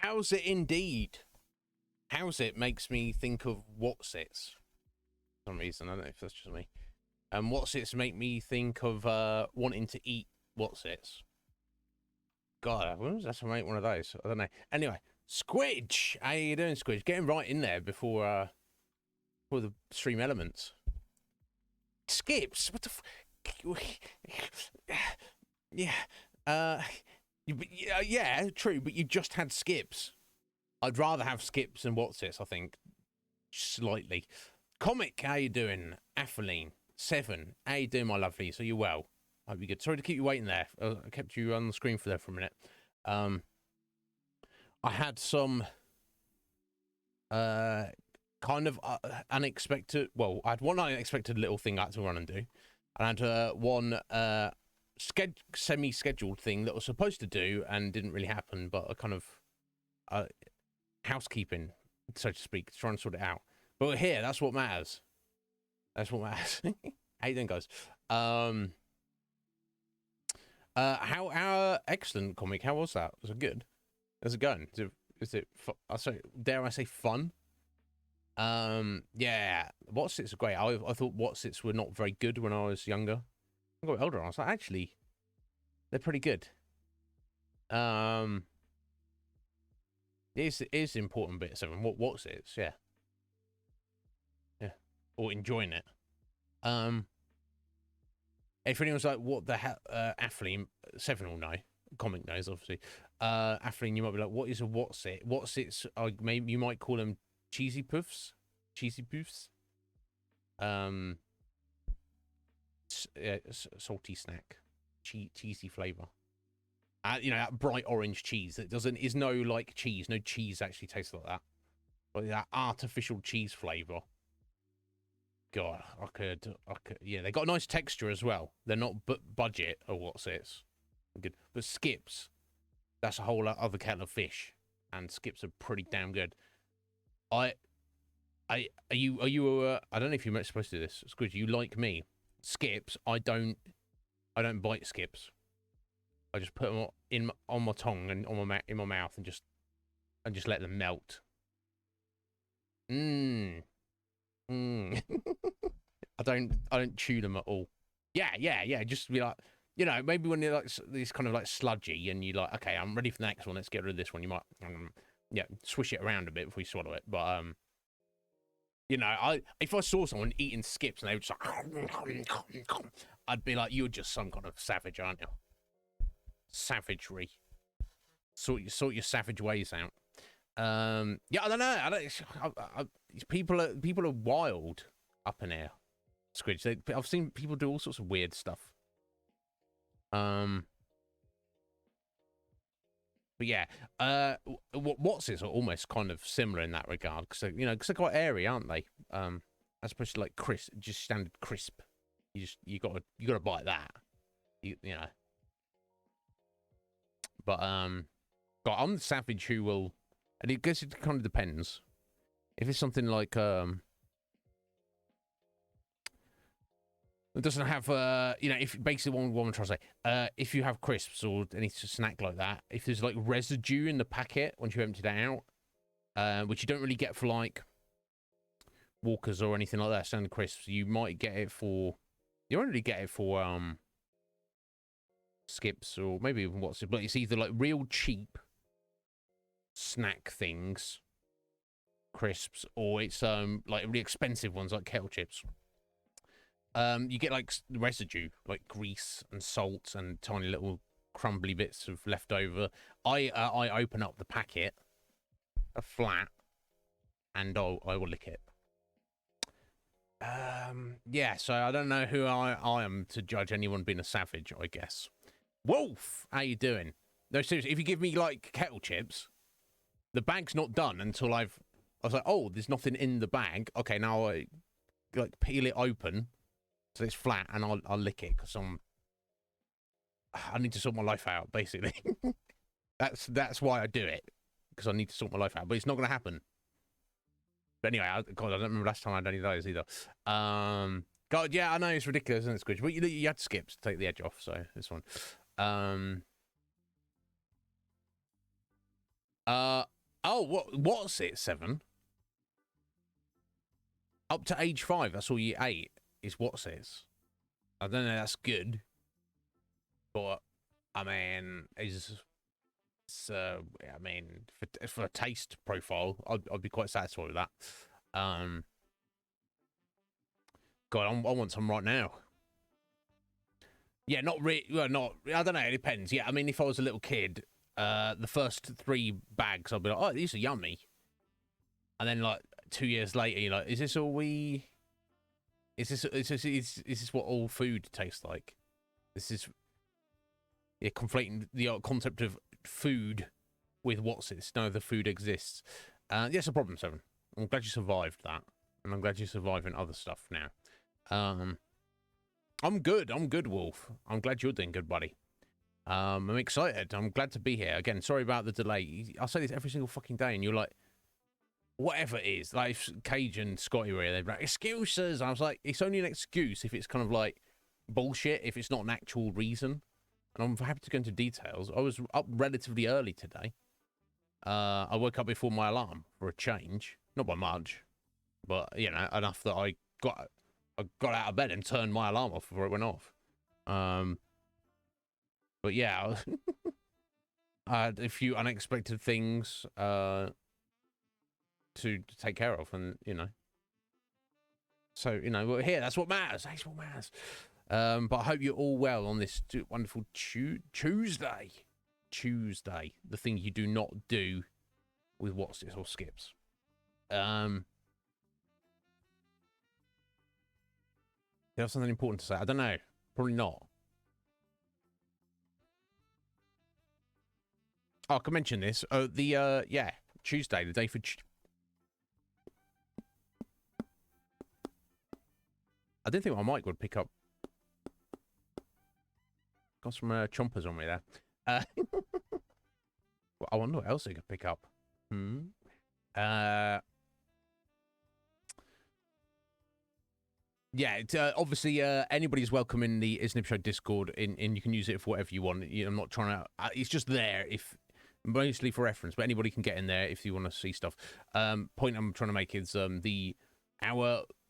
How's it indeed? How's it makes me think of what's it's. For some reason, I don't know if that's just me. What's it's make me think of wanting to eat what's it's. God, when was that to make one of those? I don't know. Anyway, Squidge, how you doing, Squidge? Getting right in there before the stream elements. Skips, what the? Yeah, yeah, true. But you just had skips. I'd rather have skips than what's it's. I think slightly. Comic, how you doing? Athaline 7, how you doing, my lovely? So you well? Hope you're good. Sorry to keep you waiting there. I kept you on the screen for a minute. I had some kind of unexpected. Well, I had one unexpected little thing I had to run and do. I had one semi-scheduled thing that was supposed to do and didn't really happen, but a kind of housekeeping, so to speak, to try and sort it out. But we're here. That's what matters. That's what matters. How you doing, guys? How excellent, Comic. How was that? Was it good? How's it going? Is it dare I say fun? Yeah. What's it's great. I thought what's it's were not very good when I was younger. I got older. I was like, actually, they're pretty good. It is an important bit. 7. What's it's? Yeah. Or enjoying it. If anyone's like, what the hell, Athaline 7 will know. Comic knows, obviously. Athaline, you might be like, what is a what's it? What's it's? Maybe you might call them cheesy poofs. Cheesy poofs. Salty snack, cheesy flavor. You know, that bright orange cheese that is no like cheese. No cheese actually tastes like that. But that artificial cheese flavor. God, I could. Yeah, they got a nice texture as well. They're not budget or what's it's. Good, but skips. That's a whole other kettle of fish, and skips are pretty damn good. Are you? I don't know if you're supposed to do this, Squidge. You like me? Skips. I don't bite skips. I just put them on my tongue and in my mouth and just let them melt. I don't chew them at all. Yeah. Just be like, you know, maybe when they're like this kind of like sludgy and you're like, okay, I'm ready for the next one. Let's get rid of this one. You might, swish it around a bit before you swallow it. But you know, if I saw someone eating skips and they were just like, I'd be like, you're just some kind of savage, aren't you? Savagery. Sort your savage ways out. Yeah, I don't know. People are wild up in here. Squidge. I've seen people do all sorts of weird stuff. But yeah, what's it are almost kind of similar in that regard, because because they're quite airy, aren't they? As opposed to like crisp, just standard crisp. You gotta bite that. You know. But God, I'm the savage who will, and I guess it kind of depends. If it's something like it doesn't have if basically what I'm trying to say, if you have crisps or any snack like that, if there's like residue in the packet once you empty it out, which you don't really get for like Walkers or anything like that, standard crisps, you might get it for, you don't really get it for skips or maybe even what's it, but it's either like real cheap snack things, crisps, or it's like really expensive ones like kettle chips. You get like residue, like grease and salt and tiny little crumbly bits of leftover. I open up the packet, a flat, and I will lick it. Yeah, so I don't know who I am to judge anyone being a savage, I guess. Wolf, how you doing? No, seriously, if you give me like kettle chips, the bag's not done until I was like, oh, there's nothing in the bag. Okay, now I like peel it open so it's flat, and I'll lick it because I need to sort my life out, basically. that's why I do it, because I need to sort my life out, but it's not going to happen. But anyway, God, I don't remember last time I had any of those either. God, yeah, I know it's ridiculous, isn't it, Squidge? But you had skips to take the edge off, so this one. Oh, what's it, 7? Up to age 5, that's all you ate, is what's it. I don't know, that's good. But, I mean, I mean, for a taste profile, I'd be quite satisfied with that. God, I want some right now. Yeah, not really. Well, not. I don't know. It depends. Yeah, I mean, if I was a little kid, the first 3 bags, I'd be like, oh, these are yummy. And then, like, 2 years later, you're like, is this all we? Is this what all food tastes like? This is, yeah, conflating the concept of food with what's it. No, the food exists. Yes, a problem, 7. I'm glad you survived that, and I'm glad you're surviving other stuff now. I'm good, Wolf. I'm glad you're doing good, buddy. I'm excited. I'm glad to be here. Again, sorry about the delay. I say this every single fucking day, and you're like, whatever it is. Like, if Cage and Scotty were here, they'd be like, excuses. And I was like, it's only an excuse if it's kind of like bullshit, if it's not an actual reason. And I'm happy to go into details. I was up relatively early today. I woke up before my alarm for a change. Not by much, but, you know, enough that I got out of bed and turned my alarm off before it went off. But yeah, I had a few unexpected things to take care of, and, you know. So, you know, we're here. That's what matters. That's what matters. But I hope you're all well on this wonderful Tuesday. Tuesday. The thing you do not do with what's it or skips. Do you have something important to say? I don't know. Probably not. Oh, I can mention this. Yeah, Tuesday, the day for... I didn't think my mic would pick up. Got some chompers on me there. Well, I wonder what else it could pick up. Yeah, obviously, anybody's welcome in the Iznib Show Discord, and you can use it for whatever you want. I'm not trying to... it's just there, mostly for reference, but anybody can get in there if you want to see stuff. Point I'm trying to make is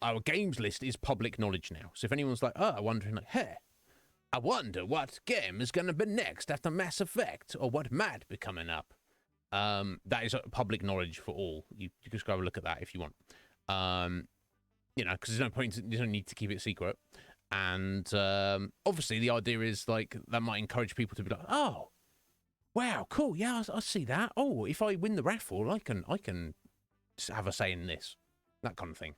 our games list is public knowledge now. So if anyone's like, oh, I'm wondering, like, hey, I wonder what game is going to be next after Mass Effect, or what might be coming up. That is public knowledge for all. You just go have a look at that if you want. You know, because there's no point, there's no need to keep it secret. And obviously the idea is, like, that might encourage people to be like, oh, wow, cool, yeah, I see that. Oh, if I win the raffle, I can have a say in this. That kind of thing.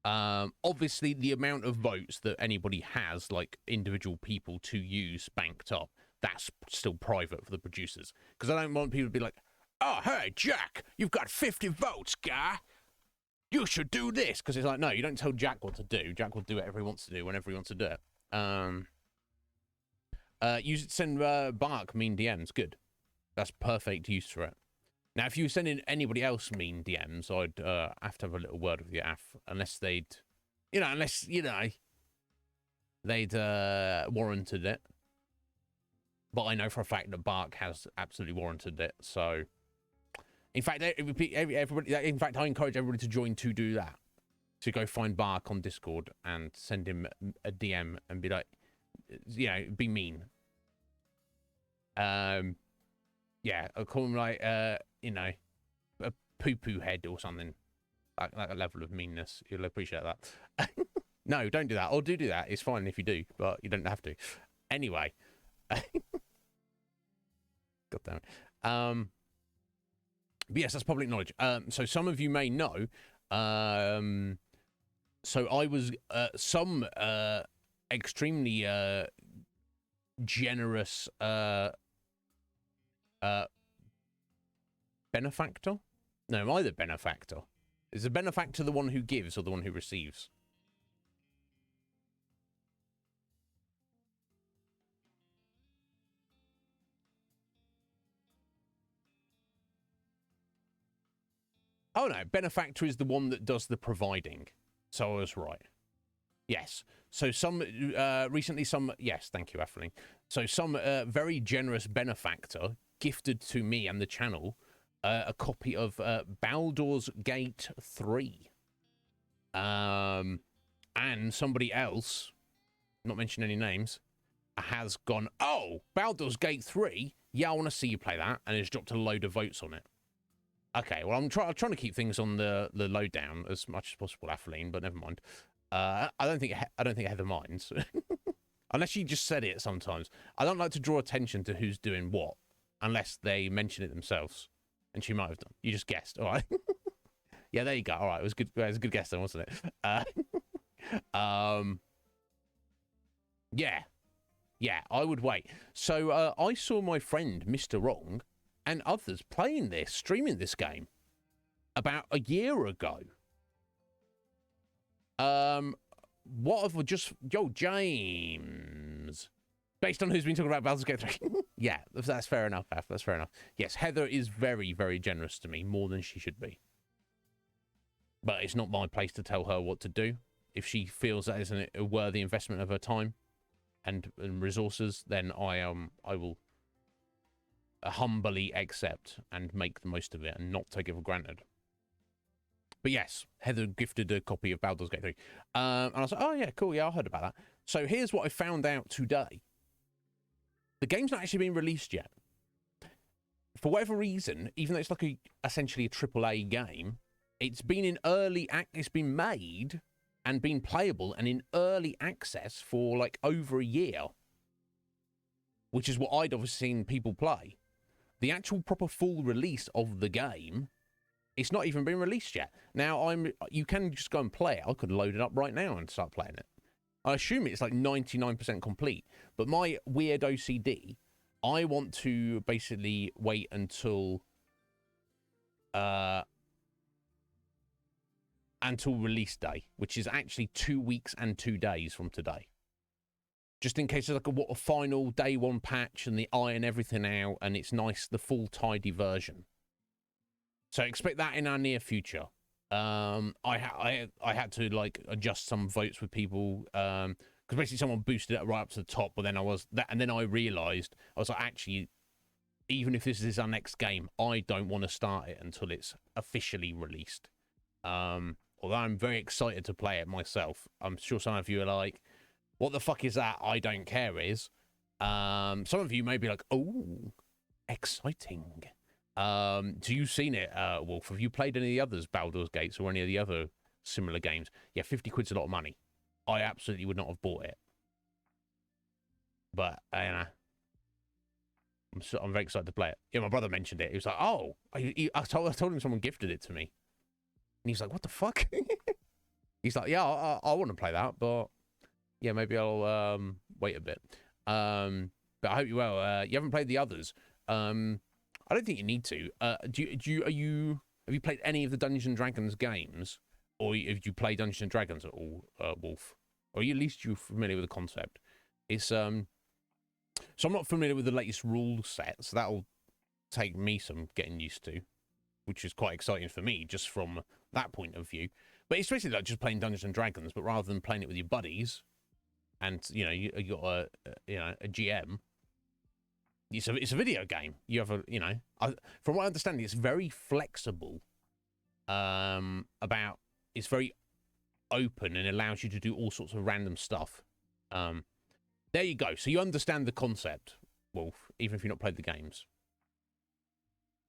Obviously, the amount of votes that anybody has, like, individual people to use banked up, that's still private for the producers. Because I don't want people to be like, oh, hey, Jack, you've got 50 votes, guy. You should do this. Because it's like, no, you don't tell Jack what to do. Jack will do whatever he wants to do whenever he wants to do it. You send Bark mean DMs. Good. That's perfect use for it. Now, if you send in anybody else mean DMs, I'd have to have a little word with you, unless they'd, they'd warranted it. But I know for a fact that Bark has absolutely warranted it. So, in fact, everybody, I encourage everybody to join to do that. To go find Bark on Discord and send him a DM and be like, be mean. Yeah, I'll call him like, a poo-poo head or something. Like a level of meanness. You'll appreciate that. No, don't do that. Or do that. It's fine if you do, but you don't have to. Anyway. God damn it. But yes, that's public knowledge. So some of you may know, so I was some extremely generous benefactor? No, am I the benefactor? Is the benefactor the one who gives or the one who receives? Oh no, benefactor is the one that does the providing. So I was right. Yes. So yes, thank you, Atheling. So some very generous benefactor gifted to me and the channel a copy of Baldur's Gate 3. And somebody else, not mentioning any names, has gone, oh, Baldur's Gate 3? Yeah, I want to see you play that. And has dropped a load of votes on it. Okay, well, I'm trying to keep things on the lowdown as much as possible, Atheline, but never mind. I don't think Heather minds. Unless she just said it sometimes. I don't like to draw attention to who's doing what, unless they mention it themselves. And she might have done. You just guessed, all right? Yeah, there you go. All right, it was good. It was a good guess then, wasn't it? Yeah, I would wait. So I saw my friend Mr. Wrong and others playing this, streaming this game about a year ago. What have we just... Yo, James. Based on who's been talking about Baldur's Gate 3. Yeah, that's fair enough, Af. That's fair enough. Yes, Heather is very, very generous to me, more than she should be. But it's not my place to tell her what to do. If she feels that isn't a worthy investment of her time and resources, then I will humbly accept and make the most of it and not take it for granted. But yes, Heather gifted a copy of Baldur's Gate 3. And I was like, oh yeah, cool, yeah, I heard about that. So here's what I found out today. The game's not actually been released yet. For whatever reason, even though it's like essentially a AAA game, it's been in it's been made and been playable and in early access for like over a year. Which is what I'd obviously seen people play. The actual proper full release of the game, it's not even been released yet. Now, you can just go and play it. I could load it up right now and start playing it. I assume it's like 99% complete. But my weird OCD, I want to basically wait until release day, which is actually 2 weeks and 2 days from today. Just in case there's like a final day one patch and they iron everything out and it's nice, the full tidy version. So expect that in our near future. I had to like adjust some votes with people because basically someone boosted it right up to the top, but then I realized I was like, actually, even if this is our next game, I don't want to start it until it's officially released. Although I'm very excited to play it myself. I'm sure some of you are like, what the fuck is that? I don't care is. Some of you may be like, oh, exciting. Do you seen it, Wolf? Have you played any of the others, Baldur's Gates, or any of the other similar games? Yeah, 50 quid's a lot of money. I absolutely would not have bought it. But, I'm very excited to play it. Yeah, my brother mentioned it. He was like, oh, I told him someone gifted it to me. And he's like, what the fuck? He's like, yeah, I want to play that, but yeah, maybe I'll wait a bit. But I hope you will. You haven't played the others. I don't think you need to. Have you played any of the Dungeons and Dragons games, or have you played Dungeons and Dragons at all, Wolf? Or at least you're familiar with the concept? It's so I'm not familiar with the latest rule set, so that'll take me some getting used to, which is quite exciting for me, just from that point of view. But it's basically like just playing Dungeons and Dragons, but rather than playing it with your buddies, and you got a GM. It's a video game. You have from what I understand, it's very flexible. It's very open and allows you to do all sorts of random stuff. There you go. So you understand the concept, Wolf, even if you've not played the games.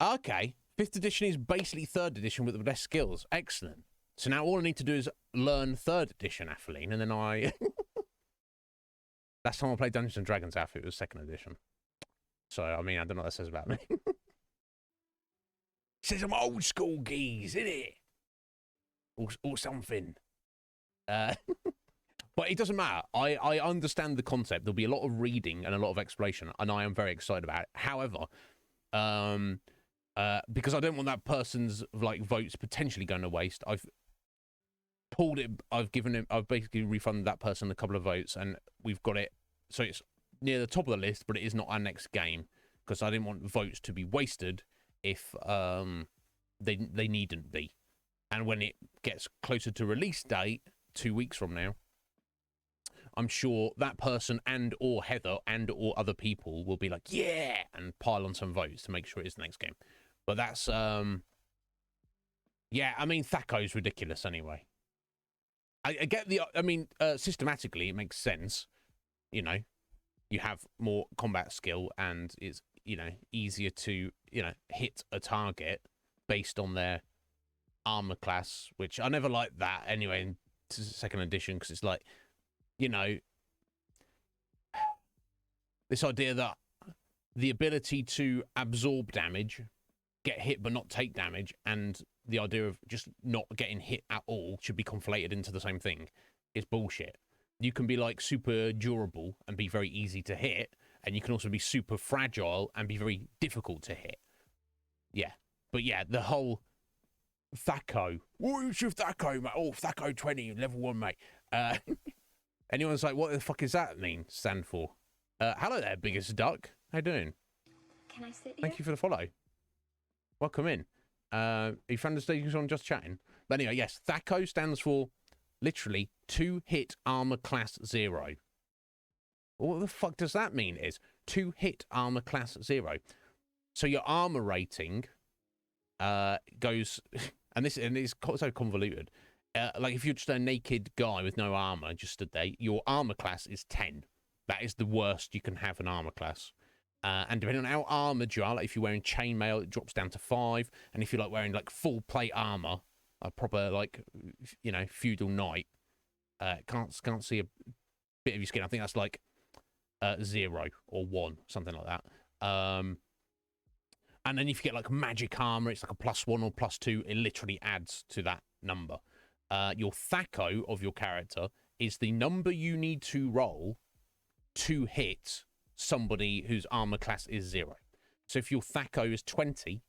Okay, 5th edition is basically 3rd edition with less skills. Excellent. So now all I need to do is learn 3rd edition, Atheline, and then I. Last time I played Dungeons and Dragons, it was 2nd edition. So, I mean, I don't know what that says about me. Says I'm old school geese, innit? Or something. But it doesn't matter. I understand the concept. There'll be a lot of reading and a lot of explanation, and I am very excited about it. However, because I don't want that person's like votes potentially going to waste, I've pulled it. I've basically refunded that person a couple of votes, and we've got it. So it's near the top of the list, but it is not our next game because I didn't want votes to be wasted if they needn't be. And when it gets closer to release date, 2 weeks from now, I'm sure that person and or Heather and or other people will be like, yeah, and pile on some votes to make sure it is the next game. But that's yeah. I mean, Thaco's ridiculous anyway. I get the. I mean, systematically, it makes sense. You know, you have more combat skill, and it's easier to hit a target based on their armor class, which I never liked that anyway in second edition, because it's like, this idea that the ability to absorb damage, get hit but not take damage, and the idea of just not getting hit at all should be conflated into the same thing is bullshit. You can be like super durable and be very easy to hit, and you can also be super fragile and be very difficult to hit. Yeah. But yeah, the whole Thaco. What's your Thaco, mate? Oh, Thaco 20, level 1, mate. Anyone's like, what the fuck does that stand for? Hello there, biggest duck. How you doing? Can I sit here? Thank you for the follow. Welcome in. You found the stage on Just Chatting? But anyway, yes, Thaco stands for literally 2-hit armor class 0. What the fuck does that mean? Is 2-hit armor class 0. So your armor rating goes, and it's so convoluted. Like if you're just a naked guy with no armor, just stood there, your armor class is 10. That is the worst you can have an armor class. And depending on how armored you are, like if you're wearing chainmail, it drops down to 5. And if you're like wearing like full plate armor, a proper like feudal knight, can't see a bit of your skin. I think that's like 0 or 1, something like that. And then if you get like magic armor, it's like a +1 or +2. It literally adds to that number. Your Thaco of your character is the number you need to roll to hit somebody whose armor class is 0. So if your Thaco is 20,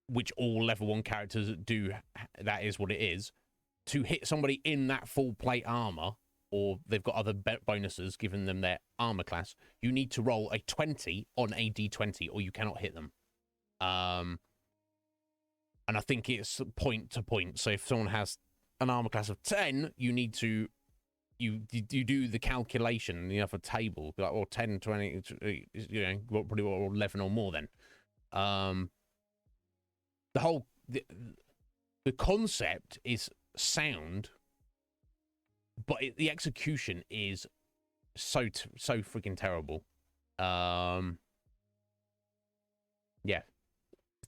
which all level 1 characters do, that is what it is, to hit somebody in that full plate armor, or they've got other bonuses given them their armor class, you need to roll a 20 on a d20 or you cannot hit them. And I think it's point to point. So if someone has an armor class of 10, you need to you do the calculation and you have a table like, or 10, 20, probably or 11 or more then. The concept is sound, but the execution is so freaking terrible. Yeah,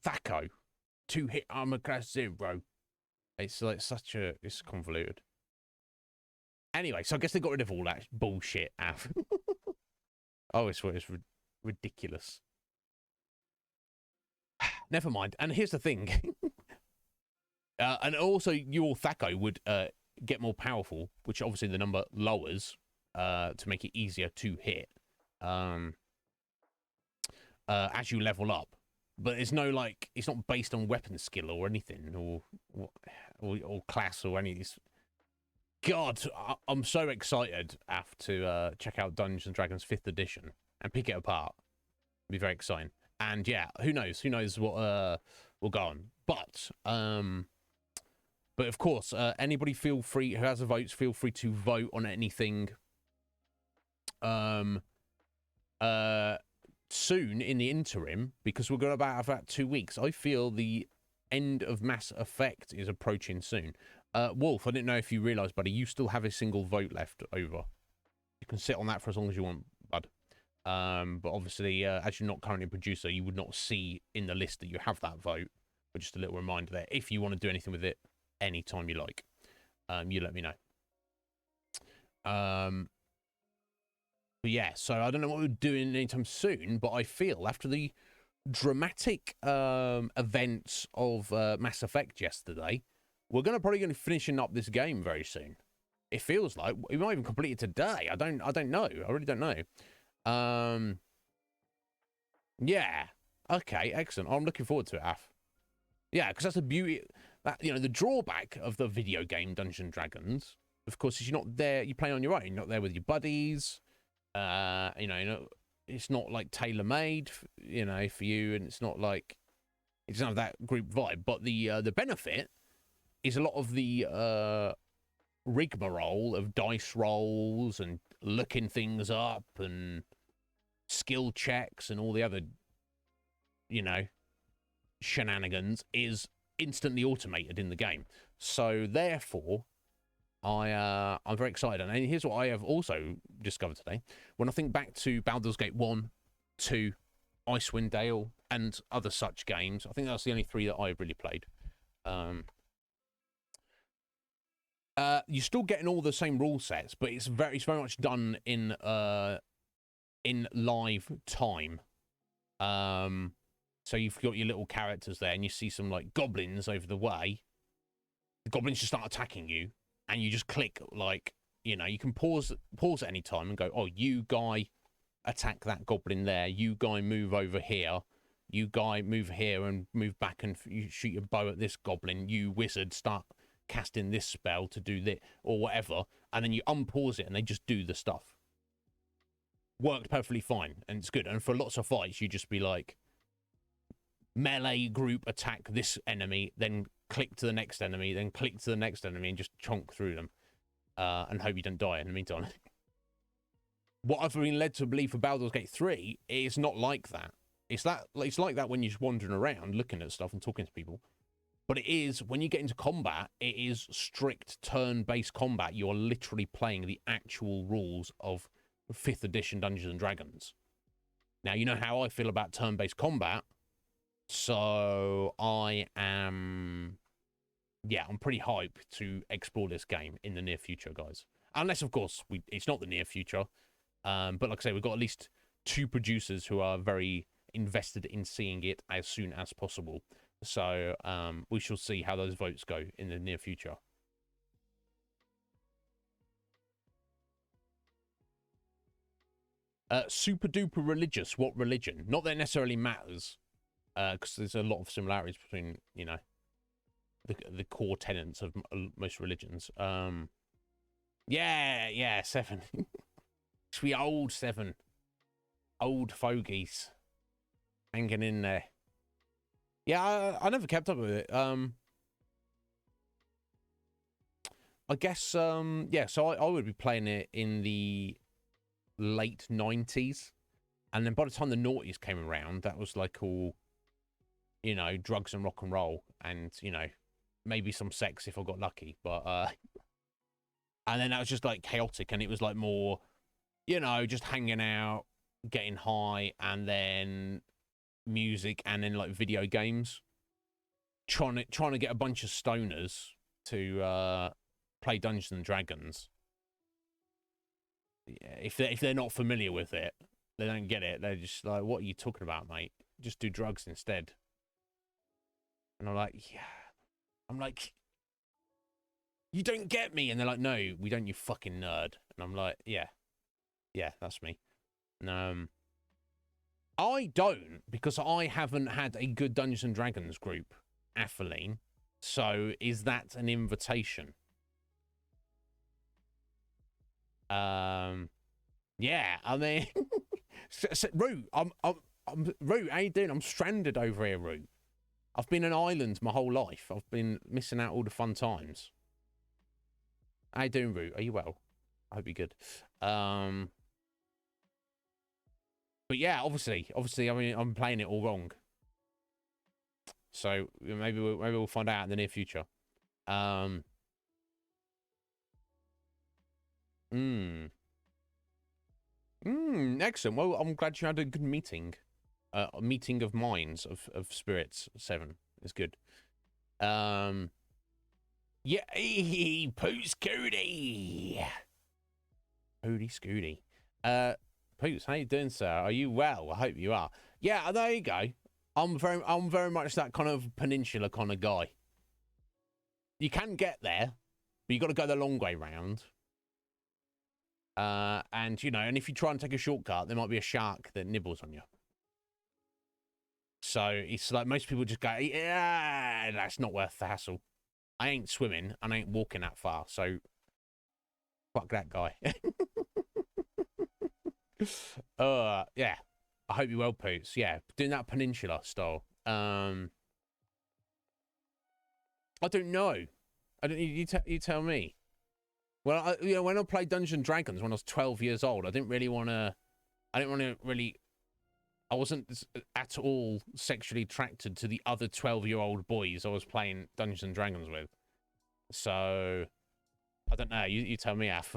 Thaco, 2-hit armor class 0. It's like it's convoluted. Anyway, so I guess they got rid of all that bullshit. Oh, it's ridiculous. Never mind. And here's the thing. And also, your Thaco would get more powerful, which obviously the number lowers to make it easier to hit as you level up. But it's it's not based on weapon skill or anything or class or any of these. God, I'm so excited to check out Dungeons & Dragons 5th edition and pick it apart. It'll be very exciting. And yeah, who knows what will go on. But of course, anybody who has a vote, feel free to vote on anything soon in the interim, because we're going to have about 2 weeks. I feel the end of Mass Effect is approaching soon. Wolf, I didn't know if you realised, buddy, you still have a single vote left over. You can sit on that for as long as you want, bud. But obviously, as you're not currently a producer, you would not see in the list that you have that vote. But just a little reminder there. If you want to do anything with it, anytime you like, you let me know. But yeah, so I don't know what we're doing anytime soon, but I feel after the dramatic events of Mass Effect yesterday, we're probably going to be finishing up this game very soon. It feels like we might even complete it today. I don't know. I really don't know. Yeah. Okay. Excellent. I'm looking forward to it, Af. Yeah, because that's the beauty. That the drawback of the video game Dungeons and Dragons, of course, is you're not there. You play on your own. You're not there with your buddies. It's not like tailor made. For you, and it's not like it doesn't have that group vibe. But the benefit is a lot of the rigmarole of dice rolls and looking things up and skill checks and all the other, you know, shenanigans is instantly automated in the game. So therefore, I'm very excited. And here's what I have also discovered today. When I think back to Baldur's Gate 1, 2, Icewind Dale, and other such games, I think that's the only 3 that I've really played. You're still getting all the same rule sets, but it's very much done in live time. So you've got your little characters there, and you see some like goblins over the way. The goblins just start attacking you, and you just click, like, you know, you can pause at any time and go, oh, you guy attack that goblin there, you guy move over here, you guy move here and move back and you shoot your bow at this goblin, you wizard start casting this spell to do this or whatever, and then you unpause it and they just do the stuff. Worked perfectly fine, and it's good. And for lots of fights, you just be like, melee group attack this enemy, then click to the next enemy, then click to the next enemy, and just chonk through them, and hope you don't die in the meantime. What I've been led to believe for Baldur's Gate 3 is not like that. It's like that when you're just wandering around looking at stuff and talking to people. But it is, when you get into combat, it is strict turn-based combat. You're literally playing the actual rules of 5th edition Dungeons and Dragons. Now, you know how I feel about turn-based combat. So I'm pretty hyped to explore this game in the near future, guys. Unless, of course, it's not the near future. But like I say, we've got at least 2 producers who are very invested in seeing it as soon as possible. So we shall see how those votes go in the near future. Super duper religious. What religion? Not that it necessarily matters, because there's a lot of similarities between, you know, the core tenets of most religions. Yeah, 7. It's the old 7. Old fogies hanging in there. Yeah, I never kept up with it. I guess, yeah, so I would be playing it in the late 90s. And then by the time the noughties came around, that was like all, you know, drugs and rock and roll. And, you know, maybe some sex if I got lucky. But, and then that was just like chaotic. And it was like more, you know, just hanging out, getting high, and then music, and then like video games. Trying to get a bunch of stoners to play Dungeons and Dragons. Yeah, if they're not familiar with it, they don't get it. They're just like, "What are you talking about, mate? Just do drugs instead." And I'm like, "Yeah." I'm like, "You don't get me," and they're like, "No, we don't, you fucking nerd." And I'm like, "Yeah, that's me." I don't, because I haven't had a good Dungeons and Dragons group, Atheline. So is that an invitation? Yeah, I mean, Root, I'm Root, how you doing? I'm stranded over here, Root. I've been an island my whole life. I've been missing out all the fun times. How you doing, Root? Are you well? I hope you're good. But yeah, obviously, I mean, I'm playing it all wrong. So maybe we'll find out in the near future. Excellent. Well, I'm glad you had a good meeting. A meeting of minds, of spirits. 7 is good. Yeah, Poots Scooty. Hooty Scooty. Poots, how you doing, sir? Are you well? I hope you are. Yeah, there you go. I'm very much that kind of peninsula kind of guy. You can get there, but you got to go the long way round. And you know, and if you try and take a shortcut, there might be a shark that nibbles on you. So it's like most people just go, yeah, that's not worth the hassle. I ain't swimming and I ain't walking that far, so fuck that guy. Yeah. I hope you're well, Poots. Yeah, doing that peninsula style. I don't know. I don't. You tell me. Well, you know, when I played Dungeons and Dragons when I was 12 years old, I didn't really want to. I didn't want to really. I wasn't at all sexually attracted to the other 12-year-old boys I was playing Dungeons and Dragons with. So I don't know. You tell me, Af.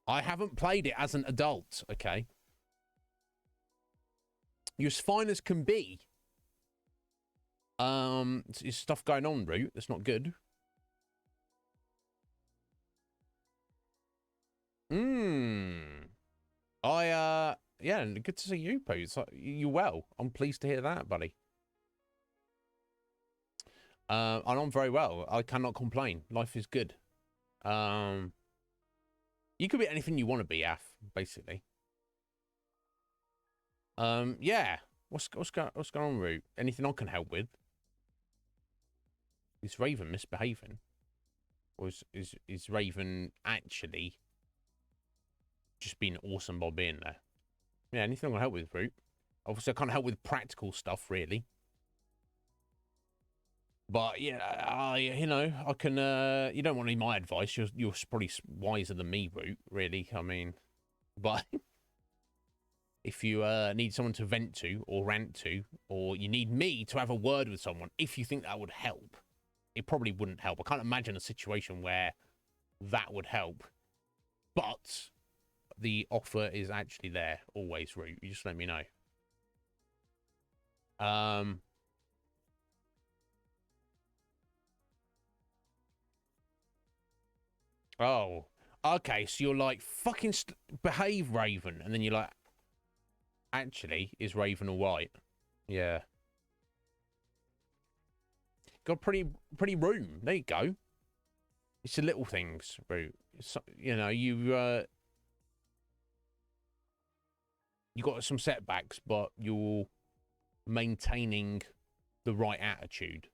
I haven't played it as an adult. Okay. You're as fine as can be. There's stuff going on, Root. That's not good. Yeah, good to see you, Pooh. You well. I'm pleased to hear that, buddy. And I'm very well. I cannot complain. Life is good. You could be anything you want to be, Af, basically. Yeah. What's going on, Root? Anything I can help with? Is Raven misbehaving? Or is Raven actually just being awesome by being there? Yeah, anything I can help with, Root. Obviously, I can't help with practical stuff, really. But, yeah, you know, I can, you don't want any of my advice. You're probably wiser than me, Root, really. I mean, but if you need someone to vent to or rant to, or you need me to have a word with someone, if you think that would help, it probably wouldn't help. I can't imagine a situation where that would help. But the offer is actually there, always, Root. You just let me know. Oh, okay. So you're like, fucking behave, Raven. And then you're like, actually, is Raven all right? Yeah. Got pretty room. There you go. It's the little things, Root. You know, you got some setbacks, but you're maintaining the right attitude.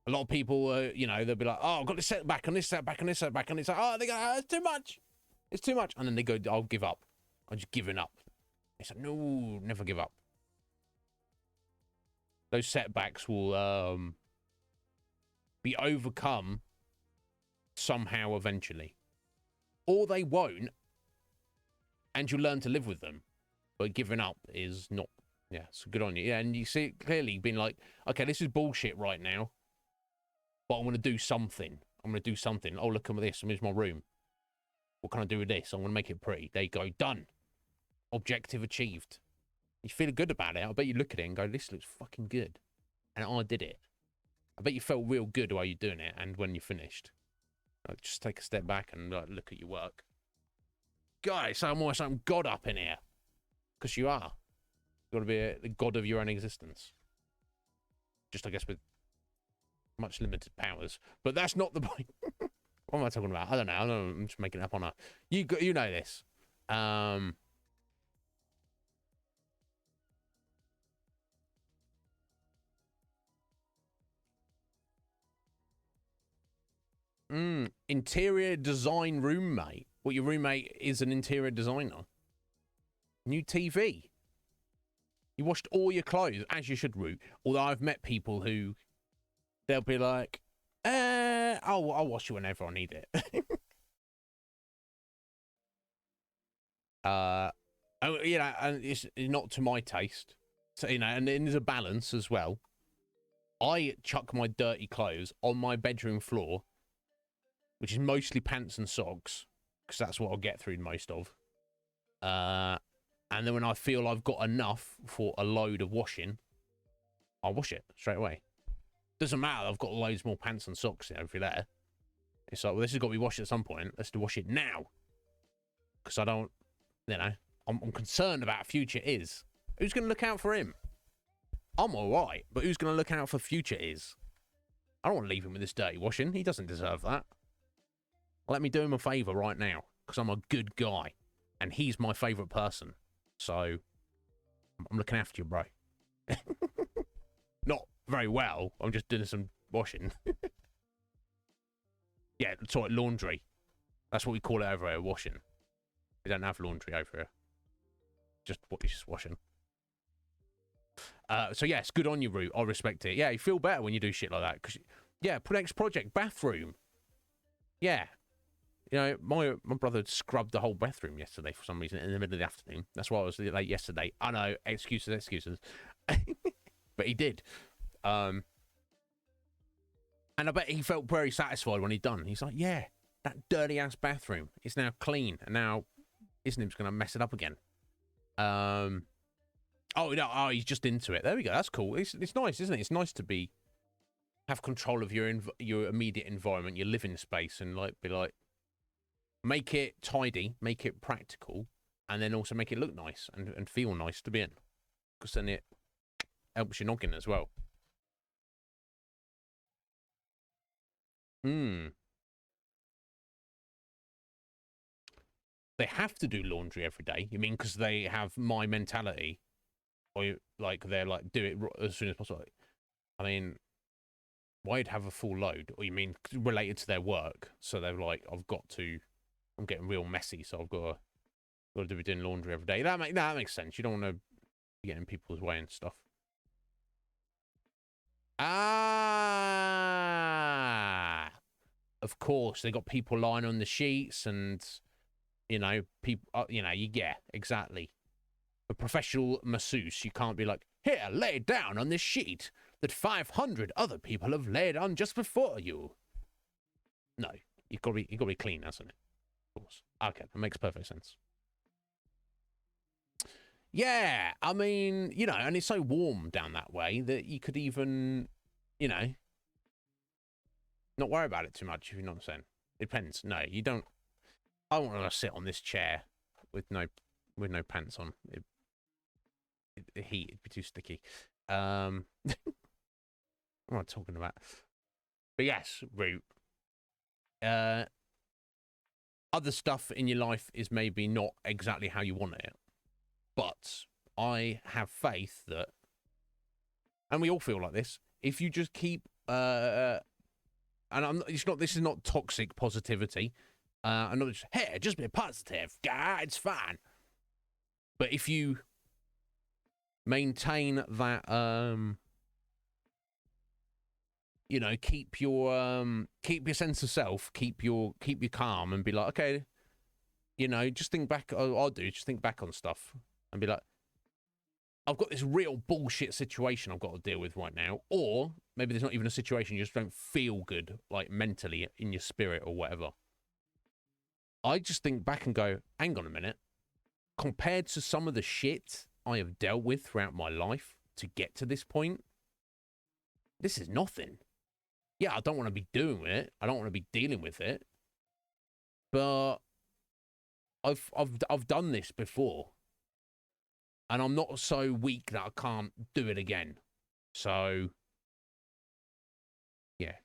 A lot of people, you know, they'll be like, oh, I've got this setback and this setback and this setback. And it's like, oh, they go, oh, it's too much. It's too much. And then they go, I'll give up. I'm just giving up. It's like, no, never give up. Those setbacks will be overcome somehow eventually. Or they won't, and you'll learn to live with them. But giving up is not. Yeah, so good on you. Yeah, and you see it clearly being like, okay, this is bullshit right now, but I'm going to do something. I'm going to do something. Oh, look at this. Here's my room. What can I do with this? I'm going to make it pretty. There you go. Done. Objective achieved. You feel good about it. I bet you look at it and go, this looks fucking good. And I did it. I bet you felt real good while you're doing it and when you're finished. Like, just take a step back and look at your work. Guys, I'm almost like God up in here. Because you are. You've got to be the god of your own existence. Just, I guess, with much limited powers. But that's not the point. What am I talking about? I don't know. I'm just making it up on a... You know this. Interior design roommate. Well, your roommate is an interior designer. New TV. You washed all your clothes, as you should, Root. Although I've met people who, they'll be like, I'll wash it whenever I need it. You know, and it's not to my taste. So, you know, and there's a balance as well. I chuck my dirty clothes on my bedroom floor, which is mostly pants and socks, because that's what I'll get through most of. And then when I feel I've got enough for a load of washing, I'll wash it straight away. Doesn't matter, I've got loads more pants and socks over there. It's like, well, this has got to be washed at some point. Let's wash it now. Because I don't, you know, I'm concerned about future is. Who's going to look out for him? I'm all right, but who's going to look out for future is? I don't want to leave him with this dirty washing. He doesn't deserve that. Let me do him a favour right now, because I'm a good guy, and he's my favourite person. So, I'm looking after you, bro. Not very well. I'm just doing some washing. Yeah, sorry, laundry. That's what we call it over here, washing. We don't have laundry over here. Just washing. So, yes, good on you, Root. I respect it. Yeah, you feel better when you do shit like that. Cause, yeah, next project, bathroom. Yeah. You know, my brother scrubbed the whole bathroom yesterday for some reason in the middle of the afternoon. That's why I was late yesterday. I know, excuses. But he did. And I bet he felt very satisfied when he'd done. He's like, yeah, that dirty-ass bathroom is now clean, and now Iznib's going to mess it up again. Oh, no, he's just into it. There we go. That's cool. It's nice, isn't it? It's nice to have control of your immediate environment, your living space, and like be like, make it tidy, make it practical, and then also make it look nice and feel nice to be in. Because then it helps your noggin as well. They have to do laundry every day. You mean because they have my mentality? Or like they're like, do it as soon as possible? I mean, why'd have a full load? Or you mean related to their work? So they're like, I'm getting real messy, so I've got to be doing laundry every day. That makes sense. You don't want to be getting in people's way and stuff. Ah, of course, they got people lying on the sheets, and people. Yeah, exactly. A professional masseuse, you can't be like, here, lay down on this sheet that 500 other people have laid on just before you. No, you've got to be clean, hasn't it? Of course. Okay, that makes perfect sense. Yeah, I mean, and it's so warm down that way that you could even, not worry about it too much, if you know what I'm saying. It depends. No, you don't. I don't want to sit on this chair with no pants on. The heat, it'd be too sticky. What am I talking about? But yes, Root. Other stuff in your life is maybe not exactly how you want it, but I have faith that, and we all feel like this, if you just keep, and this is not toxic positivity. I'm not just, hey, just be positive, it's fine. But if you maintain that, keep your sense of self, keep your calm, and be like, okay, just think back. Just think back on stuff and be like, I've got this real bullshit situation I've got to deal with right now, or maybe there's not even a situation, you just don't feel good, like mentally in your spirit or whatever. I just think back and go, hang on a minute, compared to some of the shit I have dealt with throughout my life to get to this point, this is nothing. Yeah, I don't want to be doing it. I don't want to be dealing with it. But I've done this before. And I'm not so weak that I can't do it again. So yeah.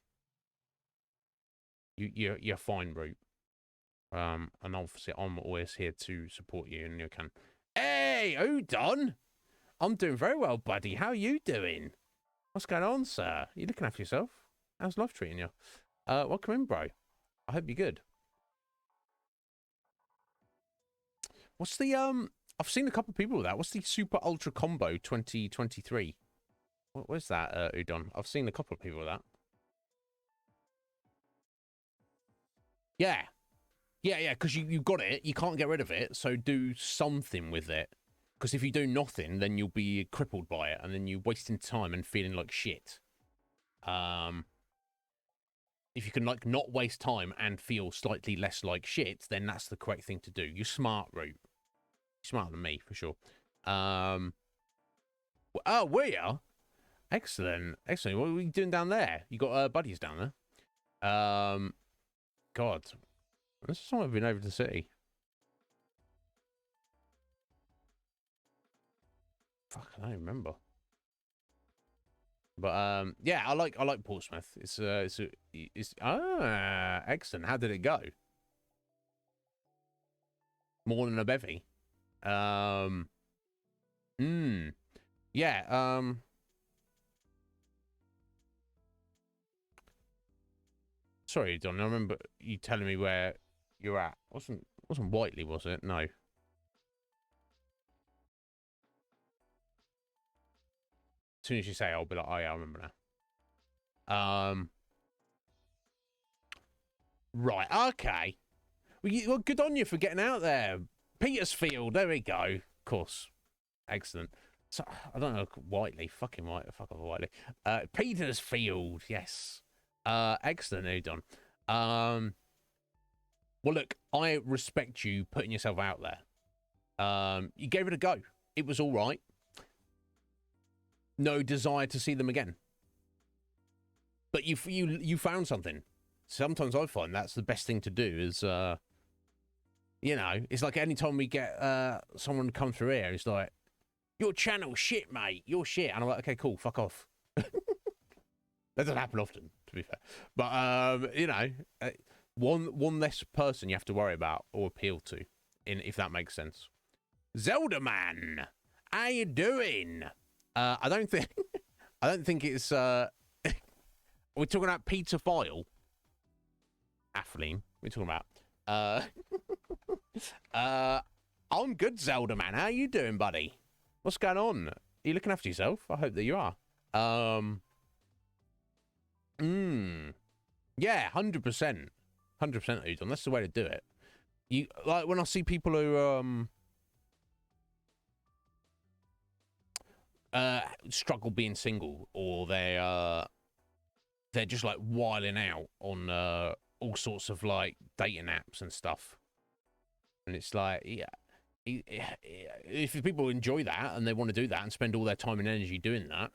You're fine, Root. And obviously I'm always here to support you, and you can. Hey, Udon! I'm doing very well, buddy. How are you doing? What's going on, sir? You looking after yourself? How's life treating you? Welcome in, bro. I hope you're good. What's the I've seen a couple of people with that. What's the Super Ultra Combo 2023? What's that, Udon? I've seen a couple of people with that. Yeah, because you got it. You can't get rid of it, so do something with it. Because if you do nothing, then you'll be crippled by it, and then you're wasting time and feeling like shit. If you can like not waste time and feel slightly less like shit, then that's the correct thing to do. You're smart, Root. Smarter than me, for sure. Oh, were you? Excellent. What are we doing down there? You got buddies down there? God. This is someone I've been over to the city. Fuck, I don't remember. But yeah, I like Portsmouth. It's excellent. How did it go? More than a bevy. Yeah, sorry, Don, I remember you telling me where you're at. Wasn't Whiteley, was it? No. As soon as you say, I'll be like, oh yeah, I remember now. Right, okay. Well, good on you for getting out there. Petersfield, there we go. Of course. Excellent. So, I don't know, Whiteley. Fucking Whiteley. Fuck off, Whiteley. Petersfield, yes. Excellent, Udon. Well, look, I respect you putting yourself out there. You gave it a go. It was all right. No desire to see them again. But you found something. Sometimes I find that's the best thing to do is, you know, it's like anytime we get someone come through here, it's like, your channel shit, mate. You're shit. And I'm like, okay, cool, fuck off. That doesn't happen often, to be fair. But, you know, one less person you have to worry about or appeal to, if that makes sense. Zelda Man, how you doing? I don't think it's, we're talking about Peter File. Atheline, we're talking about. I'm good, Zelda Man. How you doing, buddy? What's going on? Are you looking after yourself? I hope that you are. Yeah, 100%. 100%, Udon. That's the way to do it. You like when I see people who struggle being single, or they're just like whiling out on all sorts of like dating apps and stuff, and it's like, yeah, if people enjoy that and they want to do that and spend all their time and energy doing that,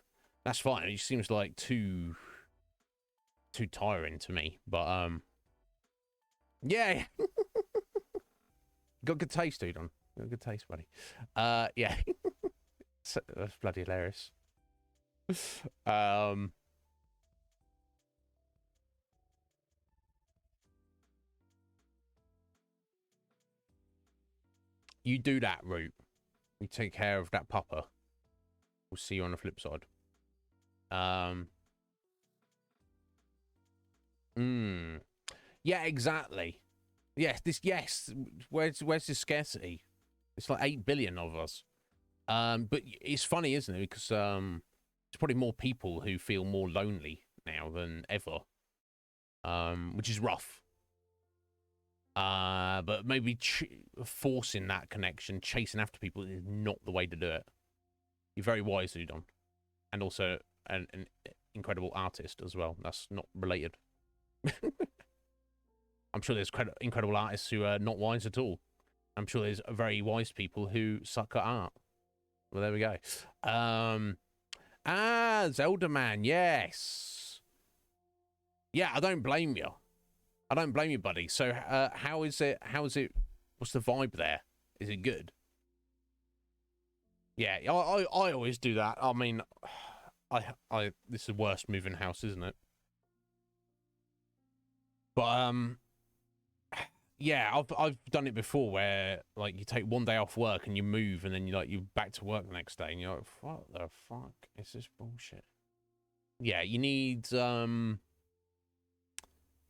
that's fine. It seems like too tiring to me, but yeah. Got good taste, dude. Got good taste, buddy. Yeah. That's bloody hilarious. You do that, Root. You take care of that pupper. We'll see you on the flip side. Yeah, exactly. Yes, yes. Where's the scarcity? It's like 8 billion of us. But it's funny, isn't it? Because there's probably more people who feel more lonely now than ever. Which is rough. But maybe forcing that connection, chasing after people is not the way to do it. You're very wise, Udon. And also an incredible artist as well. That's not related. I'm sure there's incredible artists who are not wise at all. I'm sure there's very wise people who suck at art. Well, there we go. Zelda Man, yes. Yeah, I don't blame you. I don't blame you, buddy. So, how is it? What's the vibe there? Is it good? Yeah, I always do that. I mean, this is the worst moving house, isn't it? But yeah, I've done it before where like you take one day off work and you move, and then you're back to work the next day, and you're like, what the fuck is this bullshit? Yeah, you need you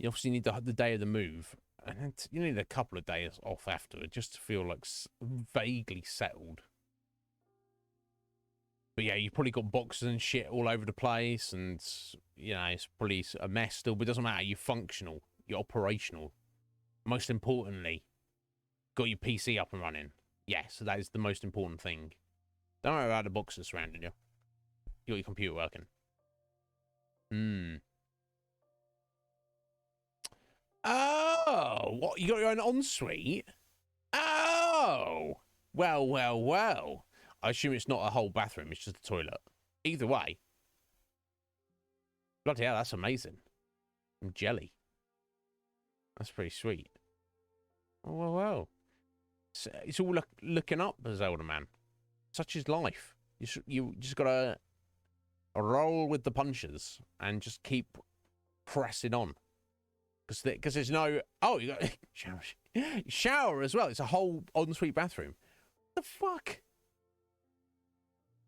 obviously need the day of the move, and then you need a couple of days off afterward just to feel like vaguely settled. But yeah, you've probably got boxes and shit all over the place, and you know it's probably a mess still, but it doesn't matter. You're functional, you're operational. Most importantly, got your PC up and running. Yes, that is the most important thing. Don't worry about the boxes surrounding you. You got your computer working. Oh, what? You got your own ensuite? Oh, well. I assume it's not a whole bathroom, it's just a toilet. Either way. Bloody hell, that's amazing. Some jelly. That's pretty sweet. Oh, well. It's all looking up, Zelda Man. Such is life. You just gotta roll with the punches and just keep pressing on. Because there's no... Oh, you got shower as well. It's a whole ensuite bathroom. What the fuck?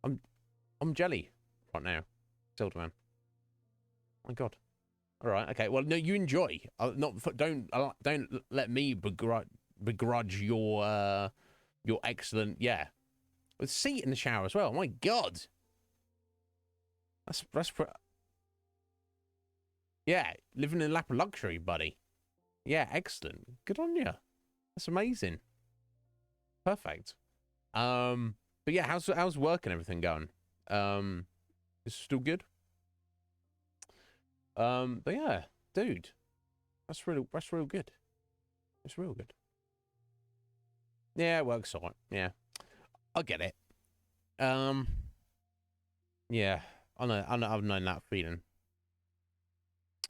I'm jelly right now, Zelda Man. My God. All right. Okay. Well, no, you enjoy. Don't let me begrudge your excellent. Yeah. With seat in the shower as well. My God. That's yeah. Living in a lap of luxury, buddy. Yeah. Excellent. Good on you. That's amazing. Perfect. But yeah, how's work and everything going? Is it still good? But yeah, dude, that's real good. It's real good. Yeah, it works alright. Yeah, I get it. Yeah, I know. I've known that feeling.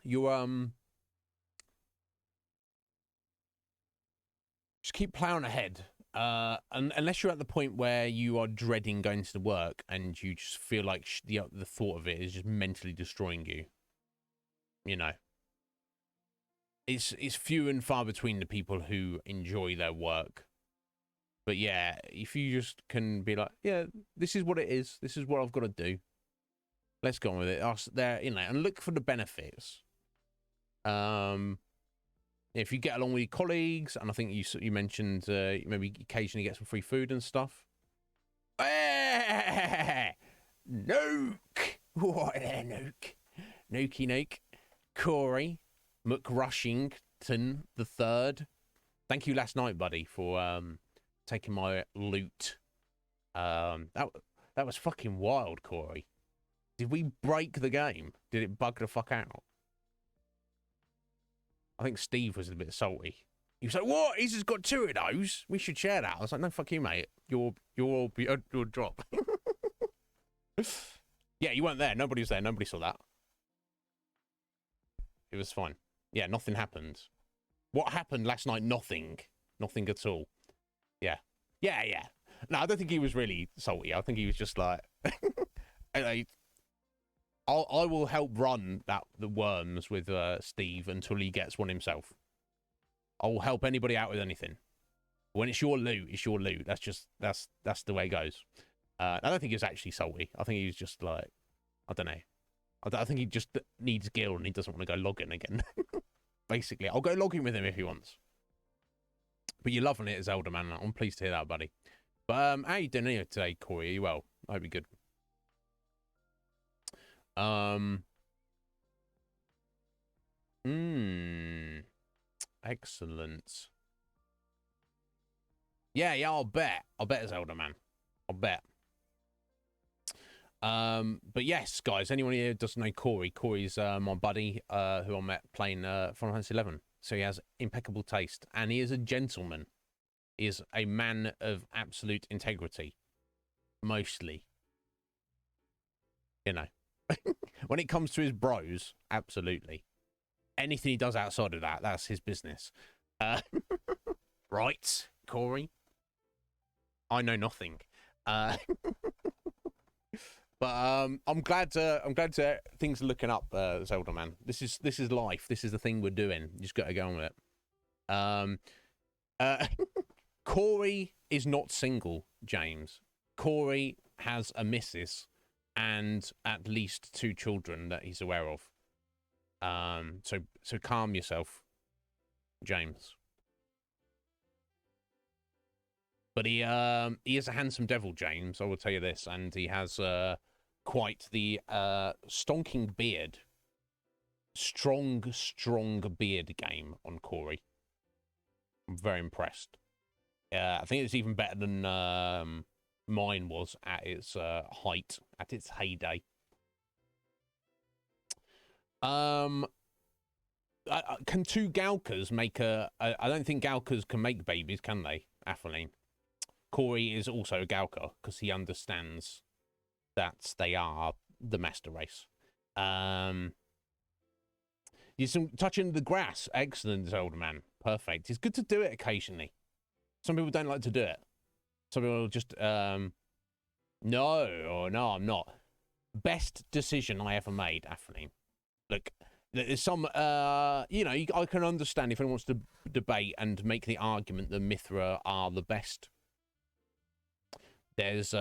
You just keep plowing ahead. And unless you're at the point where you are dreading going to work and you just feel like the thought of it is just mentally destroying you. You know, it's few and far between the people who enjoy their work. But yeah, if you just can be like, yeah, this is what it is. This is what I've got to do. Let's go on with it. There, you know, and look for the benefits. If you get along with your colleagues, and I think you mentioned maybe occasionally get some free food and stuff. Nuke! What a nuke! Nukey nuke. Corey McRushington the third. Thank you last night, buddy, for taking my loot. That was fucking wild, Corey. Did we break the game? Did it bug the fuck out? I think Steve was a bit salty. He was like, "What? He's just got 2 of those. We should share that." I was like, "No, fuck you, mate. You'll drop." Yeah, you weren't there. Nobody was there. Nobody saw that. It was fine. Yeah, nothing happened. What happened last night? Nothing. Nothing at all. Yeah. Yeah. No, I don't think he was really salty. I think he was just like, I will help run the worms with Steve until he gets one himself. I will help anybody out with anything. When it's your loot, it's your loot. That's the way it goes. I don't think he was actually salty. I think he was just like, I don't know. I think he just needs Gil and he doesn't want to go logging again. Basically, I'll go logging with him if he wants. But you're loving it as Elder Man. I'm pleased to hear that, buddy. But how you doing here today, Corey? Are you well? I hope you're good. Excellent. Yeah, I'll bet it's Elder Man. I'll bet. But yes, guys, anyone here doesn't know Corey? Corey's my buddy, who I met playing Final Fantasy 11. So he has impeccable taste, and he is a gentleman. He is a man of absolute integrity, mostly. You know, when it comes to his bros, absolutely. Anything he does outside of that, that's his business. Right, Corey? I know nothing. But I'm glad things are looking up, Zelda man. This is life. This is the thing we're doing. You just got to go on with it. Corey is not single, James. Corey has a missus and at least 2 children that he's aware of. So calm yourself, James. But he is a handsome devil, James. I will tell you this, and he has quite the stonking beard. Strong beard game on Corey. I'm very impressed. I think it's even better than mine was at its height, at its heyday. Can 2 Galkas make a... I don't think Galkas can make babies, can they, Atheline? Corey is also a Galka, because he understands that they are the master race. You're touching the grass. Excellent, older man. Perfect. It's good to do it occasionally. Some people don't like to do it. Some people just, no, I'm not. Best decision I ever made, Atheline. Look, there's some, I can understand if anyone wants to debate and make the argument that Mithra are the best. There's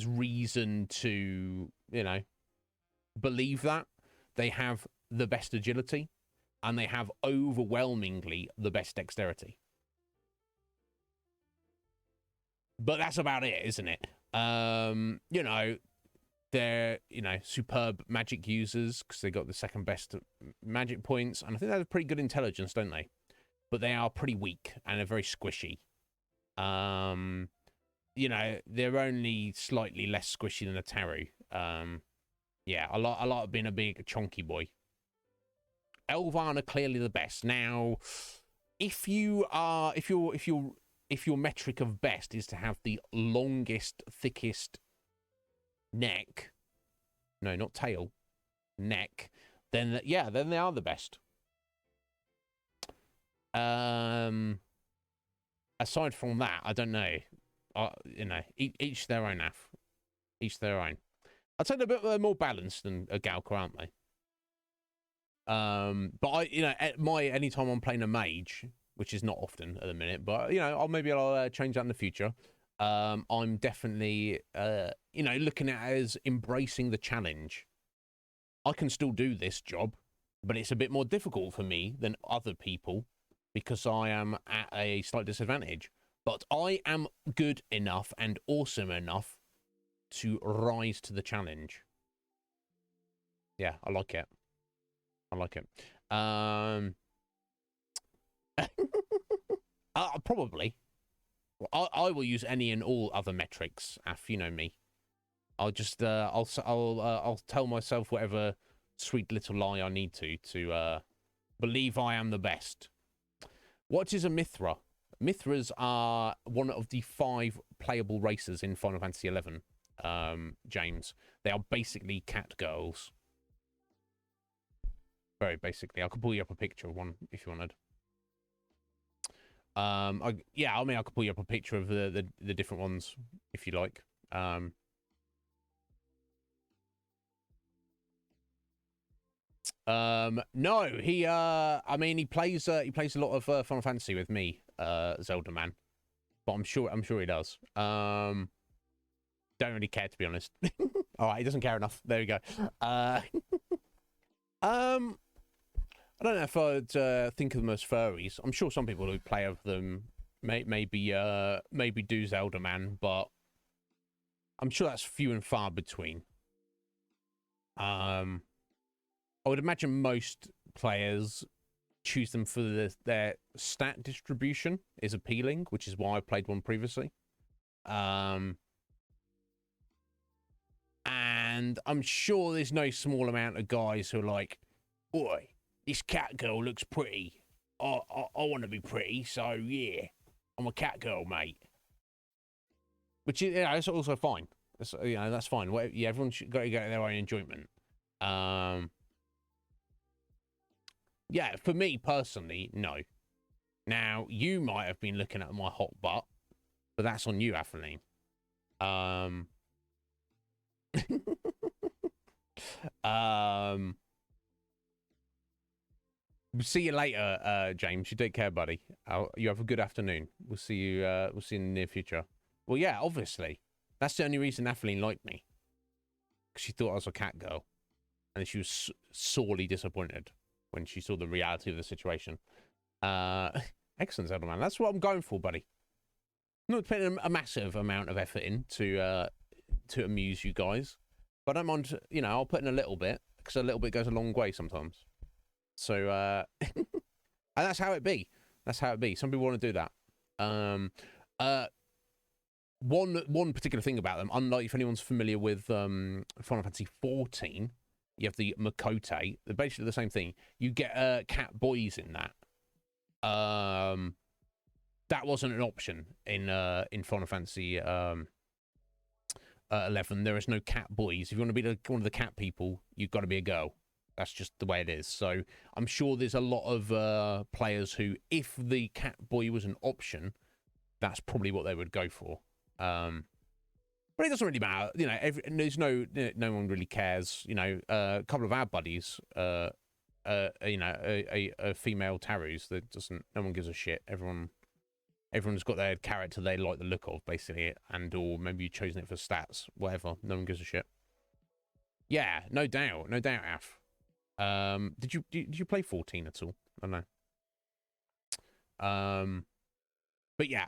reason to, believe that. They have the best agility, and they have overwhelmingly the best dexterity. But that's about it, isn't it? They're, superb magic users because they got the second best magic points, and I think they have pretty good intelligence, don't they? but they are pretty weak and they're very squishy. You know, they're only slightly less squishy than a Taru. Yeah, I like being a big chonky boy. Elvan are clearly the best. Now, if your metric of best is to have the longest, thickest neck, no, not tail, neck, then yeah, then they are the best. Aside from that, I don't know. You know, each their own, Af. Each their own. I'd say they're a bit more balanced than a Galka, aren't they? But I, you know, at anytime I'm playing a mage, which is not often at the minute, but you know, I'll change that in the future. I'm definitely, you know, looking at it as embracing the challenge. I can still do this job, but it's a bit more difficult for me than other people because I am at a slight disadvantage. But I am good enough and awesome enough to rise to the challenge. Yeah, I like it. I like it. Probably. I will use any and all other metrics. Af, you know me. I'll just I'll tell myself whatever sweet little lie I need to believe I am the best. What is a Mithra? Mithras are one of the 5 playable races in Final Fantasy XI. James, they are basically cat girls. Very basically. I could pull you up a picture of one if you wanted. Yeah, I mean, I could pull you up a picture of the different ones if you like. No, he I mean, he plays a lot of Final Fantasy with me, Zelda man, but I'm sure he does. Don't really care, to be honest. All right, he doesn't care enough. There we go. I don't know if I'd think of them as furries. I'm sure some people who play of them maybe do Zelda man, but I'm sure that's few and far between. I would imagine most players choose them for their stat distribution is appealing, which is why I played one previously. And I'm sure there's no small amount of guys who are like, boy, this cat girl looks pretty. I want to be pretty, so yeah, I'm a cat girl, mate. Which is, it's also fine. It's, you know, that's fine. Yeah, everyone should got to get their own enjoyment. Yeah, for me personally, no. Now, you might have been looking at my hot butt, but that's on you, Atheline. We'll see you later, James. You take care, buddy. You have a good afternoon. We'll see you in the near future. Well, yeah, obviously. That's the only reason Atheline liked me. Because she thought I was a cat girl. And she was sorely disappointed when she saw the reality of the situation. Excellent, Zelda man. That's what I'm going for, buddy. I'm not putting a massive amount of effort in to amuse you guys. But I don't mind, you know, I'll put in a little bit. Because a little bit goes a long way sometimes. So, and that's how it be. That's how it be. Some people want to do that. One particular thing about them, unlike if anyone's familiar with Final Fantasy 14, you have the Makote. They're basically the same thing. You get cat boys in that. That wasn't an option in Final Fantasy 11. There is no cat boys. If you want to be one of the cat people, you've got to be a girl. That's just the way it is. So I'm sure there's a lot of players who, if the cat boy was an option, that's probably what they would go for. But it doesn't really matter. You know, there's no one really cares. You know, a couple of our buddies, you know, a female Tarus that no one gives a shit. Everyone's got their character they like the look of, basically, and or maybe you've chosen it for stats, whatever. No one gives a shit. Yeah, no doubt, Af. Did you play 14 at all? I don't know. But yeah,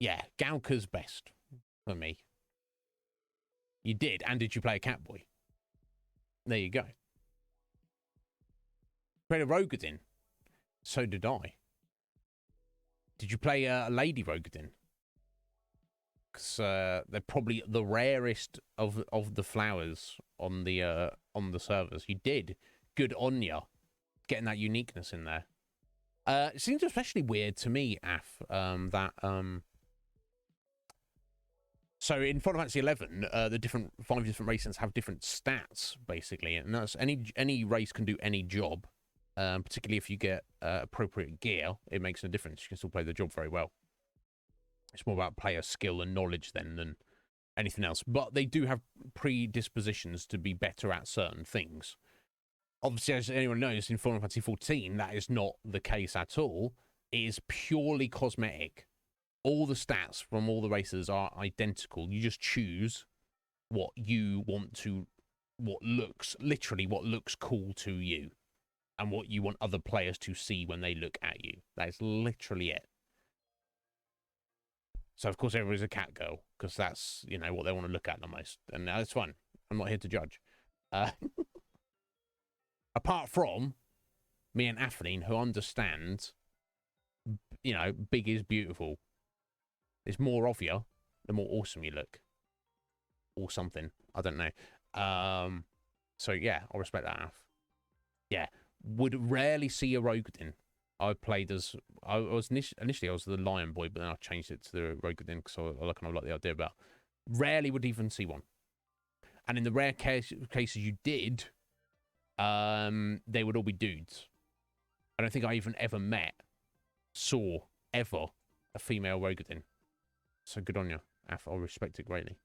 yeah, Galka's best for me. You did, and did you play a Catboy? There you go. Played a Rogadin. So did I. Did you play a Lady Rogadin? Because they're probably the rarest of the flowers on the servers. You did. Good on ya. Getting that uniqueness in there. It seems especially weird to me, Af, that so in Final Fantasy 11, the 5 different races have different stats basically, and that's any race can do any job. Particularly if you get appropriate gear, it makes no difference. You can still play the job very well. It's more about player skill and knowledge then than anything else. But they do have predispositions to be better at certain things. Obviously, as anyone knows, in Final Fantasy 14, that is not the case at all. It is purely cosmetic. All the stats from all the races are identical. You just choose what you want to, what looks cool to you, and what you want other players to see when they look at you. That is literally it. So, of course, everybody's a cat girl, because that's, you know, what they want to look at the most. And that's fine. I'm not here to judge. Apart from me and Atheline, who understand, you know, big is beautiful. There's more of you, the more awesome you look. Or something. I don't know. So, yeah, I respect that, Af. Yeah. Would rarely see a Rogadin. I played as... Initially, I was the Lion Boy, but then I changed it to the Rogadin because I kind of like the idea about... Rarely would even see one. And in the rare cases you did, they would all be dudes. I don't think I even ever saw ever a female Rogadin. So good on you, Af. I respect it greatly.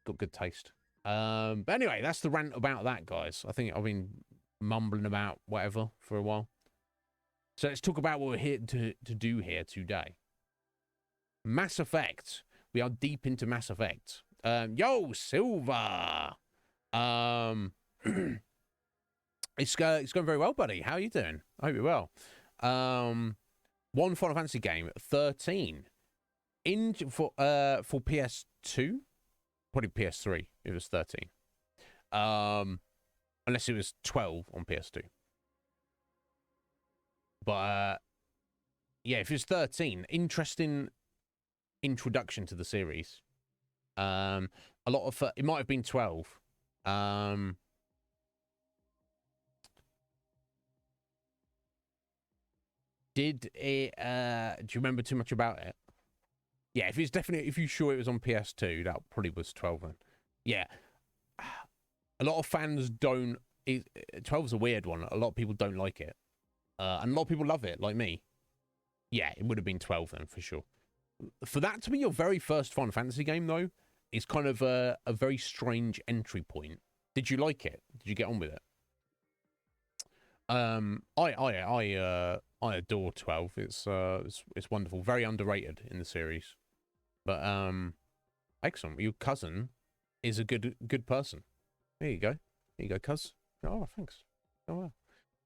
Got good taste. But anyway, that's the rant about that, guys. I think I've been mumbling about whatever for a while. So let's talk about what we're here to do here today. Mass Effect. We are deep into Mass Effect. Yo, Silver. It's going very well, buddy. How are you doing? I hope you're well. One Final Fantasy game, 13. For PS2, probably PS3. It was 13. Unless it was 12 on PS2. But yeah, if it was 13, interesting introduction to the series. A lot of it might have been 12. Did it? Do you remember too much about it? Yeah, if you're sure it was on PS2, that probably was 12 then. Yeah. A lot of fans don't... 12 is a weird one. A lot of people don't like it. And a lot of people love it, like me. Yeah, it would have been 12 then, for sure. For that to be your very first Final Fantasy game, though, is kind of a very strange entry point. Did you like it? Did you get on with it? I adore 12. It's wonderful. Very underrated in the series. But excellent. Your cousin is a good person. There you go. There you go, cuz. Oh, thanks. Oh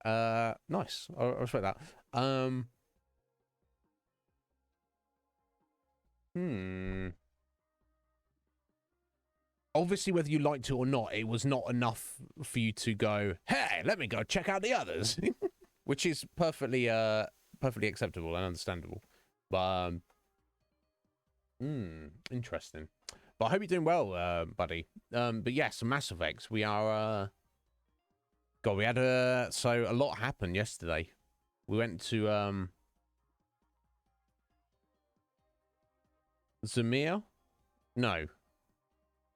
wow. Nice. I respect that. Obviously, whether you liked it or not, it was not enough for you to go, hey, let me go check out the others. Which is perfectly acceptable and understandable. But interesting. But I hope you're doing well, buddy. But yes, Mass Effect. We are God, we had so a lot happened yesterday. We went to Zamir? No.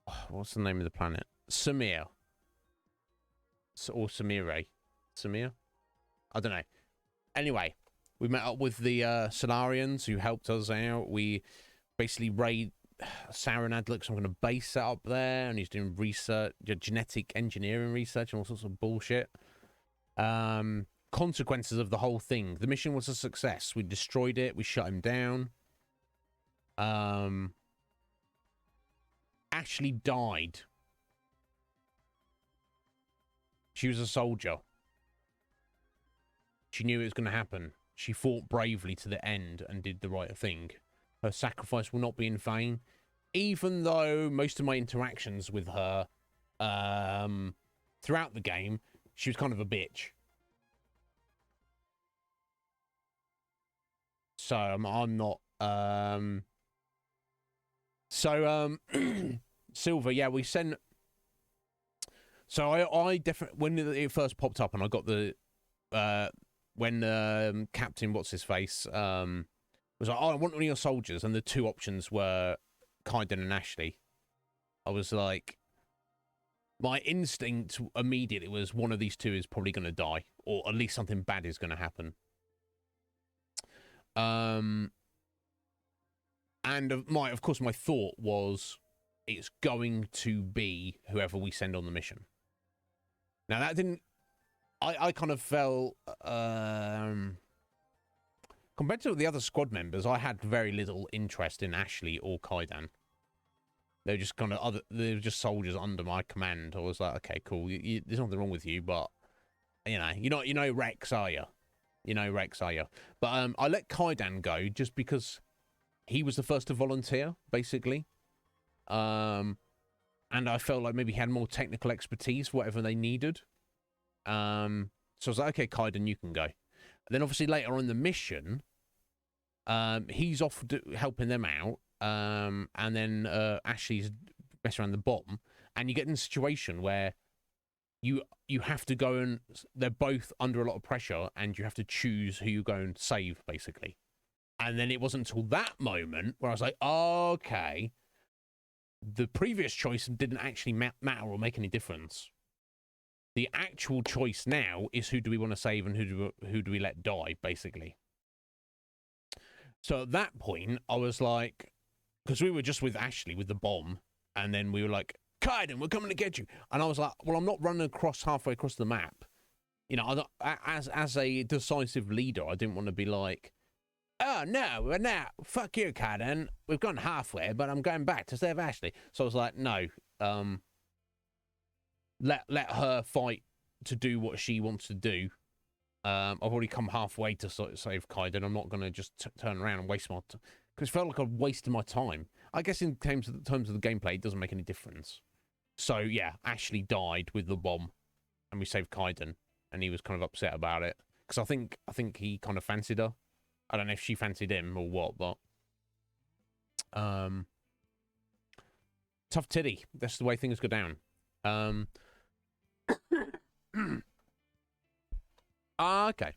Oh, what's the name of the planet? Samir. Or Samire. Samir? I don't know. Anyway, we met up with the Solarians who helped us out. We basically raid Saren had like some kind of base set up there, and he's doing research, genetic engineering research and all sorts of bullshit. Consequences of the whole thing. The mission was a success. We destroyed it. We shut him down. Ashley died. She was a soldier. She knew it was going to happen. She fought bravely to the end and did the right thing. Her sacrifice will not be in vain, even though most of my interactions with her throughout the game, she was kind of a bitch. So I'm not. Silver, yeah, we sent. So I definitely, when it first popped up and I got the when Captain what's his face was like, oh, I want one of your soldiers, and the two options were Kaiden and Ashley. I was like, my instinct immediately was one of these two is probably going to die, or at least something bad is going to happen. And of course, my thought was it's going to be whoever we send on the mission. Now that didn't. I kind of felt compared to the other squad members, I had very little interest in Ashley or Kaiden. They were just they were just soldiers under my command. I was like, okay, cool. There's nothing wrong with you, but you know Rex, are you? You know Rex, are you? But I let Kaiden go just because he was the first to volunteer, basically. And I felt like maybe he had more technical expertise for whatever they needed. So I was like, okay, Kaiden, you can go. And then obviously later on in the mission, he's off helping them out. And then Ashley's messing around the bomb, and you get in a situation where you have to go, and they're both under a lot of pressure, and you have to choose who you go and save, basically. And then it wasn't until that moment where I was like, oh, okay, the previous choice didn't actually matter or make any difference. The actual choice now is who do we want to save and who do we let die, basically. So at that point, I was like, because we were just with Ashley with the bomb, and then we were like, Kaiden, we're coming to get you. And I was like, well, I'm not running halfway across the map. You know, as a decisive leader, I didn't want to be like, oh, no, fuck you, Kaiden. We've gone halfway, but I'm going back to save Ashley. So I was like, no, let her fight to do what she wants to do. I've already come halfway to save Kaiden. I'm not going to just turn around and waste my time. Because it felt like I wasted my time. I guess in terms of the gameplay, it doesn't make any difference. So, yeah, Ashley died with the bomb, and we saved Kaiden, and he was kind of upset about it. Because I think he kind of fancied her. I don't know if she fancied him or what, but... tough titty. That's the way things go down. Okay.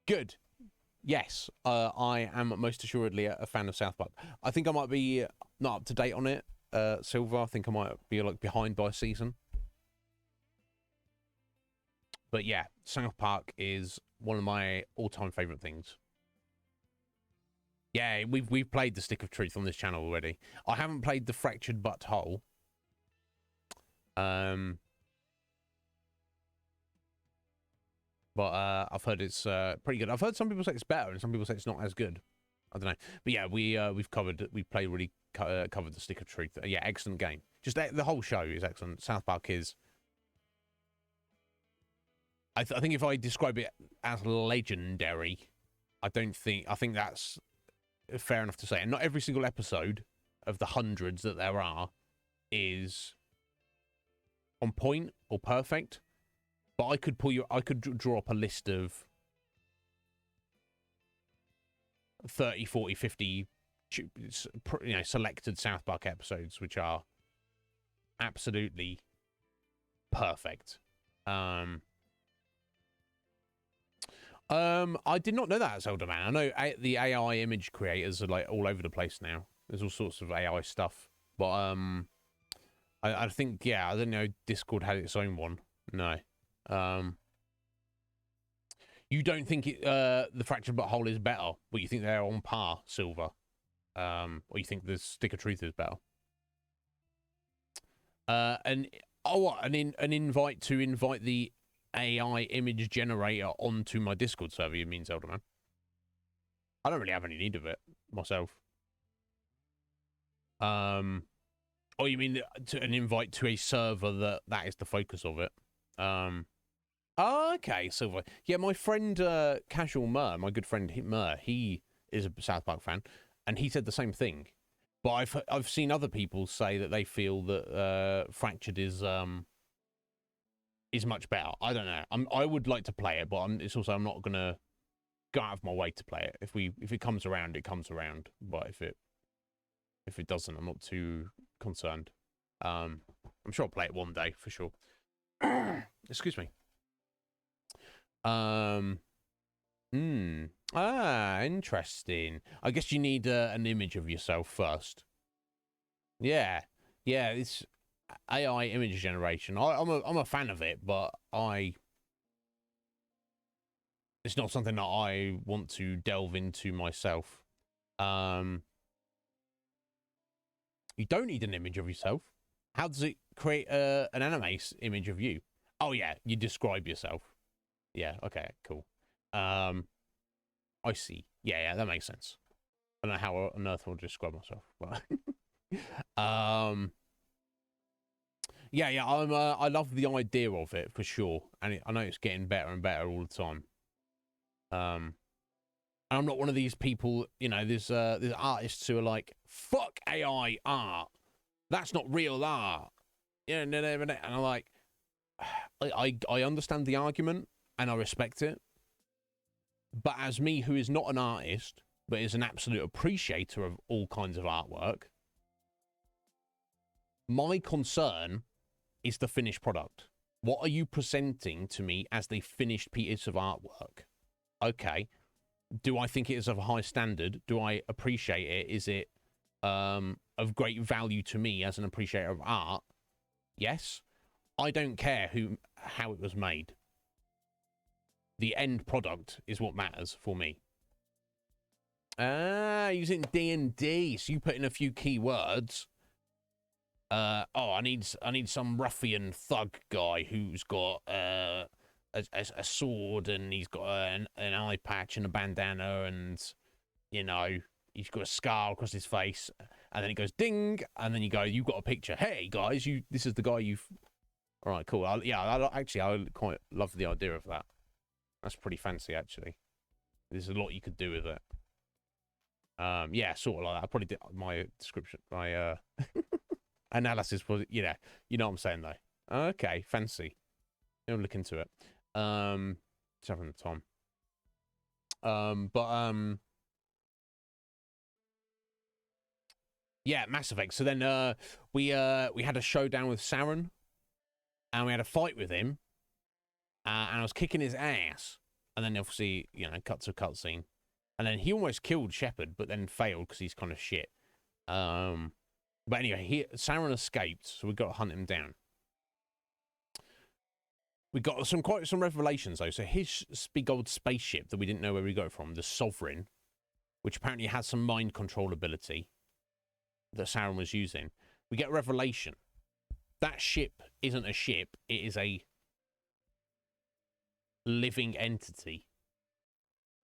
Good. Yes, I am most assuredly a fan of South Park. I think I might be not up to date on it, Silver. I think I might be like behind by a season. But yeah, South Park is one of my all-time favorite things. Yeah, we've played the Stick of Truth on this channel already. I haven't played the Fractured Butthole. But I've heard it's pretty good. I've heard some people say it's better, and some people say it's not as good. I don't know. But yeah, we've covered the Stick of Truth. Yeah, excellent game. Just the whole show is excellent. South Park is. I think if I describe it as legendary, I think that's fair enough to say. And not every single episode of the hundreds that there are is on point or perfect. But I could draw up a list of 30, 40, 50, selected South Park episodes, which are absolutely perfect. I did not know that, Zelda Man. I know the AI image creators are like all over the place now. There's all sorts of AI stuff, but I think I don't know. Discord had its own one. No. You don't think the Fractured Butthole is better, but you think they're on par, Silver, or you think the Stick of Truth is better? An invite to invite the AI image generator onto my Discord server, you mean, Zelda Man? I don't really have any need of it myself. Or you mean an invite to a server that is the focus of it? Oh, okay, Silver. Yeah, my friend Casual Mur, my good friend Mur, he is a South Park fan, and he said the same thing. But I've seen other people say that they feel that Fractured is much better. I don't know. I would like to play it, but I'm not gonna go out of my way to play it. If it comes around, it comes around. But if it doesn't, I'm not too concerned. I'm sure I'll play it one day for sure. Excuse me. Interesting. I guess you need an image of yourself first. Yeah, it's AI image generation. I'm a fan of it, but it's not something that I want to delve into myself. You don't need an image of yourself. How does it create an anime image of you? Oh yeah, you describe yourself. Yeah, okay, cool. I see. Yeah, that makes sense. I don't know how on earth I'll describe myself, but yeah, I love the idea of it for sure, and I know it's getting better and better all the time. And I'm not one of these people, you know, there's artists who are like, fuck AI art, that's not real art. Yeah, no, and I'm like, I understand the argument and I respect it, but as me, who is not an artist but is an absolute appreciator of all kinds of artwork, my concern is the finished product. What are you presenting to me as the finished piece of artwork? Okay. Do I think it is of a high standard? Do I appreciate it? Is it of great value to me as an appreciator of art? Yes. I don't care how it was made. The end product is what matters for me. Using D&D, so you put in a few keywords. I need some ruffian thug guy who's got a sword, and he's got an eye patch and a bandana, and you know he's got a scar across his face, and then it goes ding, and then you've got a picture. Hey guys, this is the guy you've. All right, cool. I quite love the idea of that. That's pretty fancy, actually. There's a lot you could do with it. Yeah, sort of like that. I probably did my description, my analysis was, you know what I'm saying though. Okay, fancy. I'll look into it. Just having the time. Yeah, Mass Effect. So then we had a showdown with Saren, and we had a fight with him, and I was kicking his ass, and then obviously, you know, cut to a cutscene, and then he almost killed Shepard, but then failed because he's kind of shit. But anyway, Saren escaped, so we've got to hunt him down. We got quite some revelations though. So his big old spaceship that we didn't know where we got it from, the Sovereign, which apparently has some mind control ability that Saren was using. We get a revelation. That ship isn't a ship, it is a living entity.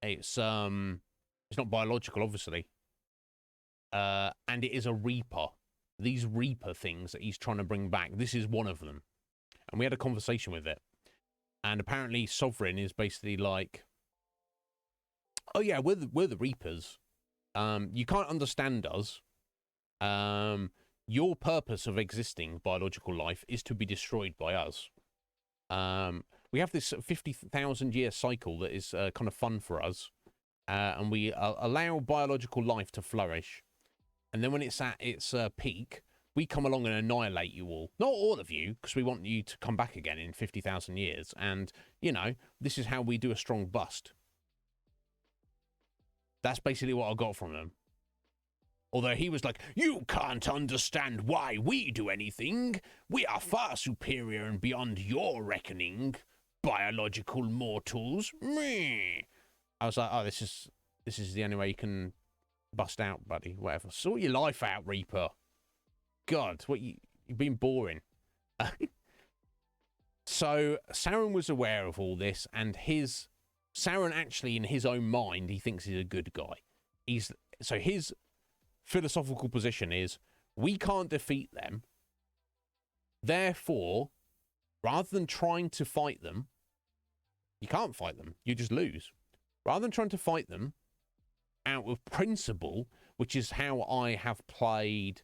It's not biological, obviously. And it is a Reaper. These Reaper things that he's trying to bring back, this is one of them. And we had a conversation with it. And apparently Sovereign is basically like, oh yeah, we're the Reapers. You can't understand us. Your purpose of existing, biological life, is to be destroyed by us. We have this 50,000 year cycle that is kind of fun for us. And we allow biological life to flourish. And then when it's at its peak, we come along and annihilate you all. Not all of you, because we want you to come back again in 50,000 years. And, you know, this is how we do a strong bust. That's basically what I got from them. Although he was like, you can't understand why we do anything. We are far superior and beyond your reckoning, biological mortals. Meh. I was like, oh, this is the only way you can bust out, buddy. Whatever. Sort your life out, Reaper. God, you've been boring. So Saren was aware of all this, and Saren actually, in his own mind, he thinks he's a good guy. So his philosophical position is, we can't defeat them. Therefore, rather than trying to fight them, you can't fight them. You just lose. Rather than trying to fight them out of principle, which is how I have played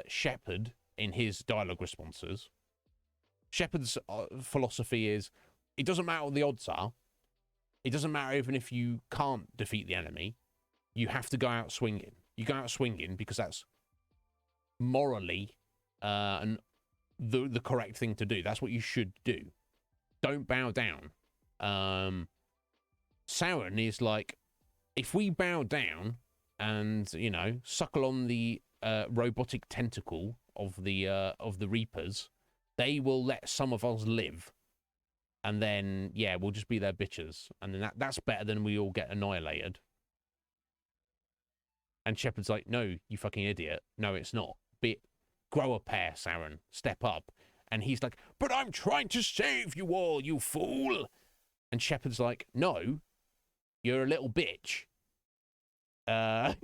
Shepard in his dialogue responses. Shepard's philosophy is, it doesn't matter what the odds are. It doesn't matter even if you can't defeat the enemy. You have to go out swinging. You go out swinging because that's morally and the correct thing to do. That's what you should do. Don't bow down. Sauron is like, if we bow down and, you know, suckle on the robotic tentacle of the Reapers, they will let some of us live. And then, yeah, we'll just be their bitches. And then that's better than we all get annihilated. And Shepard's like, no, you fucking idiot. No, it's not. Grow a pair, Sauron. Step up. And he's like, but I'm trying to save you all, you fool. And Shepard's like, no, you're a little bitch. And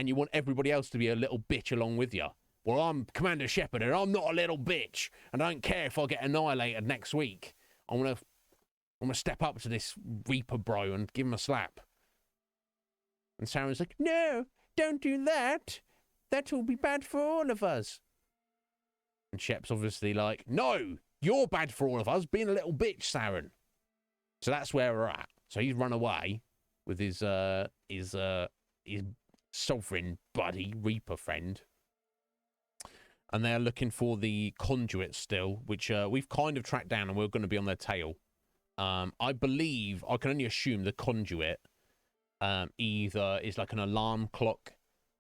you want everybody else to be a little bitch along with you. Well, I'm Commander Shepard, and I'm not a little bitch. And I don't care if I get annihilated next week. I'm gonna step up to this Reaper bro and give him a slap. And Sauron's like, no, don't do that. That will be bad for all of us. And Shep's obviously like, no, you're bad for all of us, being a little bitch, Sauron. So that's where we're at. So he's run away with his sovereign buddy, Reaper friend. And they're looking for the conduit still, which we've kind of tracked down, and we're going to be on their tail. I believe, I can only assume the conduit either is like an alarm clock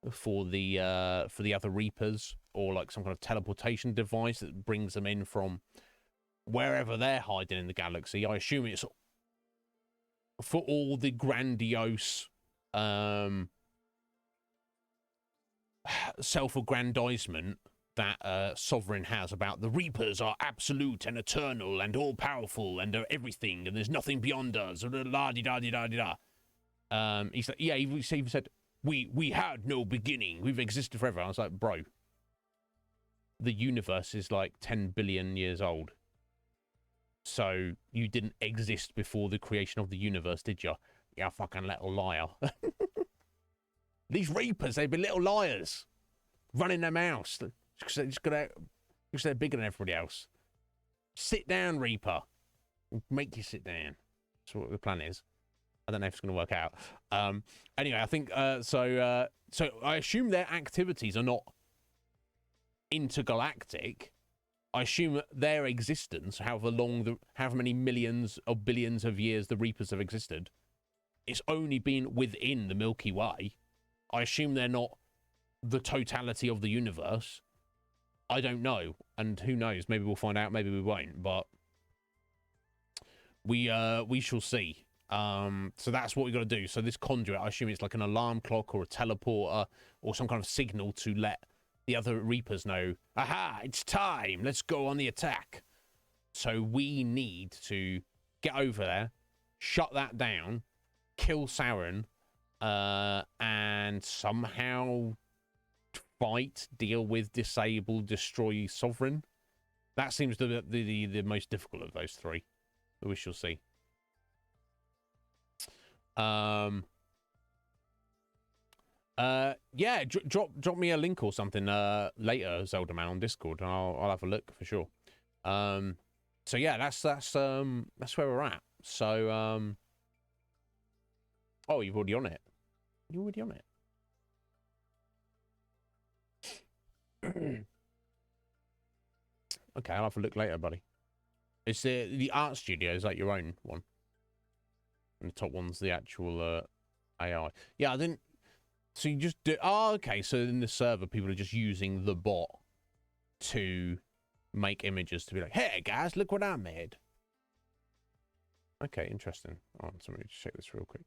for the other Reapers, or like some kind of teleportation device that brings them in from wherever they're hiding in the galaxy. I assume it's for all the grandiose self-aggrandizement that Sovereign has about the Reapers are absolute and eternal and all-powerful and are everything, and there's nothing beyond us. La-di-da-di-da-di-da. He's like, yeah, he even said, we had no beginning. We've existed forever. I was like, bro, the universe is like 10 billion years old. So you didn't exist before the creation of the universe, did you? You fucking little liar. These Reapers, they've been little liars. Running their mouths. Because they're bigger than everybody else. Sit down, Reaper. Make you sit down. That's what the plan is. I don't know if it's going to work out. Anyway, I think, so I assume their activities are not intergalactic. I assume their existence, however many millions or billions of years the Reapers have existed, it's only been within the Milky Way. I assume they're not the totality of the universe. I don't know, and who knows? Maybe we'll find out. Maybe we won't. But we shall see. So that's what we got to do. So this conduit, I assume it's like an alarm clock or a teleporter or some kind of signal to let the other Reapers know, aha, it's time. Let's go on the attack. So we need to get over there, shut that down, kill Sauron, and somehow fight, deal with, disable, destroy Sovereign. That seems the most difficult of those three. But we shall see. Yeah, drop me a link or something later, Zelda Man, on Discord, and I'll have a look for sure. So yeah, that's where we're at. So oh, you're already on it. You're already on it. Okay, I'll have a look later, buddy. It's the art studio, is like your own one. And the top one's the actual AI. Yeah, I didn't. So you just do. Oh, okay. So in the server, people are just using the bot to make images to be like, hey guys, look what I made. Okay, interesting. Oh, so let me just check this real quick.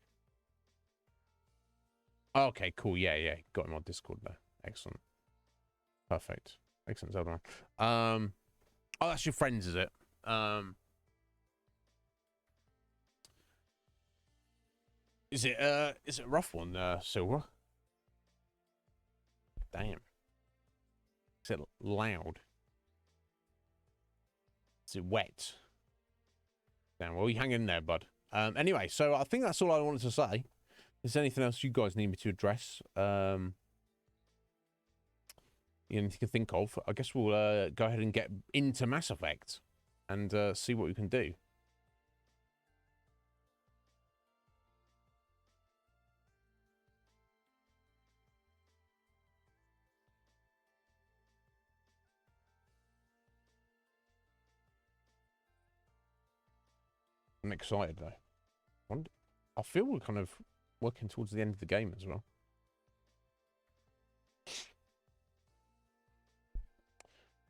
Okay, cool. Yeah. Got him on Discord there. Excellent. Perfect. Excellent, Zelda. Oh, that's your friends, is it? Is it a rough one, Silver? Damn. Is it loud? Is it wet? Damn, well, you hang in there, bud. Anyway, so I think that's all I wanted to say. Is there anything else you guys need me to address? Anything you can think of? I guess we'll go ahead and get into Mass Effect and see what we can do. I'm excited though. I feel we're kind of working towards the end of the game as well.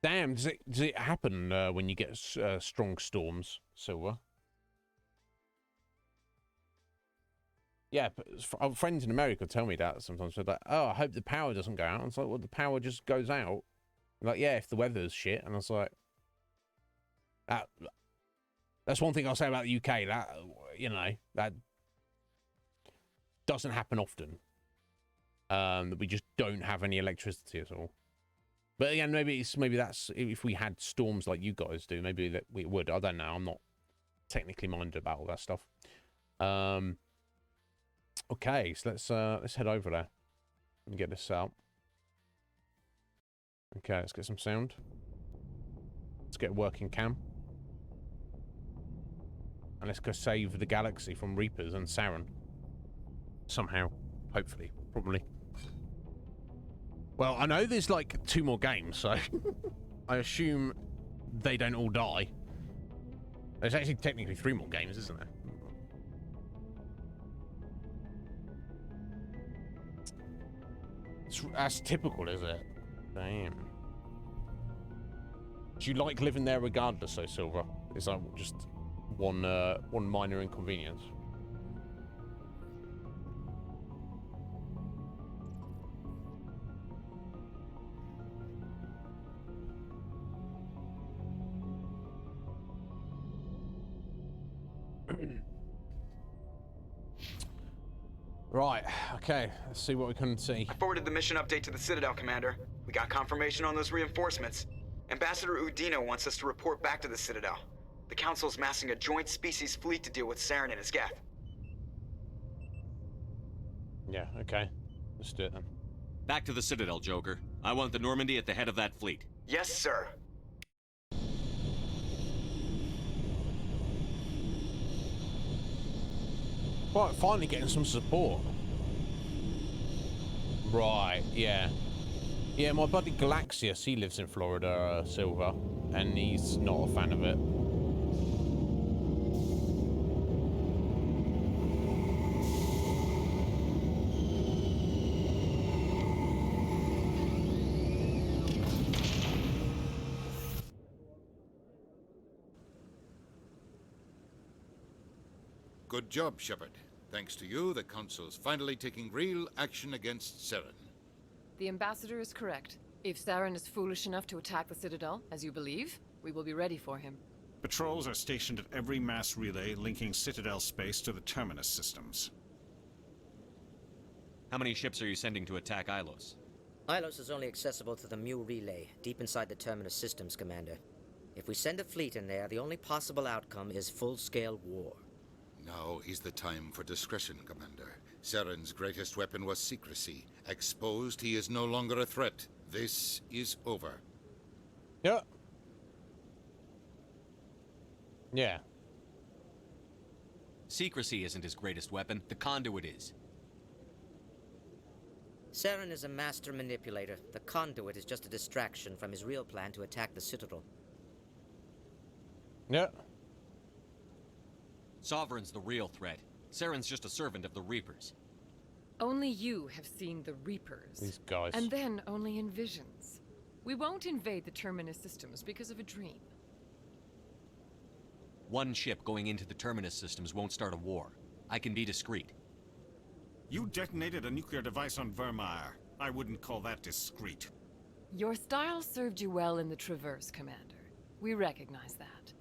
Damn, does it happen when you get strong storms, Silver? Yeah, but friends in America tell me that sometimes. They're like, oh, I hope the power doesn't go out. And it's like, well, the power just goes out. Like, yeah, if the weather's shit. And I was like, that's one thing I'll say about the UK. That, you know, that doesn't happen often. That we just don't have any electricity at all. But again, maybe that's if we had storms like you guys do, maybe that we would. I don't know. I'm not technically minded about all that stuff. Okay, so let's head over there and get this out. Okay, let's get some sound. Let's get a working cam. And let's go save the galaxy from Reapers and Saren. Somehow. Hopefully. Probably. Well, I know there's like 2 more games, so I assume they don't all die. There's actually technically 3 more games, isn't there? That's typical, is it? Damn. Do you like living there regardless, though, Silver? Is that just one minor inconvenience? Right, okay, let's see what we can see. I forwarded the mission update to the Citadel, Commander. We got confirmation on those reinforcements. Ambassador Udina wants us to report back to the Citadel. The Council's massing a joint species fleet to deal with Saren and his Geth. Yeah, okay. Let's do it then. Back to the Citadel, Joker. I want the Normandy at the head of that fleet. Yes, sir. Right, finally getting some support. Right, yeah. Yeah, my buddy Galaxius, he lives in Florida, Silver, and he's not a fan of it. Good job, Shepard. Thanks to you, the Council's finally taking real action against Saren. The Ambassador is correct. If Saren is foolish enough to attack the Citadel, as you believe, we will be ready for him. Patrols are stationed at every mass relay linking Citadel space to the Terminus systems. How many ships are you sending to attack Ilos? Ilos is only accessible to the Mu relay, deep inside the Terminus systems, Commander. If we send a fleet in there, the only possible outcome is full-scale war. Now is the time for discretion, Commander. Saren's greatest weapon was secrecy. Exposed, he is no longer a threat. This is over. Yeah. Yeah. Secrecy isn't his greatest weapon. The conduit is. Saren is a master manipulator. The conduit is just a distraction from his real plan to attack the Citadel. Yeah. Sovereign's the real threat. Saren's just a servant of the Reapers. Only you have seen the Reapers. These guys. And then only in visions. We won't invade the Terminus systems because of a dream. One ship going into the Terminus systems won't start a war. I can be discreet. You detonated a nuclear device on Vermeer. I wouldn't call that discreet. Your style served you well in the Traverse, Commander. We recognize that.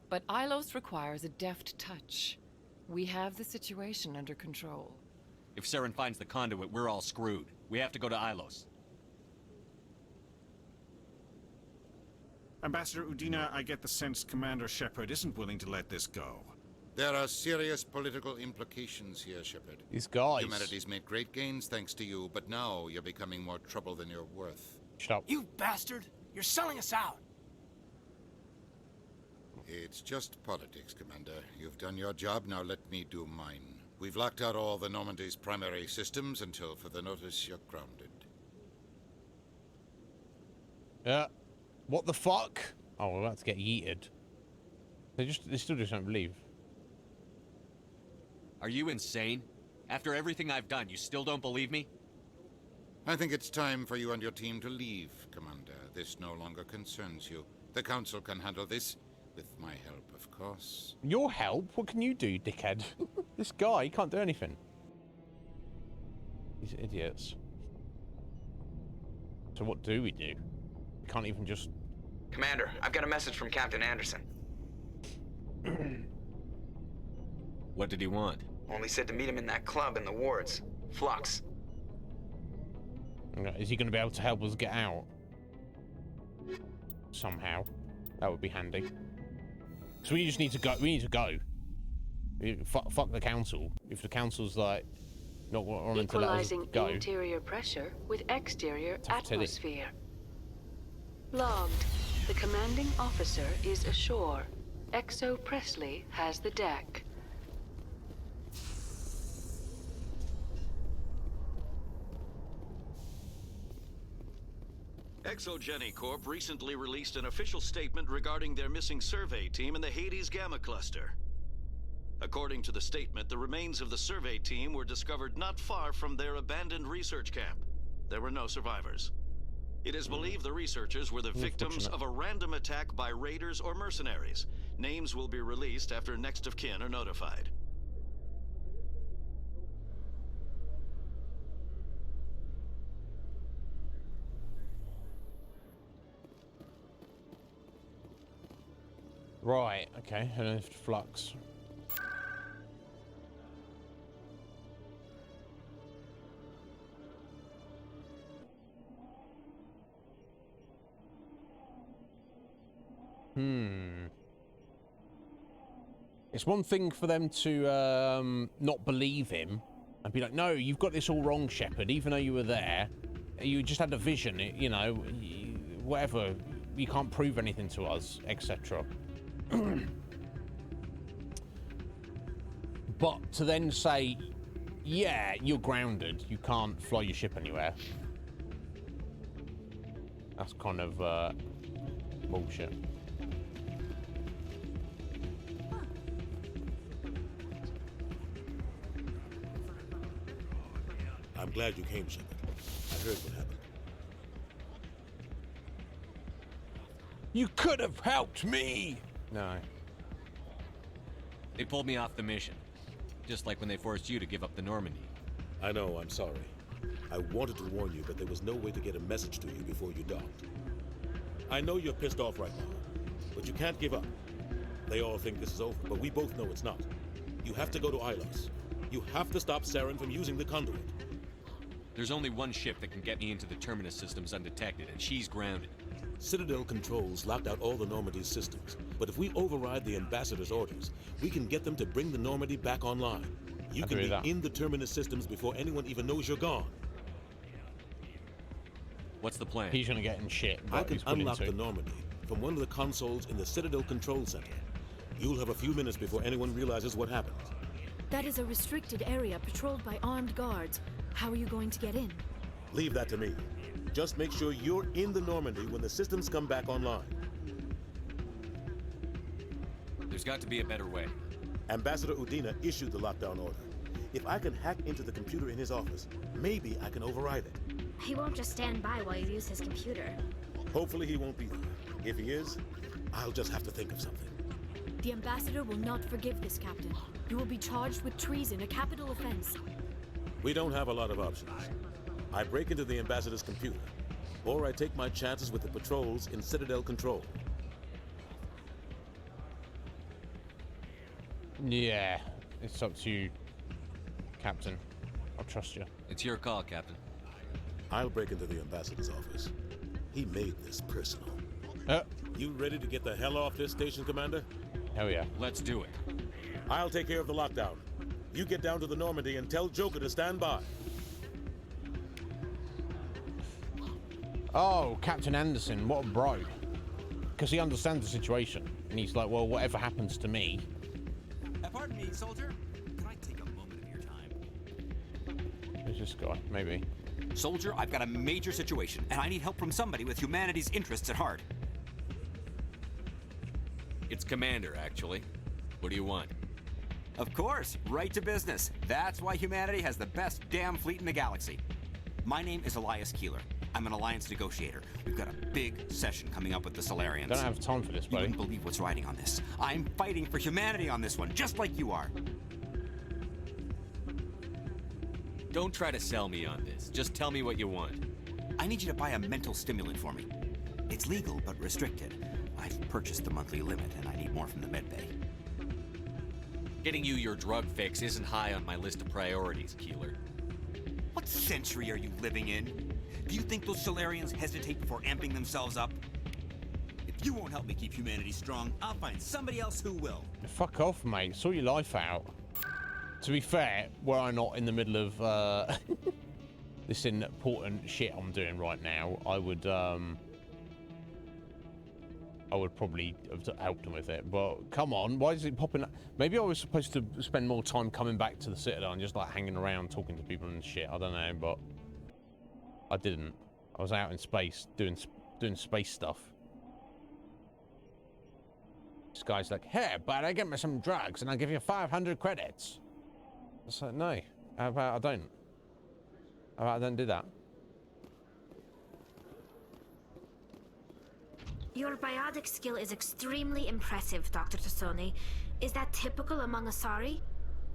But Ilos requires a deft touch. We have the situation under control. If Saren finds the conduit, we're all screwed. We have to go to Ilos. Ambassador Udina, I get the sense Commander Shepard isn't willing to let this go. There are serious political implications here, Shepard. These guys. Humanity's made great gains thanks to you, but now you're becoming more trouble than you're worth. Shut up. You bastard! You're selling us out! It's just politics, Commander. You've done your job, now let me do mine. We've locked out all the Normandy's primary systems until further notice you're grounded. Yeah. What the fuck? Oh, we're about to get yeeted. They still just don't believe. Are you insane? After everything I've done, you still don't believe me? I think it's time for you and your team to leave, Commander. This no longer concerns you. The Council can handle this, with my help, of course. Your help? What can you do, dickhead? This guy, he can't do anything. These idiots. So what do? We can't even just... Commander, I've got a message from Captain Anderson. What did he want? Only said to meet him in that club in the wards. Flux. Is he going to be able to help us get out? Somehow. That would be handy. So we just need to go. We need to go. Fuck the council. If the council's like not wanting to let us go. Interior pressure with exterior atmosphere. Logged. The commanding officer is ashore. Exo Presley has the deck. ExoGeni Corp recently released an official statement regarding their missing survey team in the Hades Gamma Cluster. According to the statement, the remains of the survey team were discovered not far from their abandoned research camp. There were no survivors. It is believed the researchers were the victims of a random attack by raiders or mercenaries. Names will be released after next of kin are notified. Right, okay, and Flux. It's one thing for them to not believe him and be like, no, you've got this all wrong, Shepard, even though you were there. You just had a vision, you know, whatever. You can't prove anything to us, etc. But to then say, yeah, you're grounded, you can't fly your ship anywhere. That's kind of bullshit. I'm glad you came, Shepard. I heard what happened. You could have helped me! No. They pulled me off the mission. Just like when they forced you to give up the Normandy. I know, I'm sorry. I wanted to warn you, but there was no way to get a message to you before you docked. I know you're pissed off right now, but you can't give up. They all think this is over, but we both know it's not. You have to go to Ilos. You have to stop Saren from using the conduit. There's only one ship that can get me into the Terminus systems undetected, and she's grounded. Citadel controls locked out all the Normandy's systems, but if we override the Ambassador's orders, we can get them to bring the Normandy back online. You can be in the Terminus systems before anyone even knows you're gone. What's the plan? He's gonna get in shit. I can unlock the Normandy from one of the consoles in the Citadel Control Center. You'll have a few minutes before anyone realizes what happened. That is a restricted area patrolled by armed guards. How are you going to get in? Leave that to me. Just make sure you're in the Normandy when the systems come back online. There's got to be a better way. Ambassador Udina issued the lockdown order. If I can hack into the computer in his office, maybe I can override it. He won't just stand by while you use his computer. Hopefully he won't be there. If he is, I'll just have to think of something. The Ambassador will not forgive this, Captain. You will be charged with treason, a capital offense. We don't have a lot of options. I break into the Ambassador's computer, or I take my chances with the patrols in Citadel Control. Yeah, it's up to you, Captain. I'll trust you. It's your call, Captain. I'll break into the Ambassador's office. He made this personal. You ready to get the hell off this station, Commander? Hell yeah. Let's do it. I'll take care of the lockdown. You get down to the Normandy and tell Joker to stand by. Oh, Captain Anderson, what a bro. Because he understands the situation. And he's like, well, whatever happens to me. Pardon me, soldier. Can I take a moment of your time? Who's this guy? Maybe. Soldier, I've got a major situation, and I need help from somebody with humanity's interests at heart. It's Commander, actually. What do you want? Of course, right to business. That's why humanity has the best damn fleet in the galaxy. My name is Elias Keeler. I'm an alliance negotiator. We've got a big session coming up with the Solarians. Don't have time for this, buddy. You wouldn't believe what's riding on this. I'm fighting for humanity on this one, just like you are. Don't try to sell me on this. Just tell me what you want. I need you to buy a mental stimulant for me. It's legal, but restricted. I've purchased the monthly limit, and I need more from the medbay. Getting you your drug fix isn't high on my list of priorities, Keeler. What century are you living in? Do you think those Solarians hesitate before amping themselves up? If you won't help me keep humanity strong, I'll find somebody else who will. Fuck off, mate. Sort your life out. To be fair, were I not in the middle of this important shit I'm doing right now, I would probably have helped him with it. But come on, why is it popping up? Maybe I was supposed to spend more time coming back to the Citadel and just like hanging around talking to people and shit. I don't know, but I didn't. I was out in space doing space stuff. This guy's like, "Hey, buddy, get me some drugs and I'll give you 500 credits." I said, "No, how about I don't? How about I don't do that?" Your biotic skill is extremely impressive, Dr. Tassoni. Is that typical among Asari?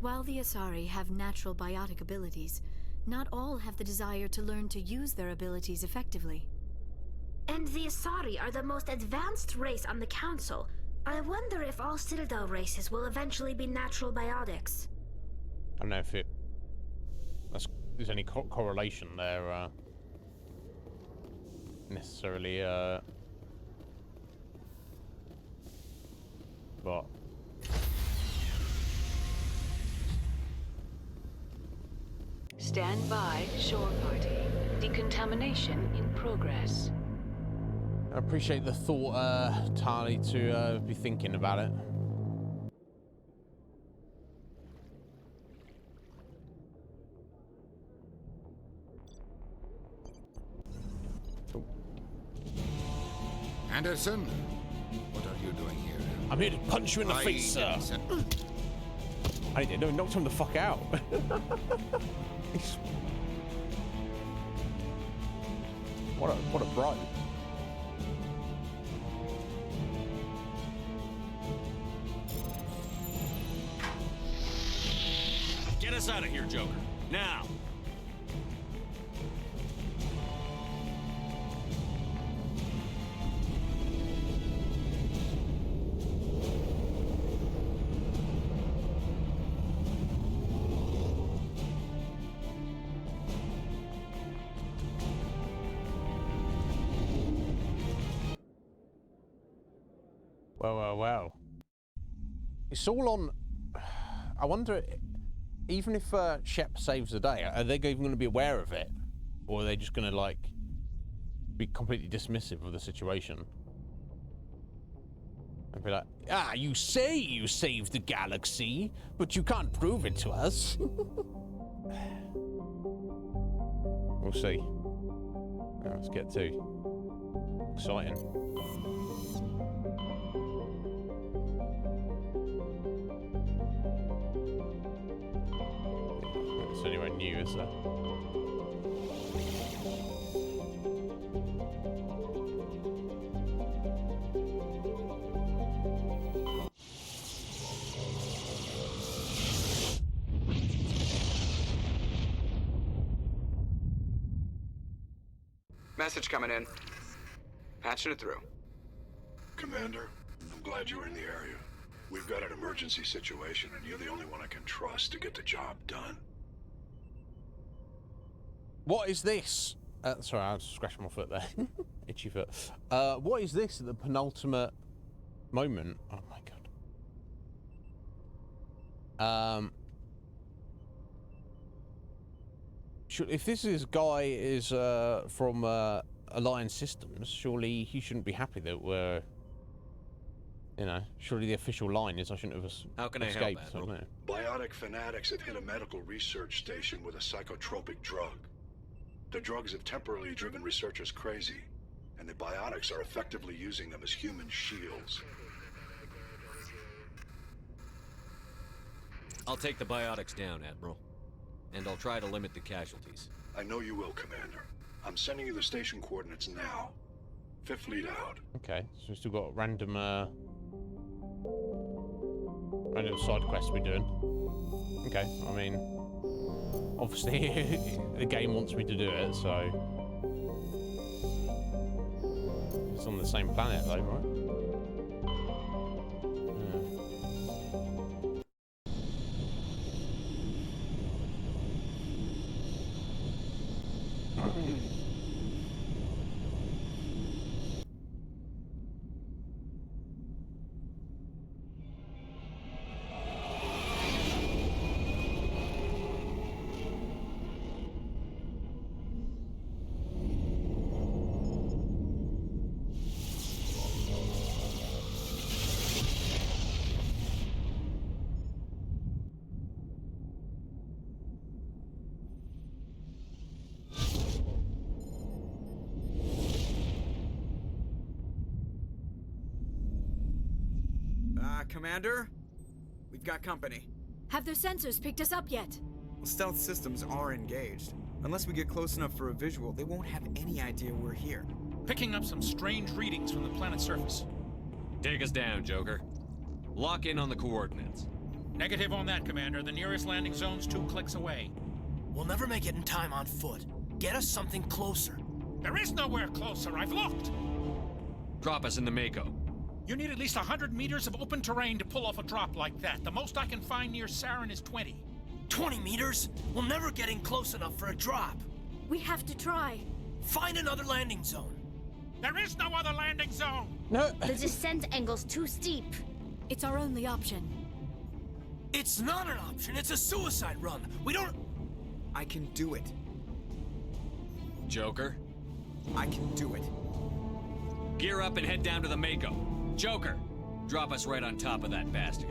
While the Asari have natural biotic abilities, not all have the desire to learn to use their abilities effectively. And the Asari are the most advanced race on the Council. I wonder if all Citadel races will eventually be natural biotics. I don't know if there's any correlation there necessarily, but Stand by, shore party. Decontamination in progress. I appreciate the thought, Tali, to be thinking about it. Anderson, what are you doing here? I'm here to punch you in the face, sir. I didn't know, knocked him the fuck out. What a bro. Get us out of here, Joker. Now! Well. It's all on... I wonder, even if Shep saves the day, are they even going to be aware of it? Or are they just going to, like, be completely dismissive of the situation? And be like, you say you saved the galaxy, but you can't prove it to us. We'll see. Right, let's get to exciting. It's anywhere new, is there? Message coming in. Patching it through. Commander, I'm glad you were in the area. We've got an emergency situation, and you're the only one I can trust to get the job done. What is this? Sorry, I scratched my foot there. Itchy foot. What is this at the penultimate moment? Oh my god. If this guy is from Alliance Systems, surely he shouldn't be happy that we're, you know, surely the official line is I shouldn't have escaped. How can I help, Admiral? Biotic fanatics have hit a medical research station with a psychotropic drug. The drugs have temporarily driven researchers crazy, and the biotics are effectively using them as human shields. I'll take the biotics down, Admiral. And I'll try to limit the casualties. I know you will, Commander. I'm sending you the station coordinates now. Fifth lead out. Okay, so we've still got random random side quests we're doing. Okay, I mean, obviously the game wants me to do it, so it's on the same planet though, right? Commander? We've got company. Have their sensors picked us up yet? Well, stealth systems are engaged. Unless we get close enough for a visual, they won't have any idea we're here. Picking up some strange readings from the planet's surface. Take us down, Joker. Lock in on the coordinates. Negative on that, Commander. The nearest landing zone's 2 clicks away. We'll never make it in time on foot. Get us something closer. There is nowhere closer. I've looked. Drop us in the Mako. You need at least 100 meters of open terrain to pull off a drop like that. The most I can find near Saren is 20. 20 meters? We'll never get in close enough for a drop. We have to try. Find another landing zone. There is no other landing zone! No. The descent angle's too steep. It's our only option. It's not an option. It's a suicide run. We don't... I can do it. Joker? I can do it. Gear up and head down to the Mako. Joker, drop us right on top of that bastard.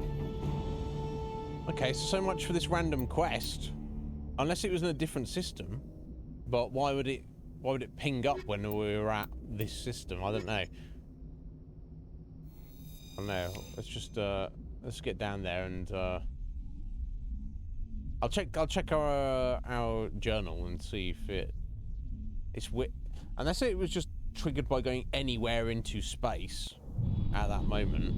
Okay, so much for this random quest. Unless it was in a different system, but why would it ping up when we were at this system? I don't know. I don't know. Let's just let's get down there and I'll check our journal and see if it's unless it was just triggered by going anywhere into space at that moment.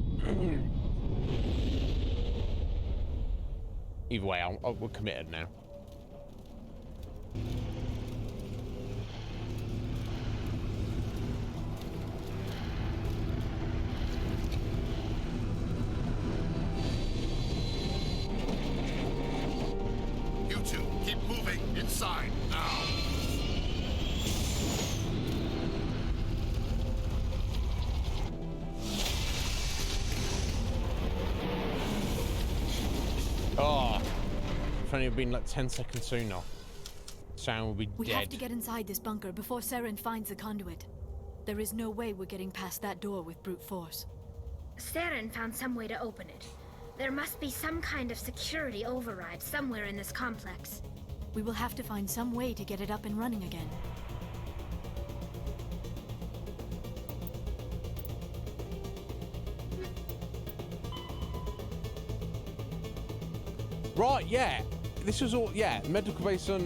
Either way, we're committed now. You two, keep moving inside now. Oh, if only it had been like 10 seconds sooner, Saren will be dead. We have to get inside this bunker before Saren finds the conduit. There is no way we're getting past that door with brute force. Saren found some way to open it. There must be some kind of security override somewhere in this complex. We will have to find some way to get it up and running again. Right, yeah. This was all, yeah, medical base on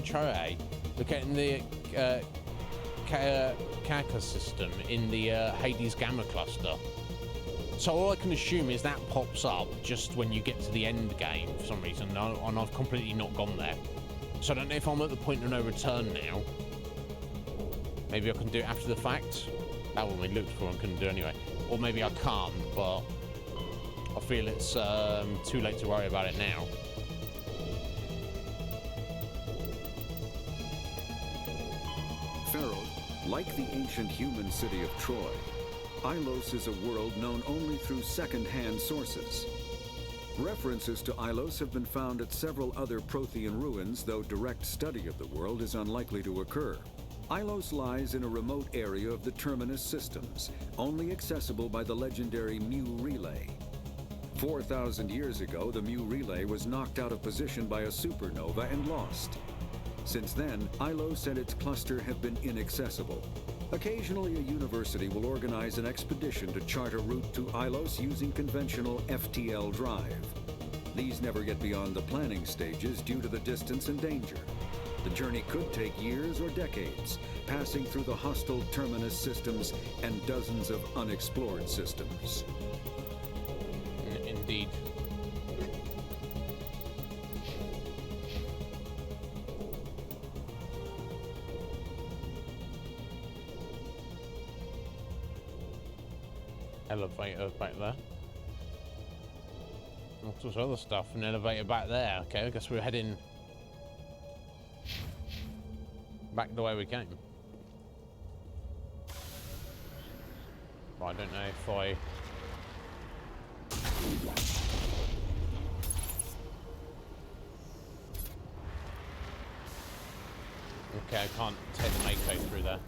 Choe. Locating the Kaka system in the Hades Gamma cluster. So all I can assume is that pops up just when you get to the end game for some reason, and I've completely not gone there. So I don't know if I'm at the point of no return now. Maybe I can do it after the fact. That one we looked for and couldn't do anyway. Or maybe I can't, but I feel it's too late to worry about it now. Pharaoh, like the ancient human city of Troy, Ilos is a world known only through second-hand sources. References to Ilos have been found at several other Prothean ruins, though direct study of the world is unlikely to occur. Ilos lies in a remote area of the Terminus systems, only accessible by the legendary Mu Relay. 4,000 years ago, the Mu Relay was knocked out of position by a supernova and lost. Since then, Ilos and its cluster have been inaccessible. Occasionally, a university will organize an expedition to chart a route to Ilos using conventional FTL drive. These never get beyond the planning stages due to the distance and danger. The journey could take years or decades, passing through the hostile terminus systems and dozens of unexplored systems. Indeed. Elevator back there. All sorts of other stuff. An elevator back there. Okay, I guess we're heading back the way we came. But I don't know if I... Okay, I can't take the Mako through there.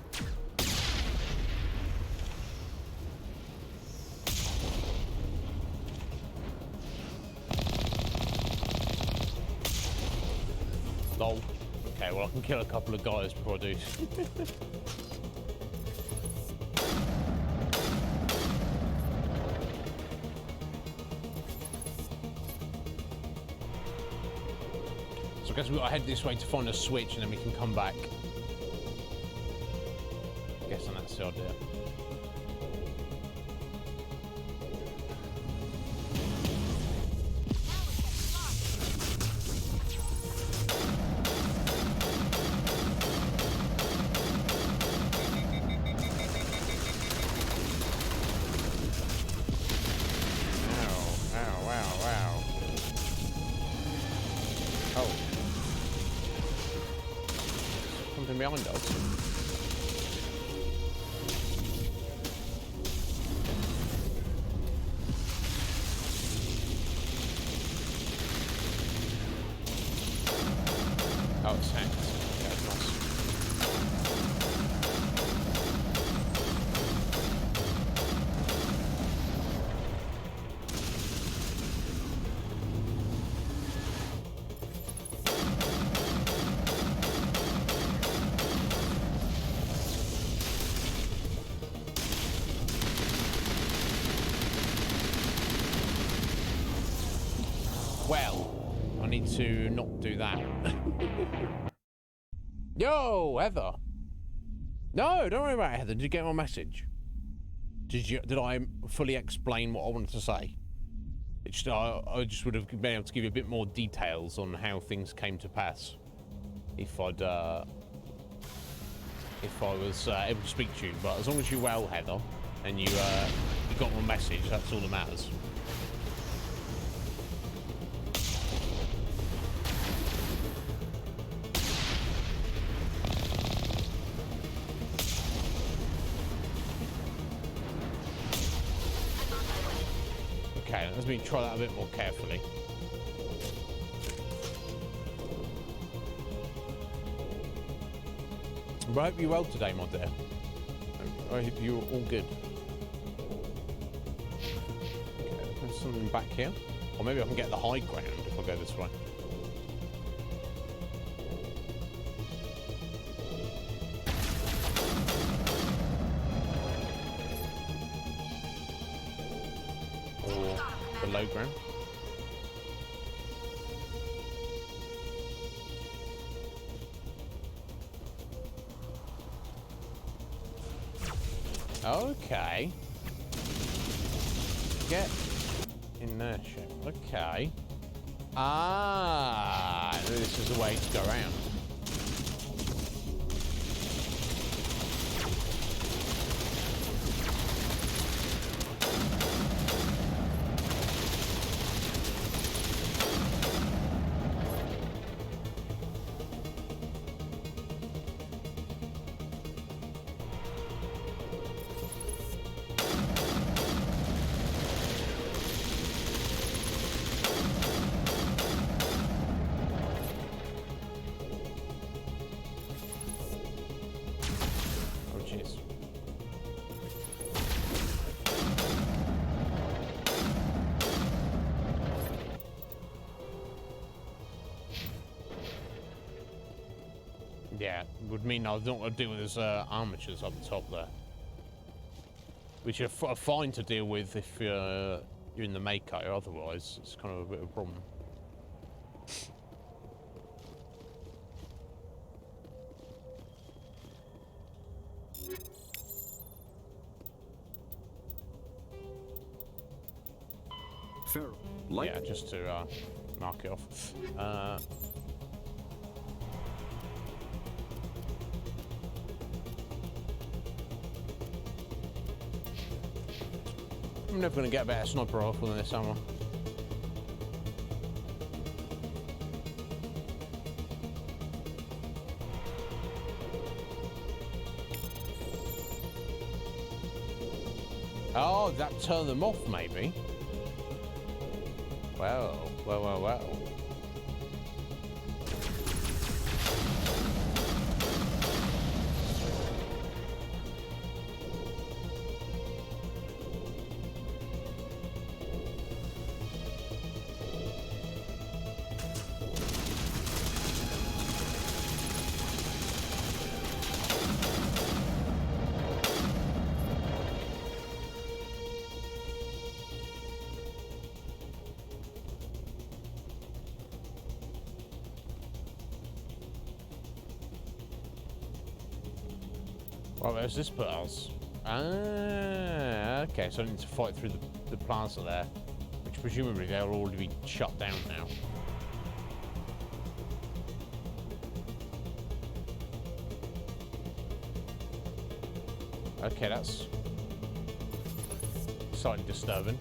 Lol. Okay, well I can kill a couple of guys before I do. So I guess we've got to head this way to find a switch and then we can come back. I guess that's the idea. Behind us. Oh, it's hacked. Yeah, it's nice. Well, I need to not do that. Yo, Heather. No, don't worry about it, Heather. Did you get my message? Did I fully explain what I wanted to say? I just would have been able to give you a bit more details on how things came to pass if I was able to speak to you. But as long as you're well, Heather, and you got my message, that's all that matters. Okay, let me try that a bit more carefully. But I hope you're well today, my dear. I hope you're all good. Okay, there's something back here. Or maybe I can get the high ground if I go this way. Or the low ground. Okay. Get in there, shit. Okay. Ah, this is the way to go around. Yeah, would mean I don't want to deal with his armatures up the top there, which are fine to deal with if you're in the Mako. Otherwise, it's kind of a bit of a problem. Feral. Yeah, just to mark it off. I'm never going to get a better sniper rifle than this ammo. Oh, that turned them off, maybe. Well. Well, where's this put us? Ah, okay, so I need to fight through the plaza there, which presumably they'll already be shut down now. Okay, that's slightly disturbing.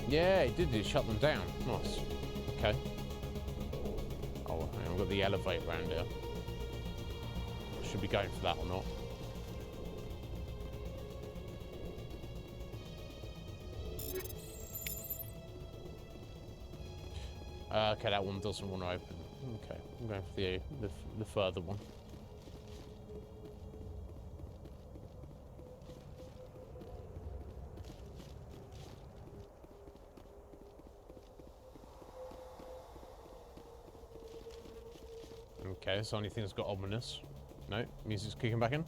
Yeah, it did shut them down. Nice. Okay. Oh, hang on, I've got the elevator around here. Should be going for that or not. Okay, that one doesn't want to open. Okay, I'm going for the further one. Okay, it's the only thing that's got ominous. No, music's kicking back in.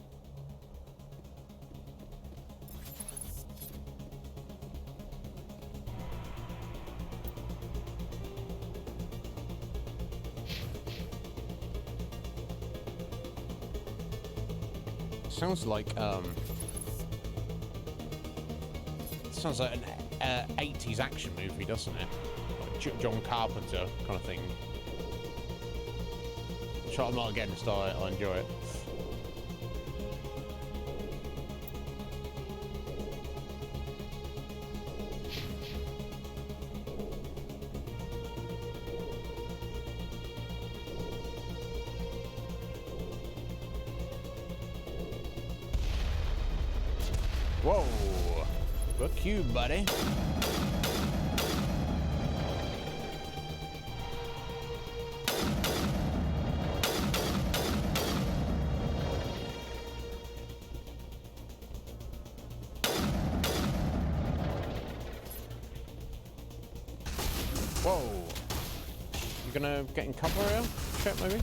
Sounds like an 80s action movie, doesn't it? Like John Carpenter kind of thing. I'm not against, I enjoy it. Whoa! Look you, buddy. Whoa! You gonna get in cover here? Check maybe?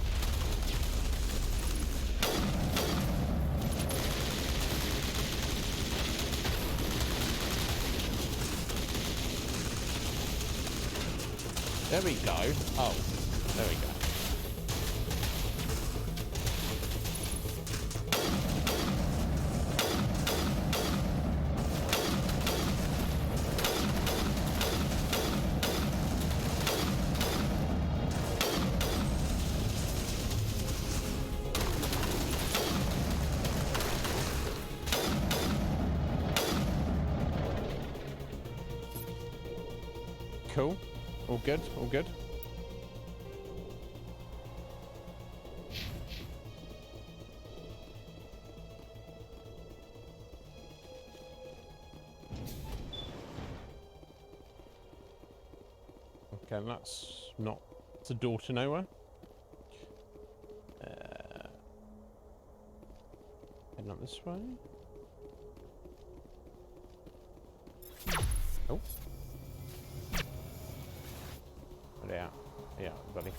There we go. Oh, there we go. Cool. All good, all good. Okay, that's not... It's a door to nowhere. Heading up this way. Oh. Yeah, yeah, buddy.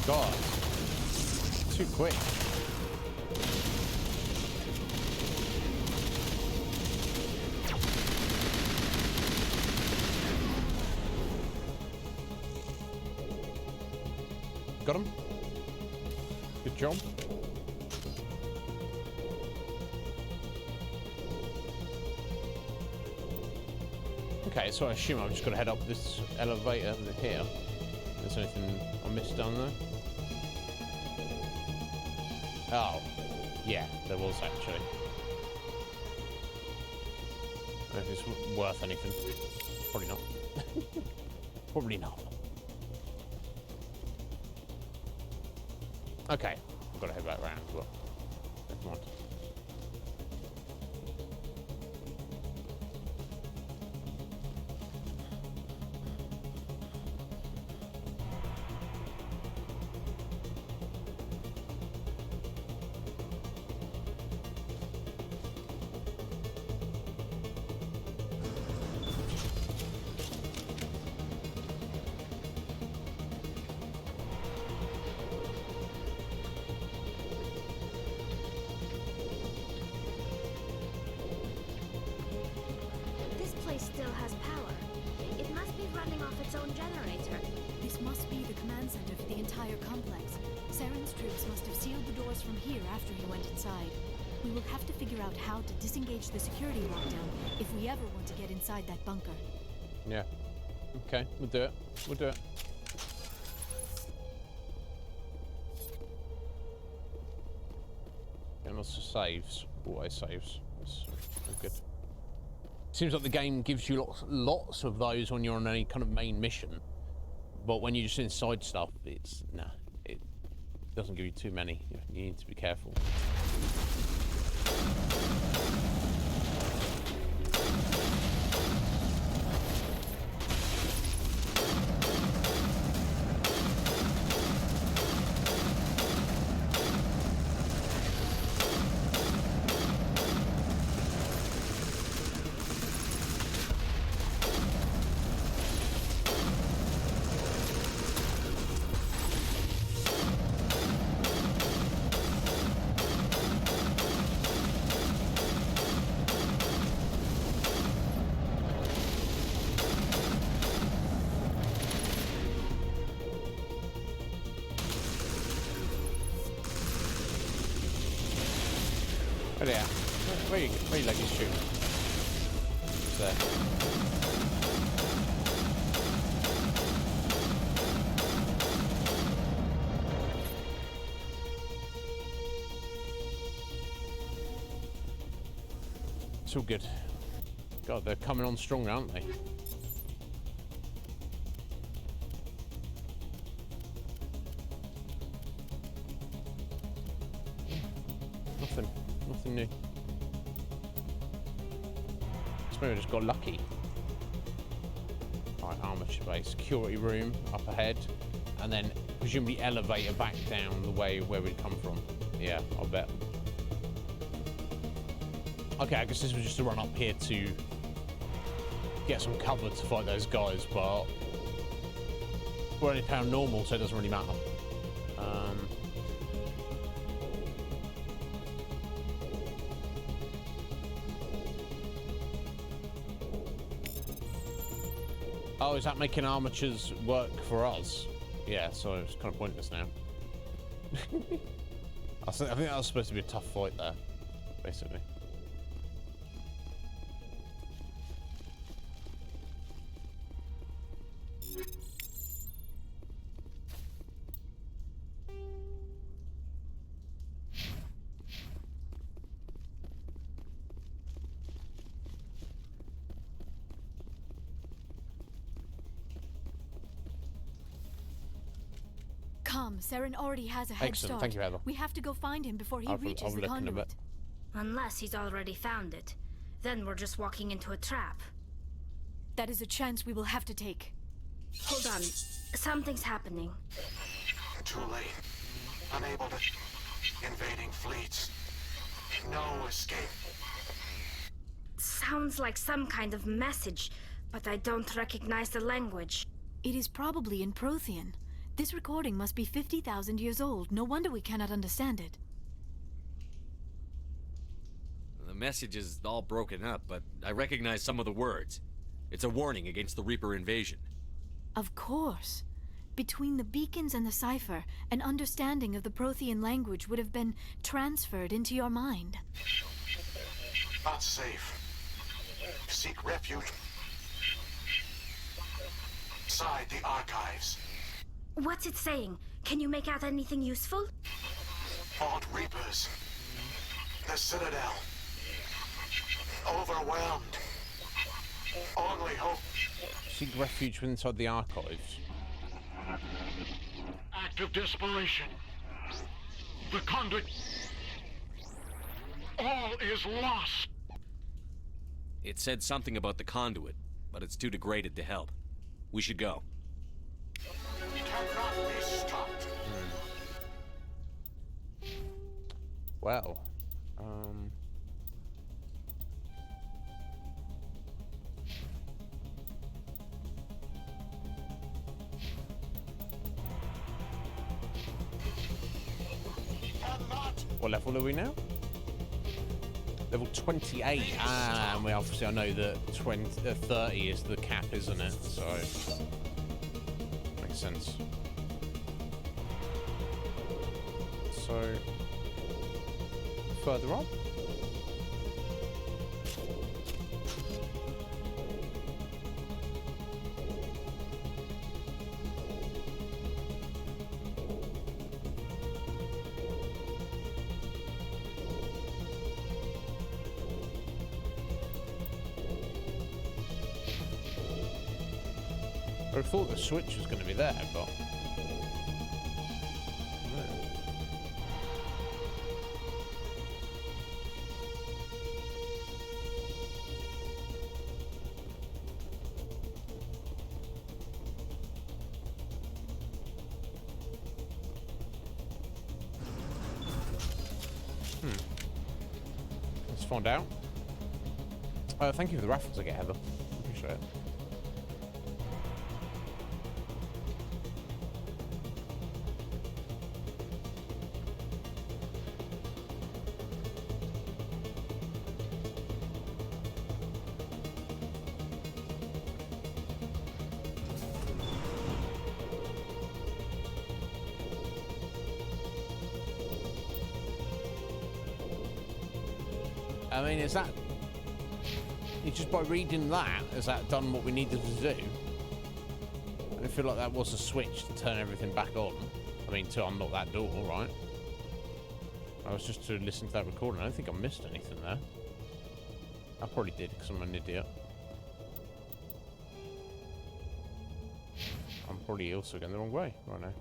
God. Too quick. Got him. Good job. Okay, so I assume I've just got to head up this elevator here. Is there anything I missed down there? Oh, yeah, there was actually. I don't know if it's worth anything. Probably not. Probably not. Okay, I've got to head back around as well. Never mind. Still has power. It must be running off its own generator. This must be the command center for the entire complex. Saren's troops must have sealed the doors from here after he went inside. We will have to figure out how to disengage the security lockdown if we ever want to get inside that bunker. Yeah. Okay, we'll do it. We'll do it. And lots of saves. Always saves. That's good. Seems like the game gives you lots of those when you're on any kind of main mission, but when you're just inside stuff, it doesn't give you too many. You need to be careful. Oh yeah. Where you like this shoot? It's there. It's all good. God, they're coming on strong, aren't they? Nothing new. Maybe I just got lucky. Alright, armature bay, security room up ahead, and then presumably elevator back down the way where we'd come from. Yeah, I'll bet. Okay, I guess this was just a run up here to get some cover to fight those guys, but we're only paranormal, so it doesn't really matter. Oh, is that making armatures work for us? Yeah, so it's kind of pointless now. I think that was supposed to be a tough fight there, basically. Saren already has a head Excellent. start. Thank you, Heather. We have to go find him before he reaches the conduit. Unless he's already found it. Then we're just walking into a trap. That is a chance we will have to take. Hold on. Something's happening. Too late. Unable to... Invading fleets. No escape. Sounds like some kind of message, but I don't recognize the language. It is probably in Prothean. This recording must be 50,000 years old. No wonder we cannot understand it. The message is all broken up, but I recognize some of the words. It's a warning against the Reaper invasion. Of course. Between the beacons and the cipher, an understanding of the Prothean language would have been transferred into your mind. Not safe. Seek refuge inside the archives. What's it saying? Can you make out anything useful? Vault Reapers. The Citadel. Overwhelmed. Only hope. Seek refuge inside the archives. Act of desperation. The conduit. All is lost. It said something about the conduit, but it's too degraded to help. We should go. Cannot be stopped. Well, what level are we now? Level 28. And we obviously, I know that 30 is the cap, isn't it? So makes sense. So further on. I thought the switch was going to be there, but let's find out. Thank you for the raffles again, Heather. Appreciate it. I mean, is that... just by reading that, has that done what we needed to do? I feel like that was a switch to turn everything back on. I mean, to unlock that door, right? I was just to listen to that recording. I don't think I missed anything there. I probably did, because I'm an idiot. I'm probably also going the wrong way right now.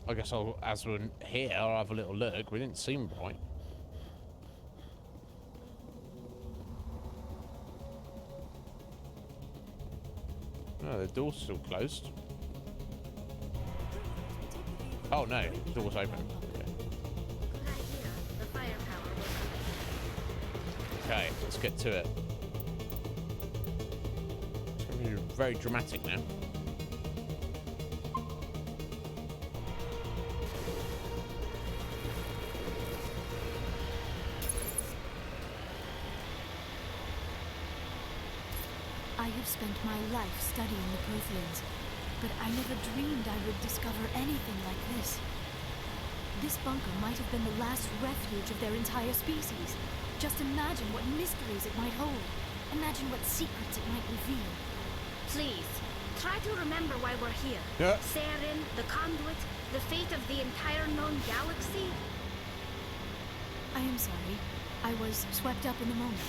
I guess as we're here, I'll have a little look. We didn't seem right. No, the door's still closed. Oh no, the door's open. Okay, let's get to it. It's going to be very dramatic now. I have spent my life studying the Protheans, but I never dreamed I would discover anything like this. This bunker might have been the last refuge of their entire species. Just imagine what mysteries it might hold. Imagine what secrets it might reveal. Please, try to remember why we're here. Yeah. Saren, the conduit, the fate of the entire known galaxy. I am sorry. I was swept up in the moment.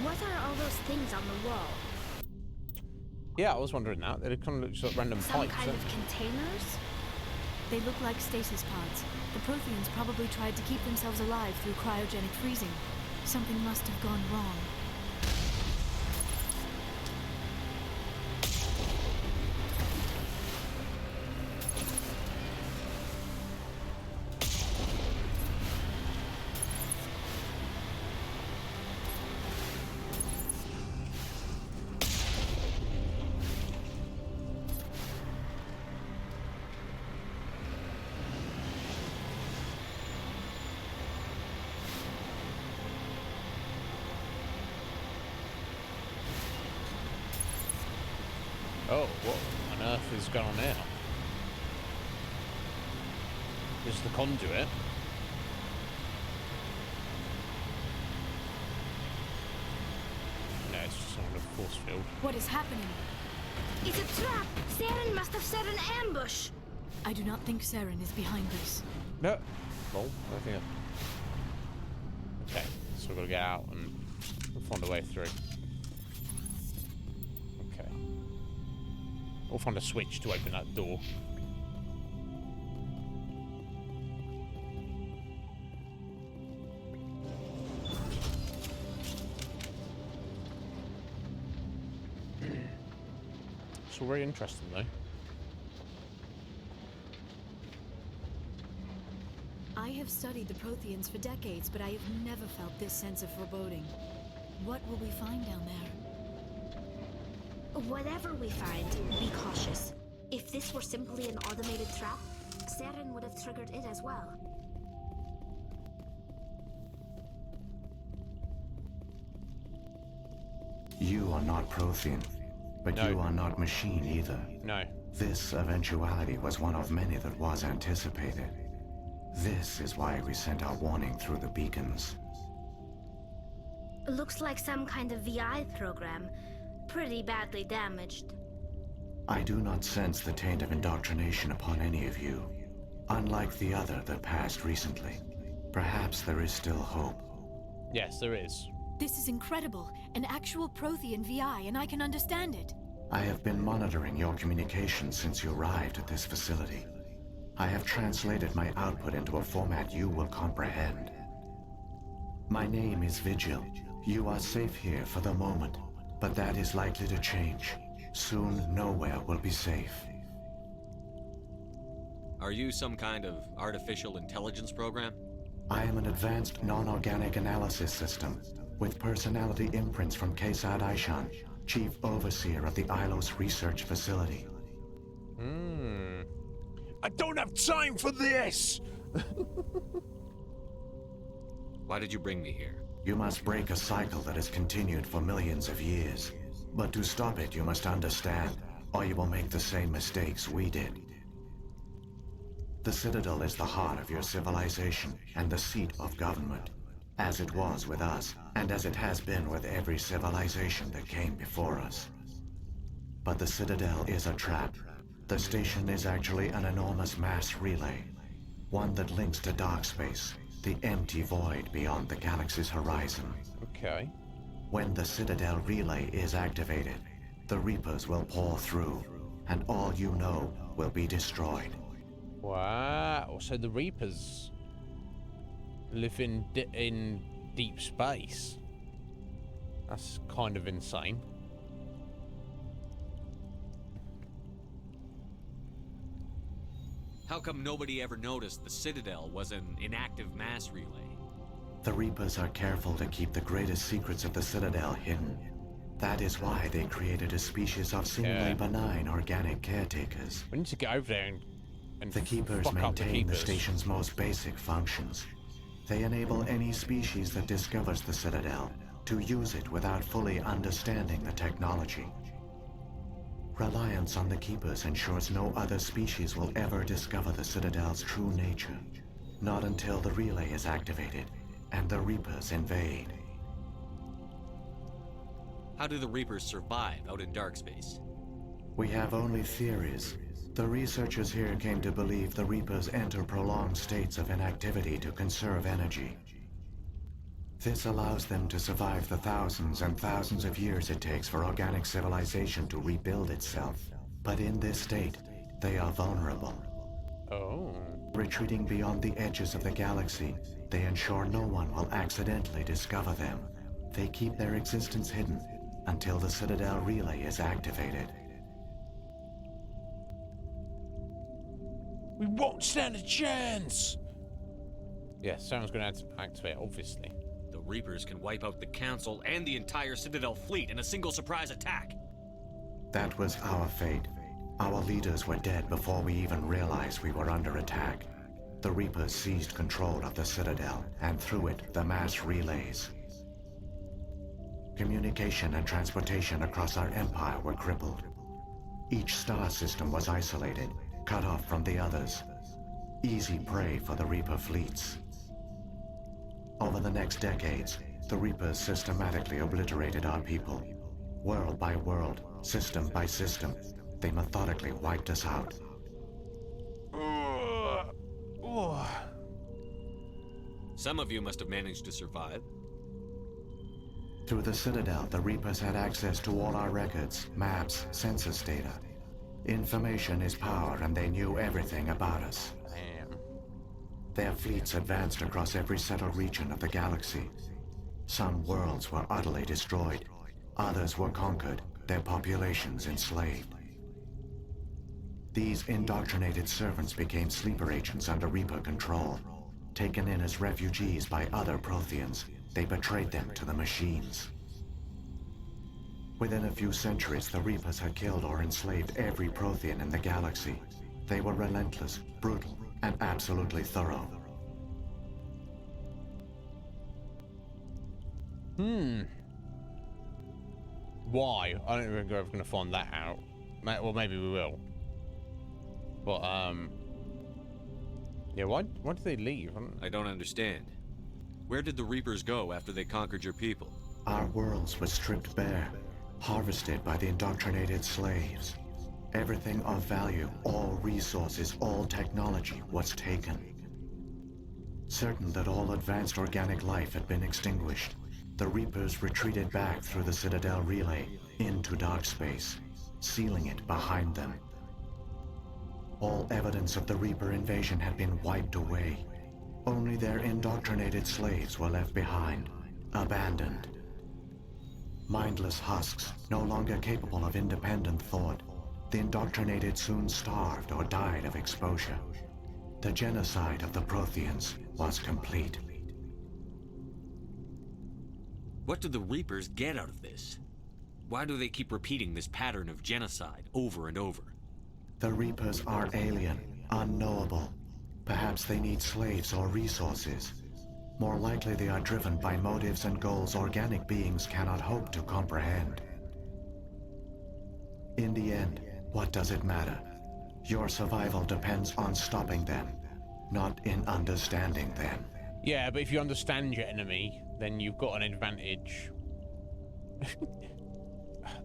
What are all those things on the wall? Yeah, I was wondering that. They kind of look like random Some pipes. kind of containers? They look like stasis pods. The Protheans probably tried to keep themselves alive through cryogenic freezing. Something must have gone wrong. Oh, what on earth is going on now? This is the conduit. No, it's just on a force field. What is happening? It's a trap! Saren must have set an ambush! I do not think Saren is behind this. No. Well, I think. Okay, so we've got to get out and find a way through. Okay. We'll find a switch to open that door. It's all very interesting, though. I have studied the Protheans for decades, but I have never felt this sense of foreboding. What will we find down there? Whatever we find, be cautious. If this were simply an automated trap, Saren would have triggered it as well. You are not Prothean, but No. you are not machine either. No. This eventuality was one of many that was anticipated. This is why we sent our warning through the beacons. Looks like some kind of VI program. Pretty badly damaged. I do not sense the taint of indoctrination upon any of you, unlike the other that passed recently. Perhaps there is still hope. Yes, there is. This is incredible. An actual Prothean VI, and I can understand it. I have been monitoring your communications since you arrived at this facility. I have translated my output into a format you will comprehend. My name is Vigil. You are safe here for the moment, but that is likely to change. Soon, nowhere will be safe. Are you some kind of artificial intelligence program? I am an advanced non-organic analysis system with personality imprints from Kesad Aishan, Chief Overseer of the Ilos Research Facility. I don't have time for this! Why did you bring me here? You must break a cycle that has continued for millions of years. But to stop it, you must understand, or you will make the same mistakes we did. The Citadel is the heart of your civilization and the seat of government, as it was with us, and as it has been with every civilization that came before us. But the Citadel is a trap. The station is actually an enormous mass relay, one that links to dark space, the empty void beyond the galaxy's horizon. Okay. When the Citadel relay is activated, the Reapers will pour through, and all you know will be destroyed. Wow. So the Reapers live in deep space. That's kind of insane. How come nobody ever noticed the Citadel was an inactive mass relay? The Reapers are careful to keep the greatest secrets of the Citadel hidden. That is why they created a species of seemingly benign organic caretakers. We need to get over there and the Keepers fuck up the maintain the Keepers. station's most basic functions. They enable any species that discovers the Citadel to use it without fully understanding the technology. Reliance on the Keepers ensures no other species will ever discover the Citadel's true nature. Not until the relay is activated and the Reapers invade. How do the Reapers survive out in dark space? We have only theories. The researchers here came to believe the Reapers enter prolonged states of inactivity to conserve energy. This allows them to survive the thousands and thousands of years it takes for organic civilization to rebuild itself. But in this state, they are vulnerable. Oh. Retreating beyond the edges of the galaxy, they ensure no one will accidentally discover them. They keep their existence hidden until the Citadel relay is activated. We won't stand a chance! Yeah, someone's going to activate, obviously. The Reapers can wipe out the Council and the entire Citadel fleet in a single surprise attack. That was our fate. Our leaders were dead before we even realized we were under attack. The Reapers seized control of the Citadel, and through it, the mass relays. Communication and transportation across our empire were crippled. Each star system was isolated, cut off from the others. Easy prey for the Reaper fleets. Over the next decades, the Reapers systematically obliterated our people. World by world, system by system, they methodically wiped us out. Some of you must have managed to survive. Through the Citadel, the Reapers had access to all our records, maps, census data. Information is power, and they knew everything about us. Damn. Their fleets advanced across every settled region of the galaxy. Some worlds were utterly destroyed. Others were conquered, their populations enslaved. These indoctrinated servants became sleeper agents under Reaper control. Taken in as refugees by other Protheans, they betrayed them to the machines. Within a few centuries, the Reapers had killed or enslaved every Prothean in the galaxy. They were relentless, brutal, and absolutely thorough. Why? I don't think we're ever going to find that out. Well, maybe we will. But, yeah, why did they leave? I don't understand. Where did the Reapers go after they conquered your people? Our worlds were stripped bare, harvested by the indoctrinated slaves. Everything of value, all resources, all technology was taken. Certain that all advanced organic life had been extinguished, the Reapers retreated back through the Citadel relay into dark space, sealing it behind them. All evidence of the Reaper invasion had been wiped away. Only their indoctrinated slaves were left behind, abandoned. Mindless husks, no longer capable of independent thought, the indoctrinated soon starved or died of exposure. The genocide of the Protheans was complete. What do the Reapers get out of this? Why do they keep repeating this pattern of genocide over and over? The Reapers are alien, unknowable. Perhaps they need slaves or resources. More likely they are driven by motives and goals organic beings cannot hope to comprehend. In the end, what does it matter? Your survival depends on stopping them, not in understanding them. Yeah, but if you understand your enemy, then you've got an advantage.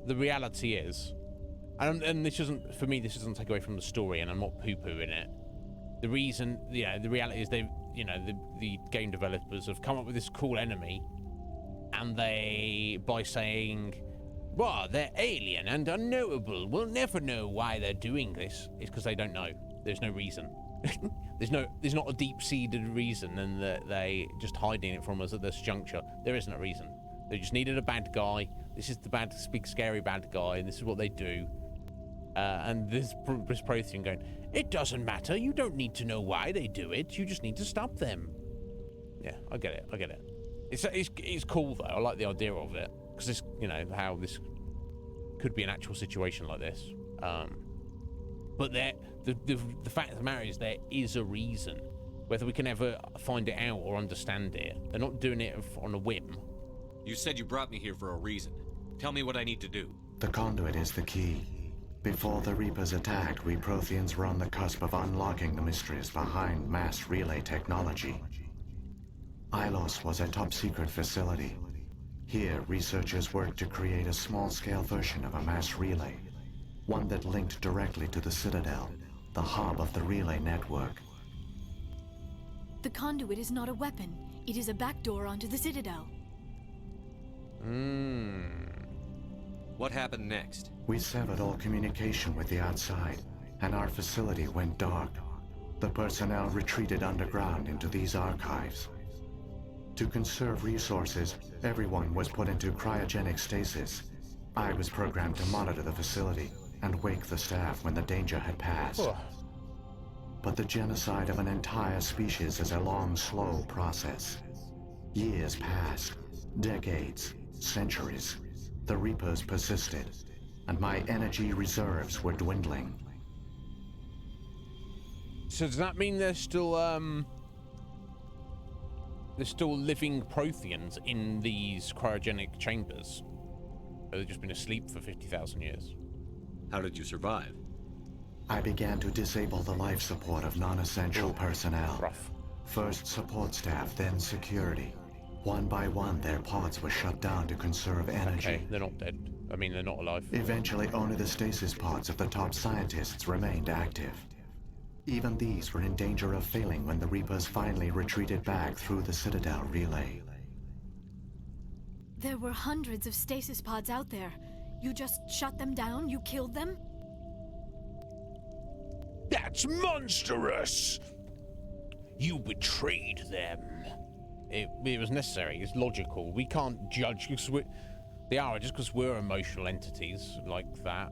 The reality is, and this isn't, for me, this doesn't take away from the story, and I'm not poo-pooing it. The reason, the reality is they, the game developers have come up with this cool enemy, and they, by saying, well, they're alien and unknowable, we'll never know why they're doing this, it's because they don't know. There's no reason. There's not a deep-seated reason, and that they just hiding it from us at this juncture. There isn't a reason. They just needed a bad guy. This is the big, scary bad guy, and this is what they do. And this Prothean going, it doesn't matter. You don't need to know why they do it. You just need to stop them. Yeah, I get it. It's cool though. I like the idea of it because this, how this could be an actual situation like this. But the fact of the matter is there is a reason. Whether we can ever find it out or understand it, they're not doing it on a whim. You said you brought me here for a reason. Tell me what I need to do. The conduit is the key. Before the Reapers attacked, we Protheans were on the cusp of unlocking the mysteries behind mass relay technology. Ilos was a top-secret facility. Here, researchers worked to create a small-scale version of a mass relay, one that linked directly to the Citadel, the hub of the relay network. The conduit is not a weapon. It is a backdoor onto the Citadel. What happened next? We severed all communication with the outside, and our facility went dark. The personnel retreated underground into these archives. To conserve resources, everyone was put into cryogenic stasis. I was programmed to monitor the facility and wake the staff when the danger had passed. But the genocide of an entire species is a long, slow process. Years passed, decades, centuries. The Reapers persisted, and my energy reserves were dwindling. So does that mean there's still living Protheans in these cryogenic chambers? Or they've just been asleep for 50,000 years? How did you survive? I began to disable the life support of non-essential personnel. Rough. First support staff, then security. One by one, their pods were shut down to conserve energy. Okay, they're not dead. I mean, they're not alive. Eventually, only the stasis pods of the top scientists remained active. Even these were in danger of failing when the Reapers finally retreated back through the Citadel relay. There were hundreds of stasis pods out there. You just shut them down? You killed them? That's monstrous! You betrayed them. It was necessary. It's logical. We can't judge because they are just because we're emotional entities like that.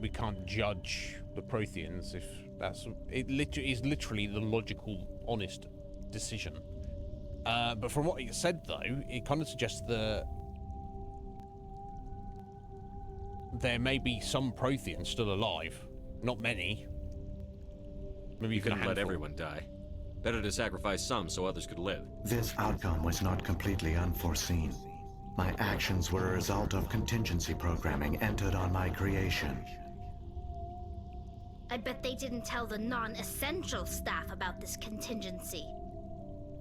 We can't judge the Protheans if that's it. Is literally the logical, honest decision. But from what it said, though, it kind of suggests that there may be some Protheans still alive. Not many. Maybe you couldn't let everyone die. Better to sacrifice some so others could live. This outcome was not completely unforeseen. My actions were a result of contingency programming entered on my creation. I bet they didn't tell the non-essential staff about this contingency.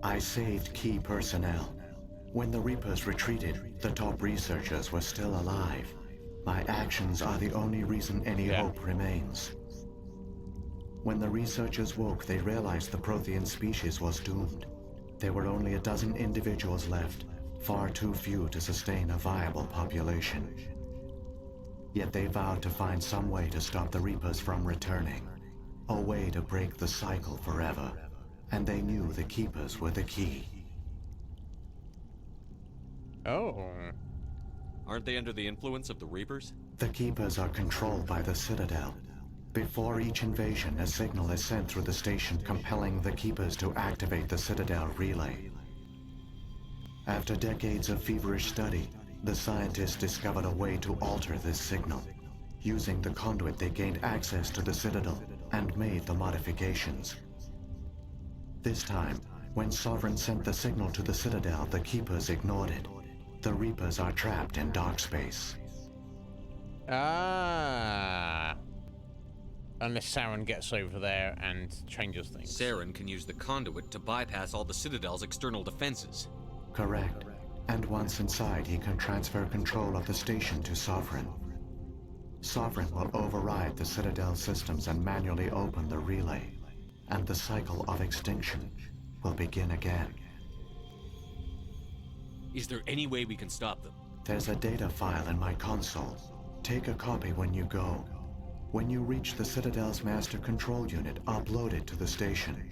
I saved key personnel. When the Reapers retreated, the top researchers were still alive. My actions are the only reason any hope remains. When the researchers woke, they realized the Prothean species was doomed. There were only a dozen individuals left, far too few to sustain a viable population. Yet they vowed to find some way to stop the Reapers from returning, a way to break the cycle forever, and they knew the Keepers were the key. Oh. Aren't they under the influence of the Reapers? The Keepers are controlled by the Citadel. Before each invasion, a signal is sent through the station compelling the Keepers to activate the Citadel relay. After decades of feverish study, the scientists discovered a way to alter this signal. Using the conduit, they gained access to the Citadel and made the modifications. This time, when Sovereign sent the signal to the Citadel, the Keepers ignored it. The Reapers are trapped in dark space. Ah. Unless Saren gets over there and changes things. Saren can use the conduit to bypass all the Citadel's external defenses. Correct. And once inside, he can transfer control of the station to Sovereign. Sovereign will override the Citadel systems and manually open the relay. And the cycle of extinction will begin again. Is there any way we can stop them? There's a data file in my console. Take a copy when you go. When you reach the Citadel's master control unit, upload it to the station.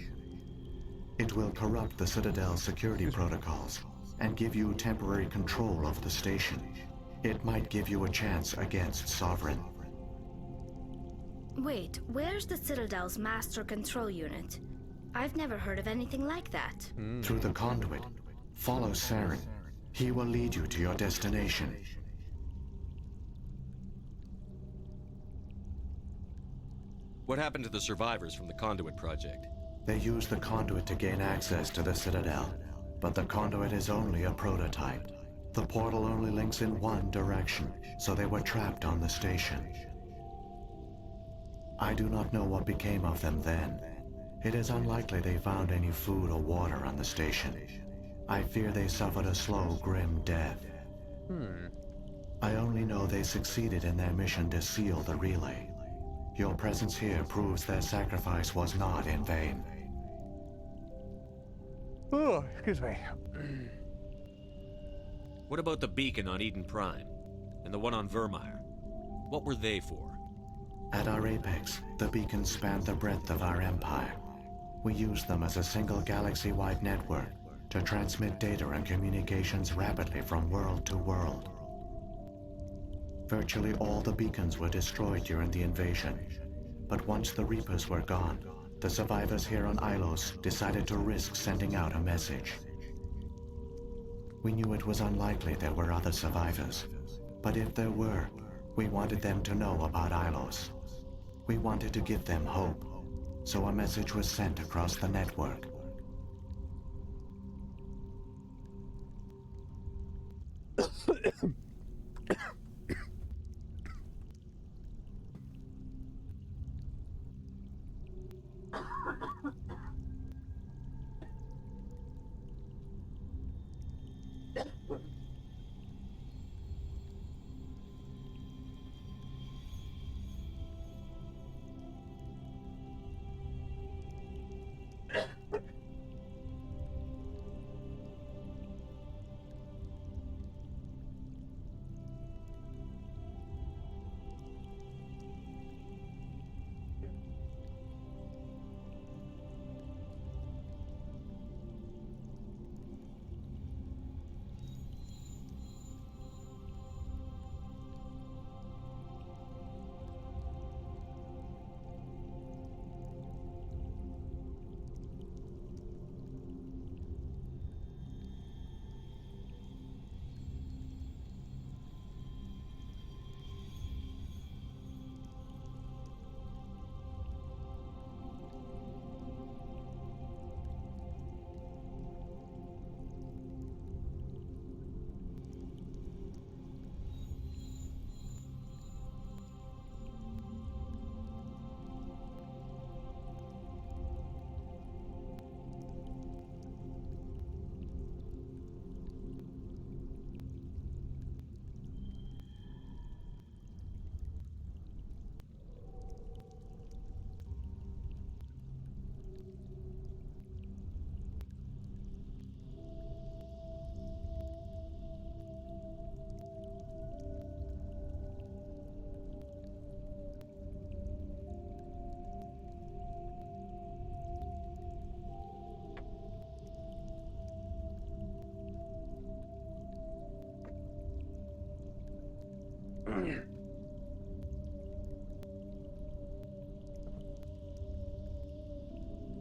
It will corrupt the Citadel's security protocols and give you temporary control of the station. It might give you a chance against Sovereign. Wait, where's the Citadel's master control unit? I've never heard of anything like that. Through the conduit, follow Saren. He will lead you to your destination. What happened to the survivors from the Conduit project? They used the conduit to gain access to the Citadel, but the conduit is only a prototype. The portal only links in one direction, so they were trapped on the station. I do not know what became of them then. It is unlikely they found any food or water on the station. I fear they suffered a slow, grim death. I only know they succeeded in their mission to seal the relay. Your presence here proves their sacrifice was not in vain. Oh, excuse me. What about the beacon on Eden Prime? And the one on Vermeer? What were they for? At our apex, the beacons spanned the breadth of our empire. We used them as a single galaxy-wide network to transmit data and communications rapidly from world to world. Virtually all the beacons were destroyed during the invasion, but once the Reapers were gone, the survivors here on Ilos decided to risk sending out a message. We knew it was unlikely there were other survivors, but if there were, we wanted them to know about Ilos. We wanted to give them hope, so a message was sent across the network.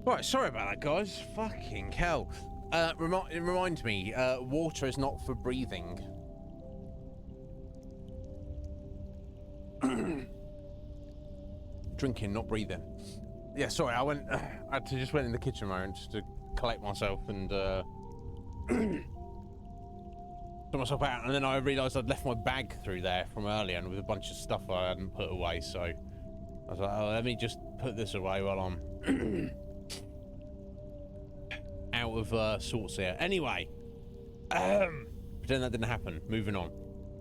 Right, sorry about that, guys. Fucking hell. It reminds me, water is not for breathing. Drinking, not breathing. Yeah, sorry, I just went in the kitchen moment just to collect myself and put myself out, and then I realised I'd left my bag through there from earlier and with a bunch of stuff I hadn't put away, so I was like, oh, let me just put this away while I'm out of sorts here. Anyway, pretend that didn't happen. Moving on.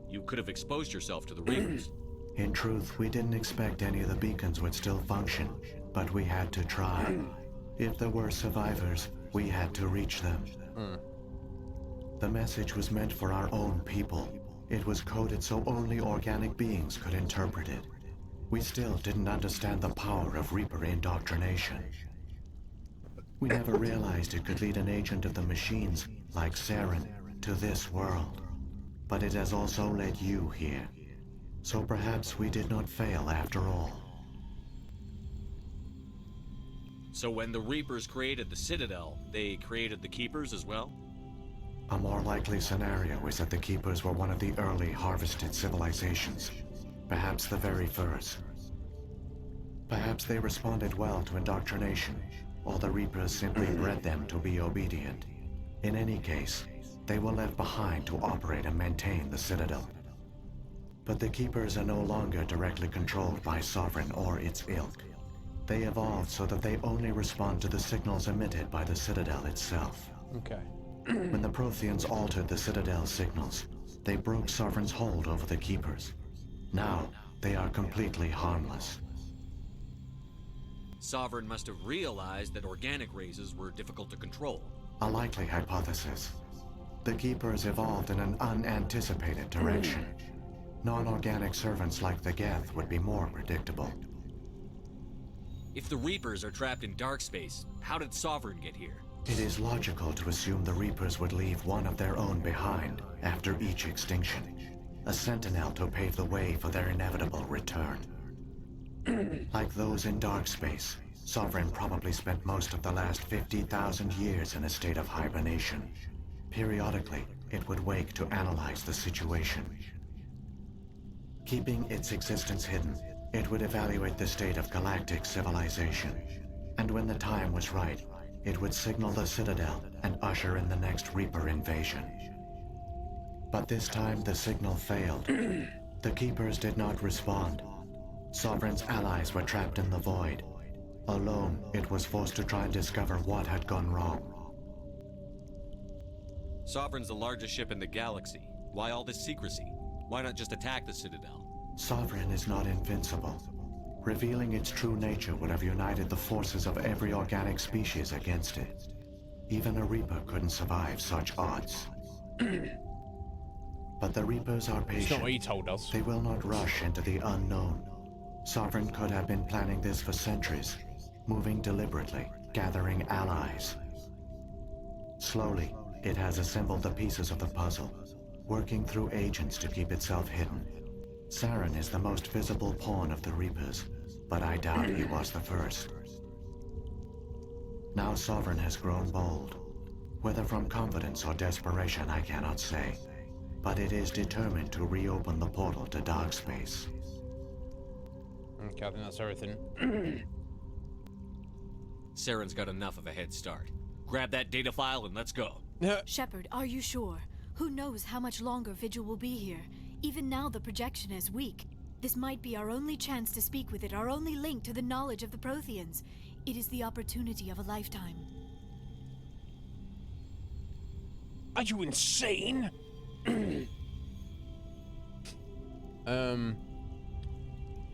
You could have exposed yourself to the Reapers. In truth, we didn't expect any of the beacons would still function, but we had to try. If there were survivors, we had to reach them. The message was meant for our own people. It was coded so only organic beings could interpret it. We still didn't understand the power of Reaper indoctrination. We never realized it could lead an agent of the machines, like Saren, to this world. But it has also led you here. So perhaps we did not fail after all. So when the Reapers created the Citadel, they created the Keepers as well? A more likely scenario is that the Keepers were one of the early harvested civilizations. Perhaps the very first. Perhaps they responded well to indoctrination, or the Reapers simply bred them to be obedient. In any case, they were left behind to operate and maintain the Citadel. But the Keepers are no longer directly controlled by Sovereign or its ilk. They evolved so that they only respond to the signals emitted by the Citadel itself. Okay. When the Protheans altered the Citadel's signals, they broke Sovereign's hold over the Keepers. Now, they are completely harmless. Sovereign must have realized that organic races were difficult to control. A likely hypothesis. The Keepers evolved in an unanticipated direction. Non-organic servants like the Geth would be more predictable. If the Reapers are trapped in dark space, how did Sovereign get here? It is logical to assume the Reapers would leave one of their own behind after each extinction. A sentinel to pave the way for their inevitable return. Like those in dark space, Sovereign probably spent most of the last 50,000 years in a state of hibernation. Periodically, it would wake to analyze the situation. Keeping its existence hidden, it would evaluate the state of galactic civilization. And when the time was right, it would signal the Citadel and usher in the next Reaper invasion. But this time the signal failed. The Keepers did not respond. Sovereign's allies were trapped in the void. Alone, it was forced to try and discover what had gone wrong. Sovereign's the largest ship in the galaxy. Why all this secrecy? Why not just attack the Citadel? Sovereign is not invincible. Revealing its true nature would have united the forces of every organic species against it. Even a Reaper couldn't survive such odds. But the Reapers are patient. It's not what he told us. They will not rush into the unknown. Sovereign could have been planning this for centuries, moving deliberately, gathering allies. Slowly, it has assembled the pieces of the puzzle, working through agents to keep itself hidden. Saren is the most visible pawn of the Reapers, but I doubt he was the first. Now Sovereign has grown bold. Whether from confidence or desperation, I cannot say. But it is determined to reopen the portal to dark space. Okay, I think that's everything. Saren's got enough of a head start. Grab that data file and let's go. Shepard, are you sure? Who knows how much longer Vigil will be here? Even now the projection is weak. This might be our only chance to speak with it, our only link to the knowledge of the Protheans. It is the opportunity of a lifetime. Are you insane?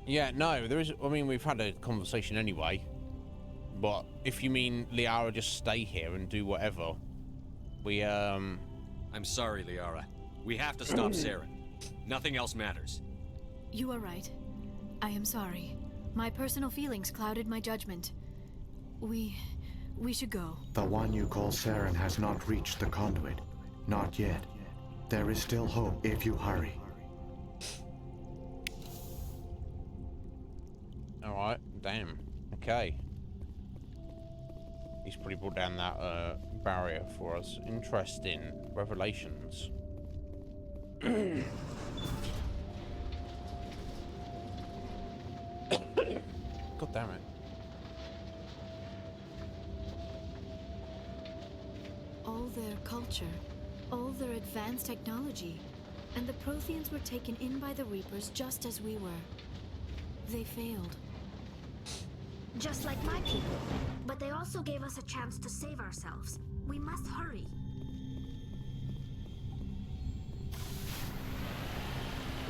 Yeah, no, there is. I mean, we've had a conversation anyway. But if you mean Liara just stay here and do whatever, we I'm sorry, Liara. We have to stop Saren. Nothing else matters. You are right. I am sorry. My personal feelings clouded my judgment. We should go. The one you call Saren has not reached the conduit. Not yet. There is still hope if you hurry. Alright, damn. Okay. He's probably brought down that barrier for us. Interesting revelations. God damn it. All their culture, all their advanced technology, and the Protheans were taken in by the Reapers just as we were. They failed. Just like my people. But they also gave us a chance to save ourselves. We must hurry.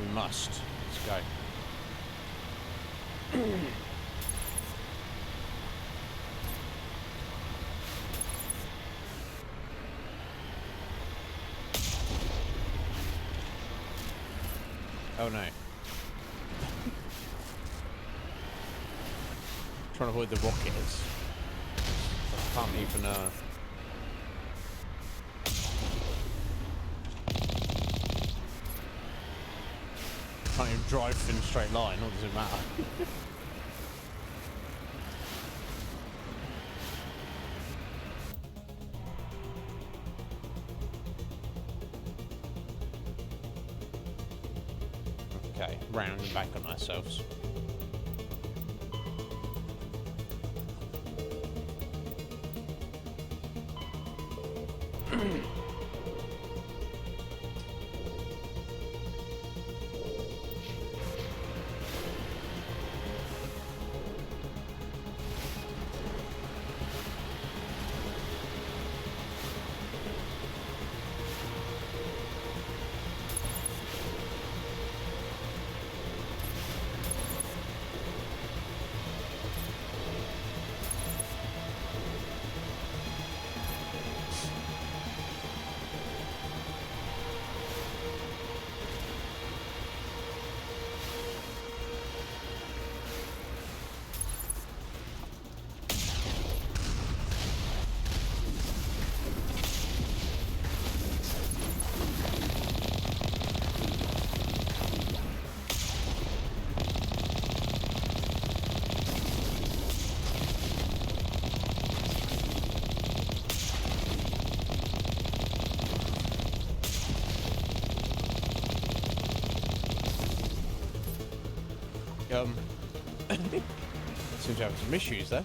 We must. Let's go. Oh no. Trying to avoid the rockets. I can't even can't even drive in a straight line, what does it matter? Okay, round and back on ourselves. Seems to have some issues there.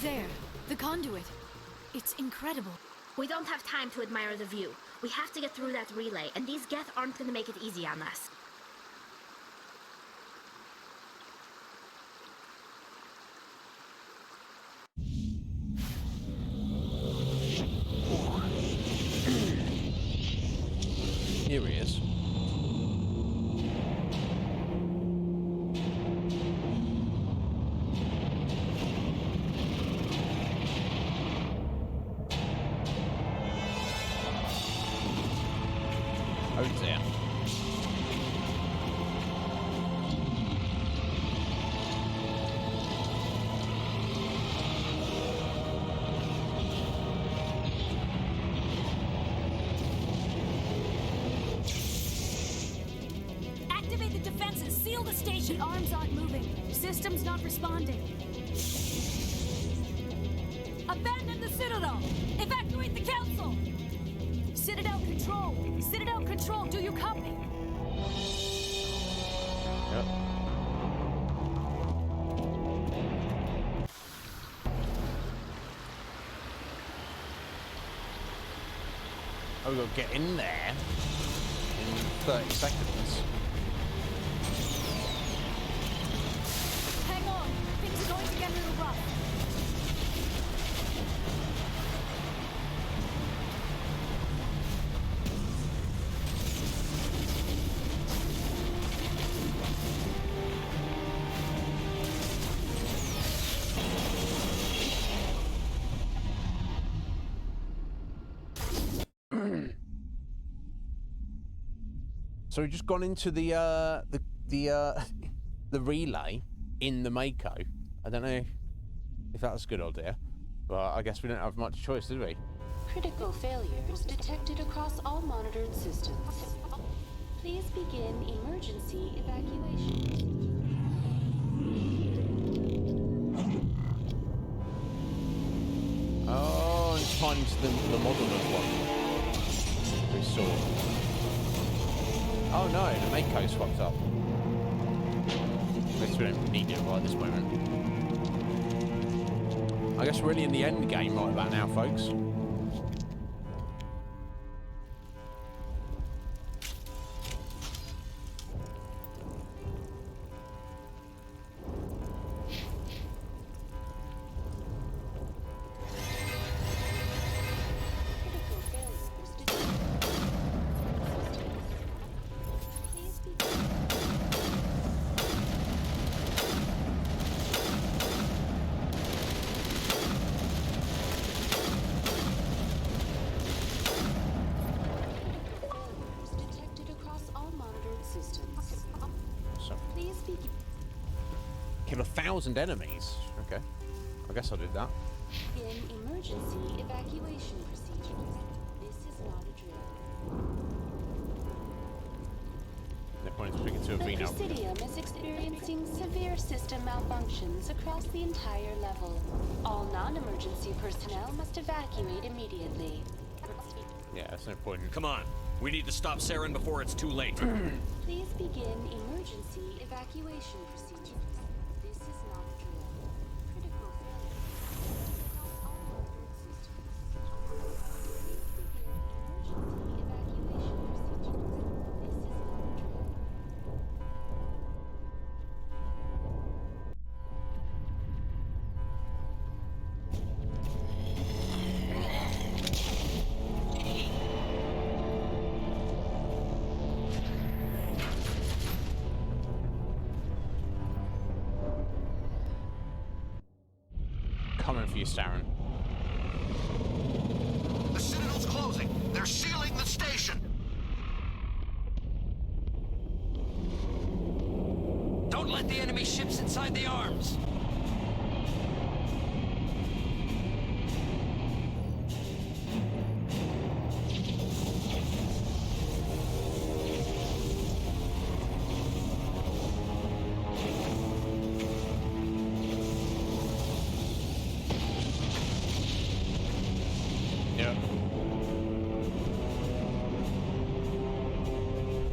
There, the conduit. It's incredible. We don't have time to admire the view. We have to get through that relay, and these Geth aren't gonna make it easy on us. Here he is. Oh dear. Activate the defenses. Seal the station. The arms aren't moving. System's not responding. Abandon the Citadel. Evacuate the Council. Citadel Control. Citadel Control. Do you copy? Yep. Oh, we've got to get in there in 30 seconds. Hang on. Things are going to get a little rough. So we've just gone into the relay in the Mako. I don't know if that's a good idea, but I guess we don't have much choice, do we? Critical failures detected across all monitored systems. Please begin emergency evacuation. Oh, it's time to the model of one we saw. Oh no, the Mako's fucked up. At least we don't need it right at this moment. I guess we're really in the end game right about now, folks. Kill 1,000 enemies. Okay. I guess I did that. In emergency evacuation procedures. This is not a drill. No point in speaking to a V The now. Presidium is experiencing severe system malfunctions across the entire level. All non-emergency personnel must evacuate immediately. Yeah, that's no point. Come on. We need to stop Saren before it's too late. Please begin emergency evacuation procedures. This is not a drill. Critical failure across all monitored systems. Please begin emergency evacuation procedures. This is not a drill. Coming for you, Saren. The Citadel's closing. They're sealing the station. Don't let the enemy ships inside the arms. Yep.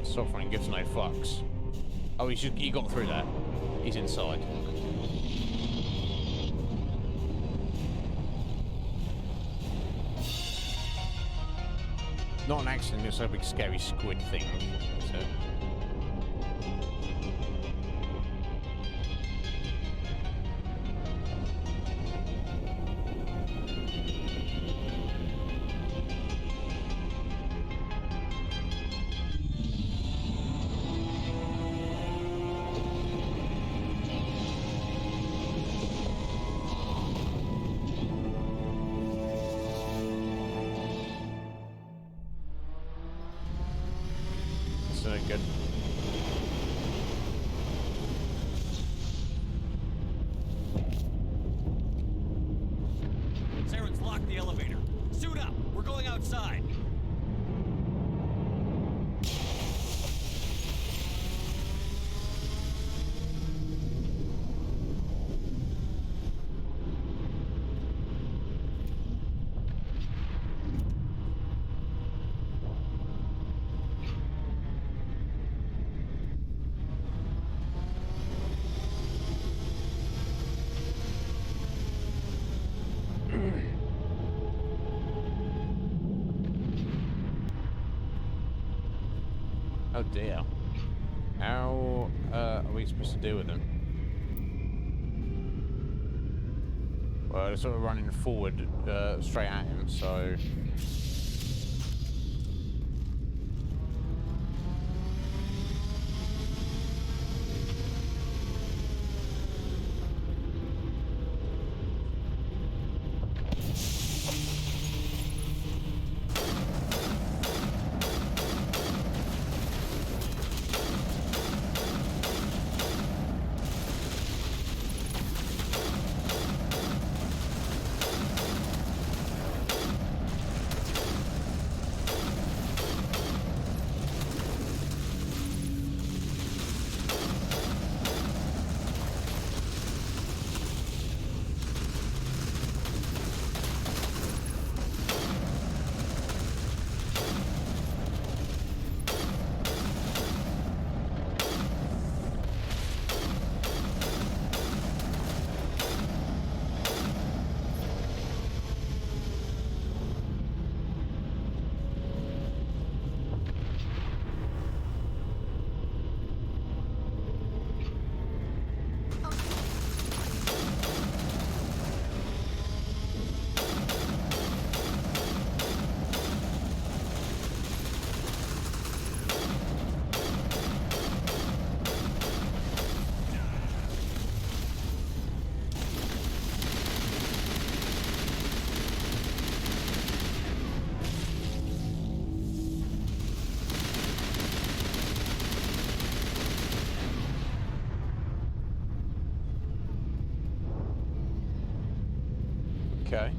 Sovereign gives no fucks. Oh, he got through there. He's inside. Not an accident, it's a big scary squid thing. So. Good. Saren's locked the elevator. Suit up. We're going outside. Oh dear. How are we supposed to deal with them? Well, they're sort of running forward straight at him, so... Okay.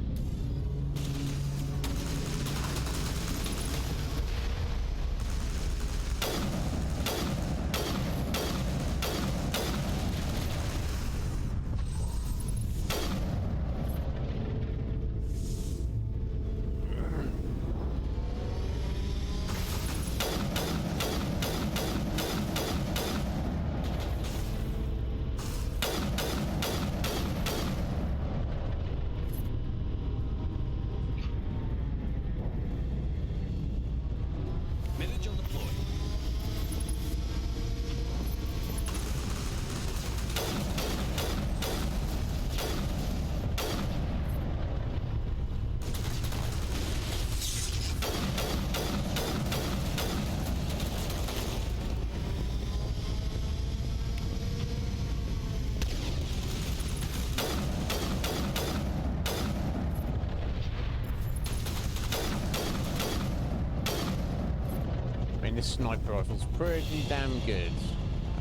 This sniper rifle's pretty damn good.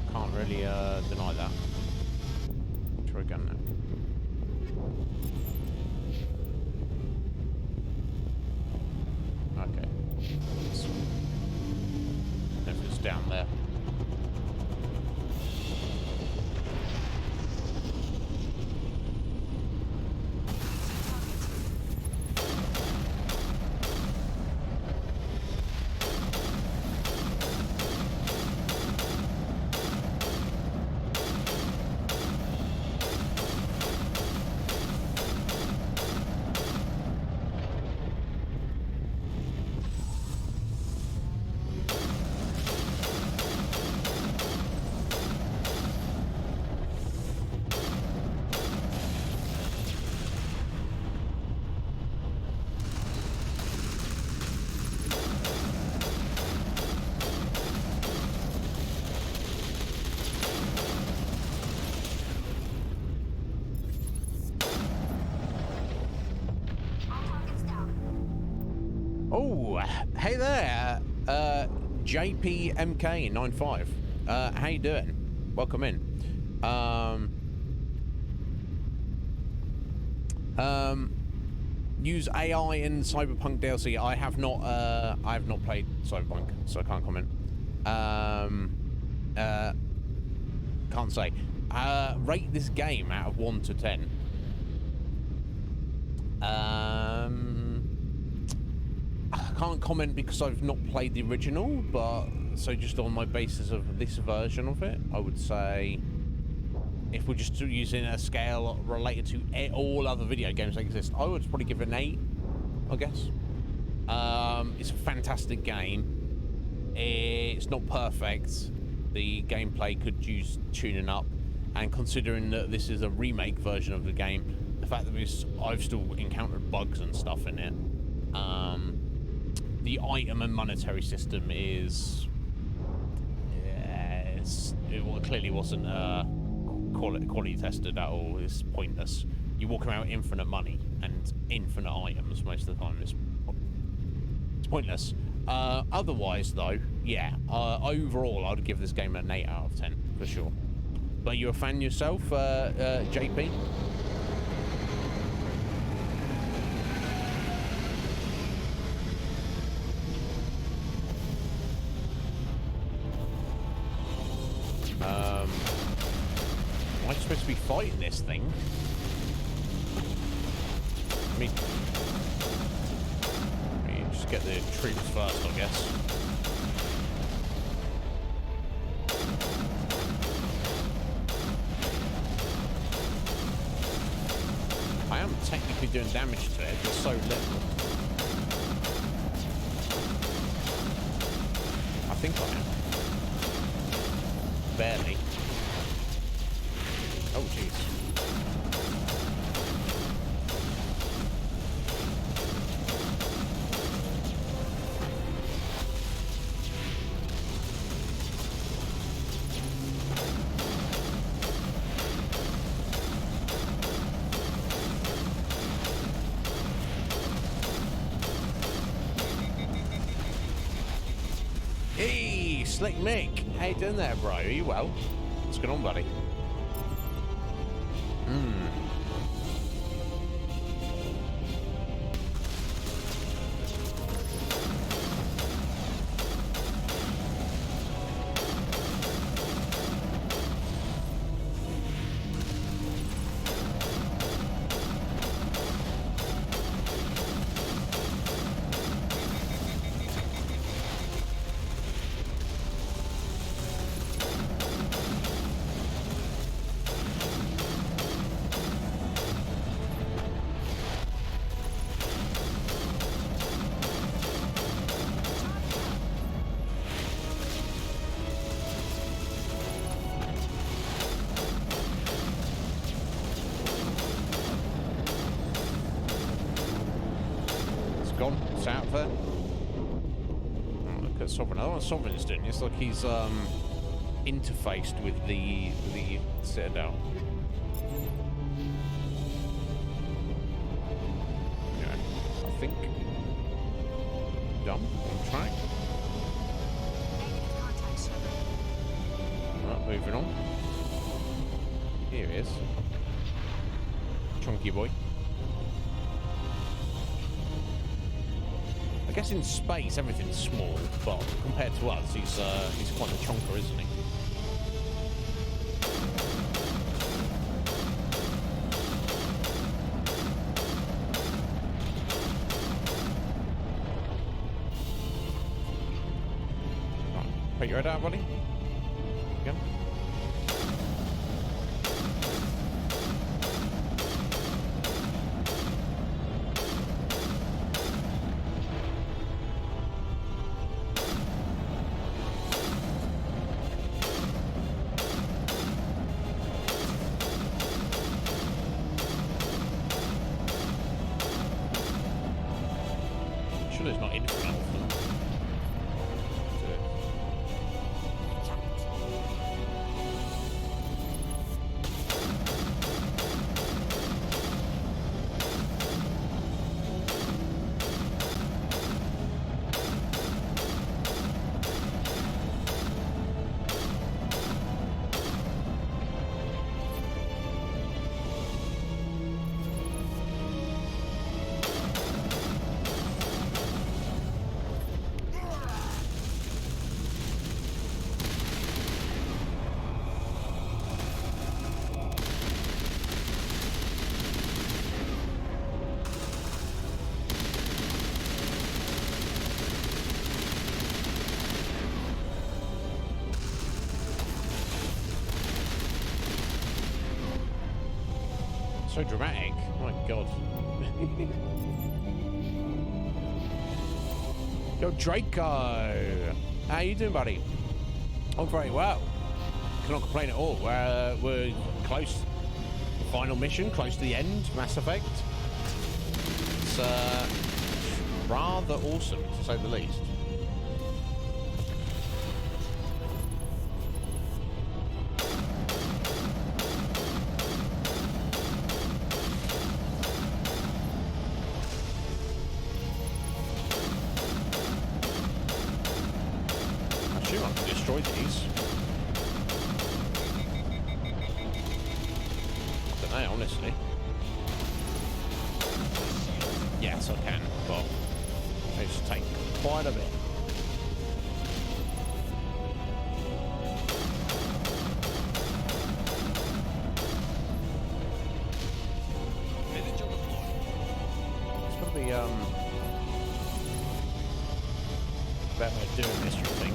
I can't really deny that. Try a gun now. Okay. If it's down there. Hey there, JPMK95. How you doing? Welcome in. Use AI in Cyberpunk DLC. I have not played Cyberpunk, so I can't comment. Can't say. Rate this game out of 1 to 10. I can't comment because I've not played the original, but so just on my basis of this version of it, I would say, if we're just using a scale related to all other video games that exist, I would probably give it an 8, I guess. It's a fantastic game. It's not perfect. The gameplay could use tuning up, and considering that this is a remake version of the game, the fact that I've still encountered bugs and stuff in it. The item and monetary system is... it clearly wasn't quality tested at all. It's pointless. You're walking around with infinite money and infinite items most of the time. It's pointless. Otherwise, though, yeah. Overall, I'd give this game an 8 out of 10 for sure. But you a fan yourself, JP? Am I supposed to be fighting this thing? I mean, just get the troops first, I guess. I am technically doing damage to it, just so little. I think I am. Barely. Oh, jeez. Hey, Slick Mick. How you doing there, bro? Are you well? What's going on, buddy? Out of there. Oh, look at Sovereign. I don't know what Sovereign's doing. It's like he's interfaced with the Citadel. Yeah, I think done on track. Right, moving on. Here he is. Chunky boy. I guess in space everything's small, but compared to us, he's quite a chonker, isn't he? Right, put your head out, buddy. Again. There's not infinite of them. So dramatic. My God. Yo, Draco. How you doing, buddy? I'm very well. Cannot complain at all. We're close. Final mission, close to the end. Mass Effect. It's rather awesome, to say the least. I assume I can destroy these. I don't know, honestly. Yes, I can, but it's take quite a bit. It's got to be better way of doing this, you think?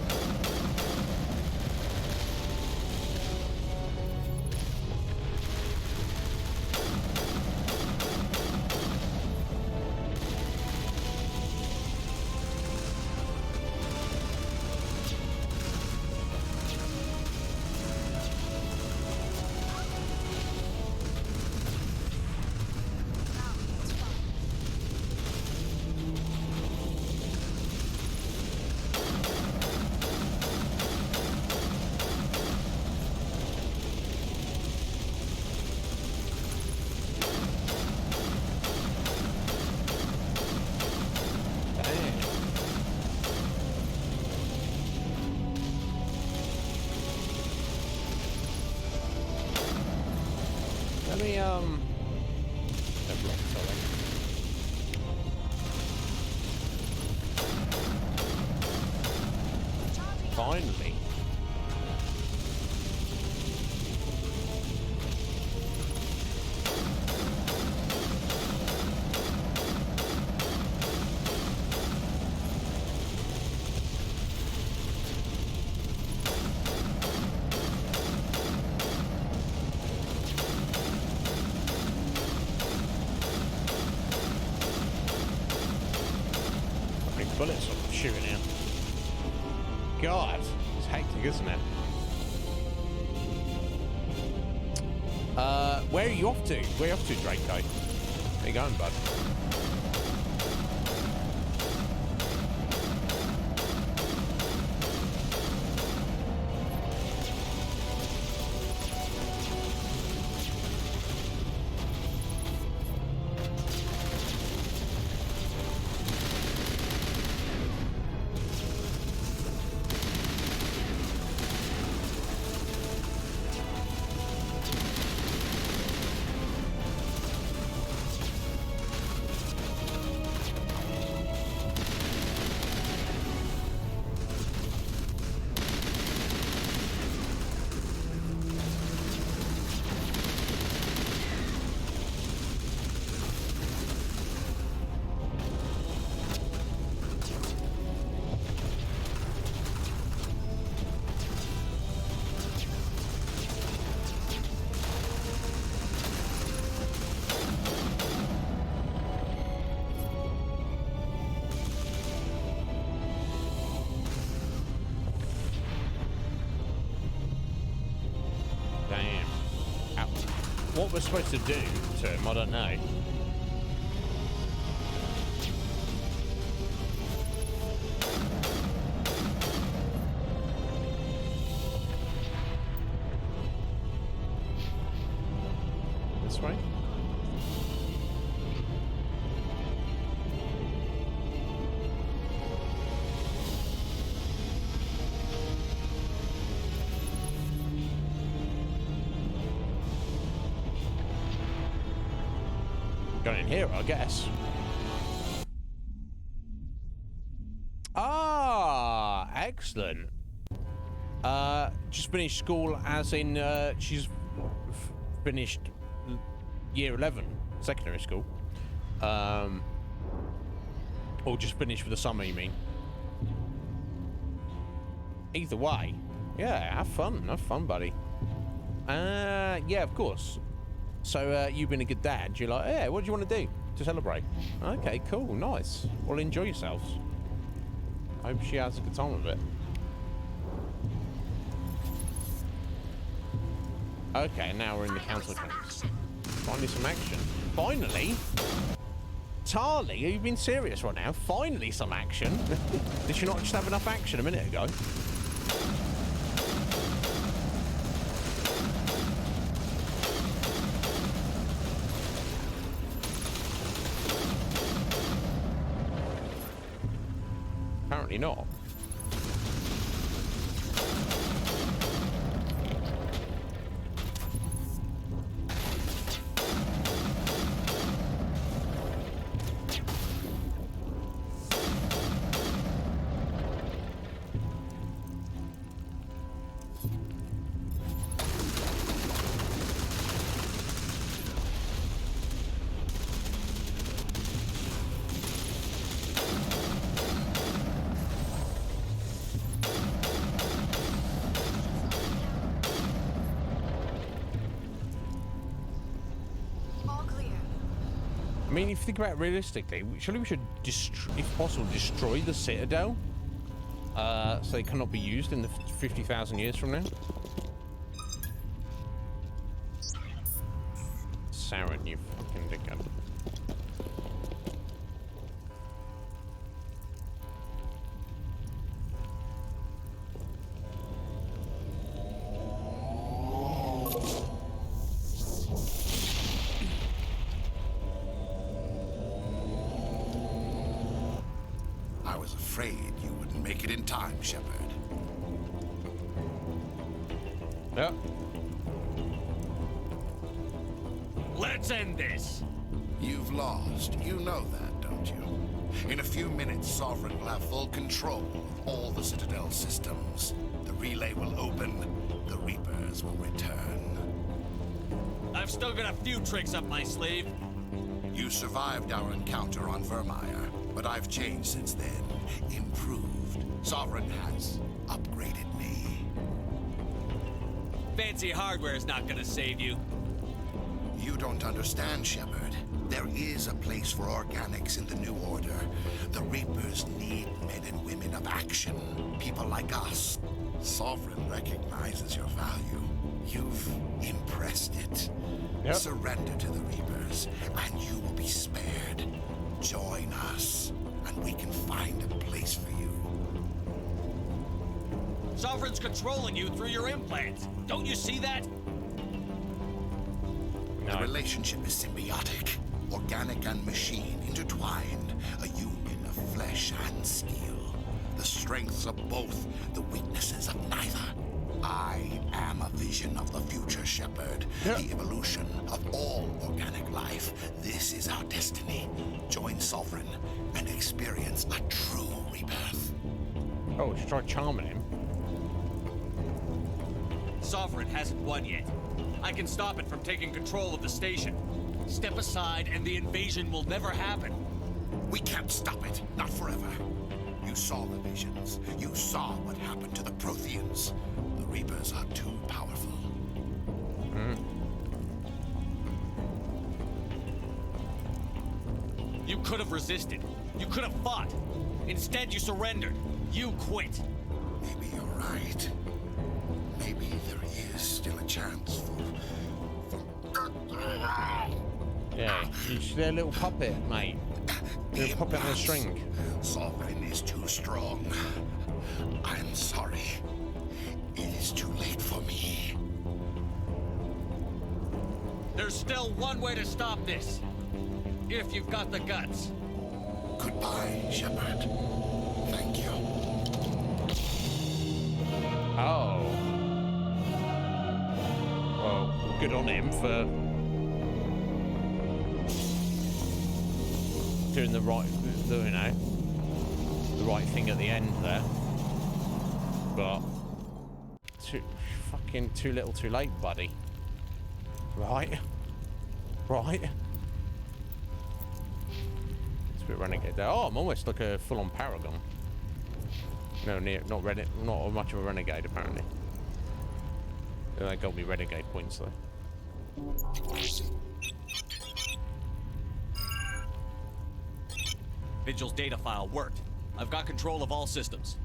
Let me, finally. Bullets I'm shooting out. God, it's hectic, isn't it? Where are you off to? Where are you off to, Draco? Where you going, bud? What we're supposed to do to him, I don't know. This way? Going in here, I guess. Ah, excellent. Just finished school, as in she's finished year 11, secondary school. Or just finished for the summer, you mean? Either way, yeah, have fun, buddy. Yeah, of course. So you've been a good dad. You're like, yeah, what do you want to do to celebrate? Okay, cool, nice. Well, enjoy yourselves. I hope she has a good time with it. Okay, now we're in the council chambers. Finally some action. Finally? Tarly, are you being serious right now? Finally some action? Did she not just have enough action a minute ago? Apparently not. I mean, if you think about it realistically, surely we should, if possible, destroy the Citadel so they cannot be used in the 50,000 years from now. Saren, you fucking dickhead. Afraid you wouldn't make it in time, Shepard. Yep. Let's end this. You've lost. You know that, don't you? In a few minutes, Sovereign will have full control of all the Citadel systems. The relay will open. The Reapers will return. I've still got a few tricks up my sleeve. You survived our encounter on Vermeer, but I've changed since then. Improved. Sovereign has upgraded me. Fancy hardware is not gonna save you. You don't understand, Shepard. There is a place for organics in the New Order. The Reapers need men and women of action. People like us. Sovereign recognizes your value. You've impressed it. Yep. Surrender to the Reapers, and you will be spared. Join us, and we can find a place for you. Sovereign's controlling you through your implants. Don't you see that? The relationship is symbiotic. Organic and machine intertwined. A union of flesh and steel. The strengths of both, the weaknesses of neither. I am a vision of the future, Shepard. Yep. The evolution of all organic life. This is our destiny. Join Sovereign and experience a true rebirth. Oh, she tried charming him. Sovereign hasn't won yet. I can stop it from taking control of the station. Step aside and the invasion will never happen. We can't stop it. Not forever. You saw the visions. You saw what happened to the Protheans. The Reapers are too powerful. You could have resisted. You could have fought. Instead, you surrendered. You quit. Maybe you're right. Maybe there is still a chance for... Yeah, she's their little puppet, mate. Little puppet on a string. Sovereign is too strong. I'm sorry. It is too late for me. There's still one way to stop this. If you've got the guts. Goodbye, Shepard. Thank you. Oh. Well, good on him for doing the right, you know, the right thing at the end there. But too little, too late, buddy. Right. Right. It's a bit renegade there. Oh, I'm almost like a full-on paragon. No, not much of a renegade apparently. They got me renegade points though. Vigil's data file worked. I've got control of all systems.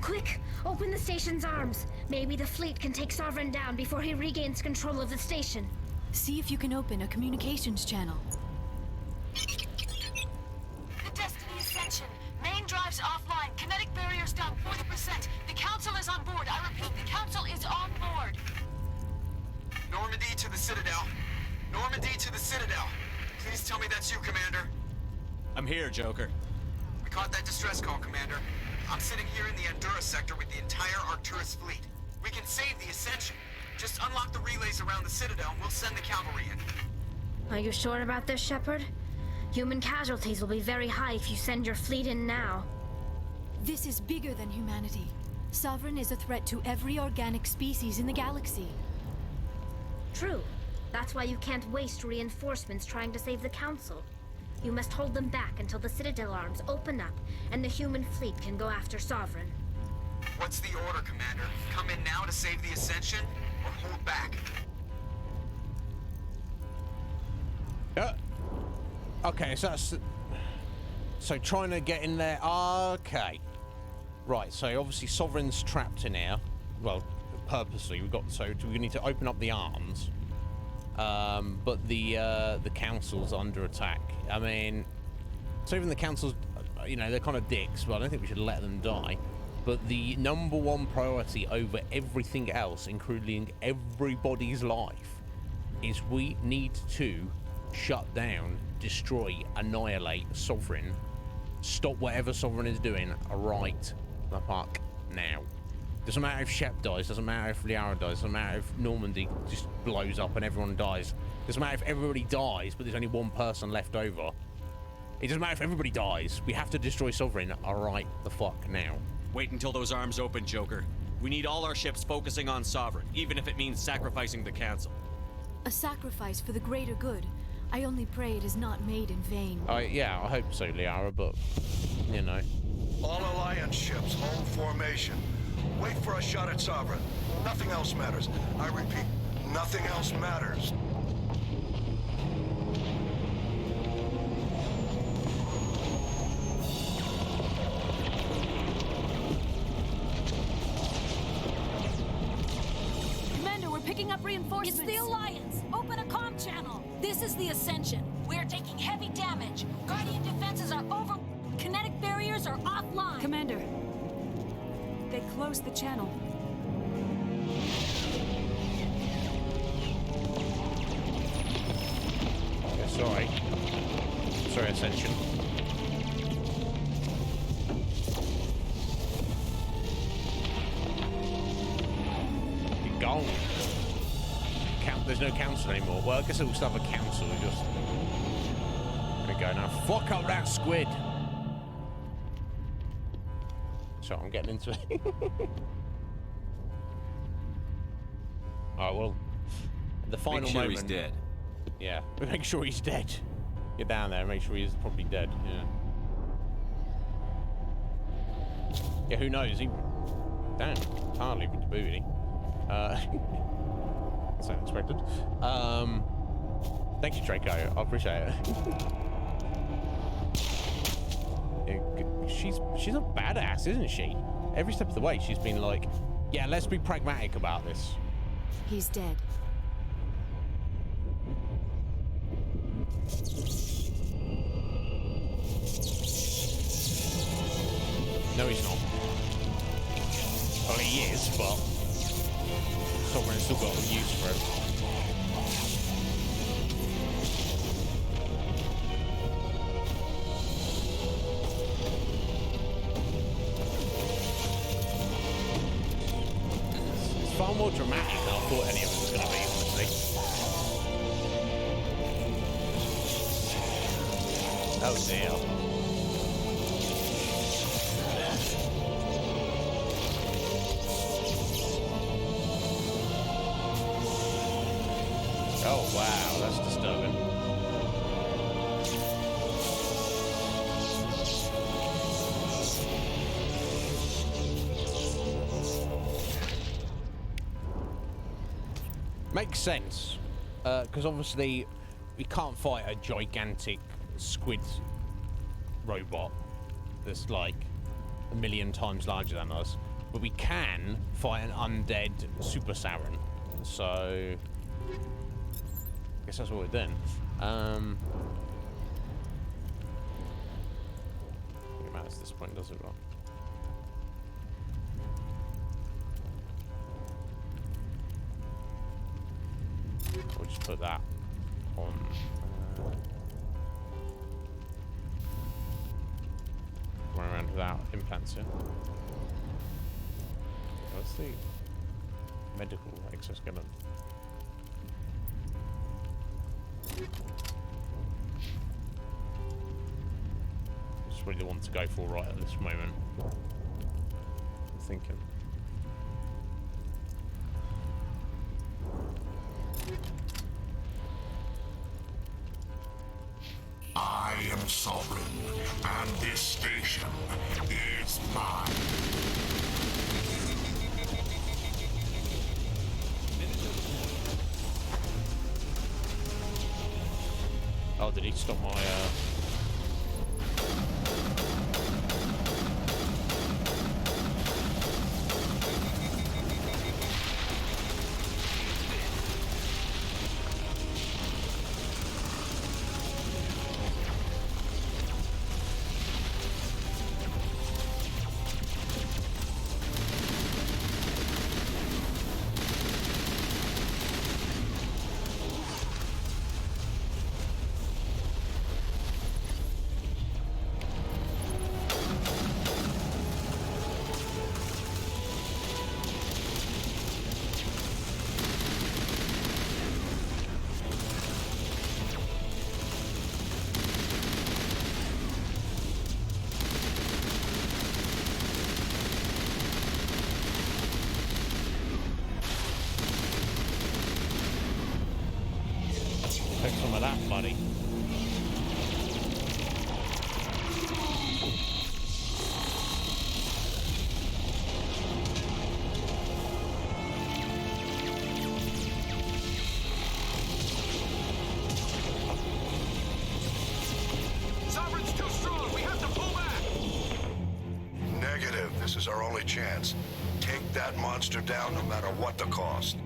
Quick! Open the station's arms. Maybe the fleet can take Sovereign down before he regains control of the station. See if you can open a communications channel. The Destiny Ascension. Main drives offline. Kinetic barriers down 40%. The Council is on board. I repeat, the Council is on board. Normandy to the Citadel. Normandy to the Citadel. Please tell me that's you, Commander. I'm here, Joker. We caught that distress call, Commander. I'm sitting here in the Andurra sector with the entire Arcturus fleet. We can save the Ascension. Just unlock the relays around the Citadel and we'll send the cavalry in. Are you sure about this, Shepard? Human casualties will be very high if you send your fleet in now. This is bigger than humanity. Sovereign is a threat to every organic species in the galaxy. True. That's why you can't waste reinforcements trying to save the Council. You must hold them back until the Citadel arms open up and the human fleet can go after Sovereign. What's the order, Commander? Come in now to save the Ascension, or hold back? Okay, so that's... So trying to get in there... Okay. Right, so obviously Sovereign's trapped in here. Well, purposely. So we need to open up the arms. But the Council's under attack. I mean, so even the Council's, you know, they're kind of dicks, but I don't think we should let them die. But the #1 priority over everything else, including everybody's life, is we need to shut down, destroy, annihilate Sovereign, stop whatever Sovereign is doing right the fuck now. Doesn't matter if Shep dies, doesn't matter if Liara dies, doesn't matter if Normandy just blows up and everyone dies. Doesn't matter if everybody dies, but there's only one person left over. It doesn't matter if everybody dies. We have to destroy Sovereign right the fuck now. Wait until those arms open, Joker. We need all our ships focusing on Sovereign, even if it means sacrificing the Council. A sacrifice for the greater good. I only pray it is not made in vain. Yeah, I hope so, Liara, but, you know. All Alliance ships, hold formation. Wait for a shot at Sovereign. Nothing else matters. I repeat, nothing else matters. Commander, we're picking up reinforcements. It's the Alliance. Open a comm channel. This is the Ascension. We're taking heavy damage. Guardian defenses are over. Kinetic barriers are offline. Commander, they closed the channel. Yeah, sorry. Sorry, Ascension. You're gone. There's no council anymore. Well, I guess we'll still have a council. We just... There we go now. Fuck up that squid! So I'm getting into it. Alright, well, the final Make sure moment. he's dead. Yeah, make sure he's dead. Get down there, make sure he's probably dead. Yeah. Yeah, who knows? Damn, hardly with the booty. That's unexpected. Thank you, Draco. I appreciate it. She's a badass, isn't she? Every step of the way, she's been like, yeah, let's be pragmatic about this. He's dead. No, he's not. Well, he is, but Sovereign's still got a use for him. Far more dramatic than I thought any of it was going to be, honestly. Oh dear. Oh wow, that's disturbing. Makes sense. because obviously we can't fight a gigantic squid robot that's like a million times larger than us, but we can fight an undead super Saren. So I guess that's what we're doing. It matters at this point, does it? Well, we'll just put that on. Run around without implants in. What's the medical exoskeleton? Just really the one to go for right at this moment. I'm thinking. I am sovereign, and this station is mine. Oh, did he stop my take some of that, buddy? Sovereign's too strong. We have to pull back. Negative. This is our only chance. Take that monster down no matter what the cost.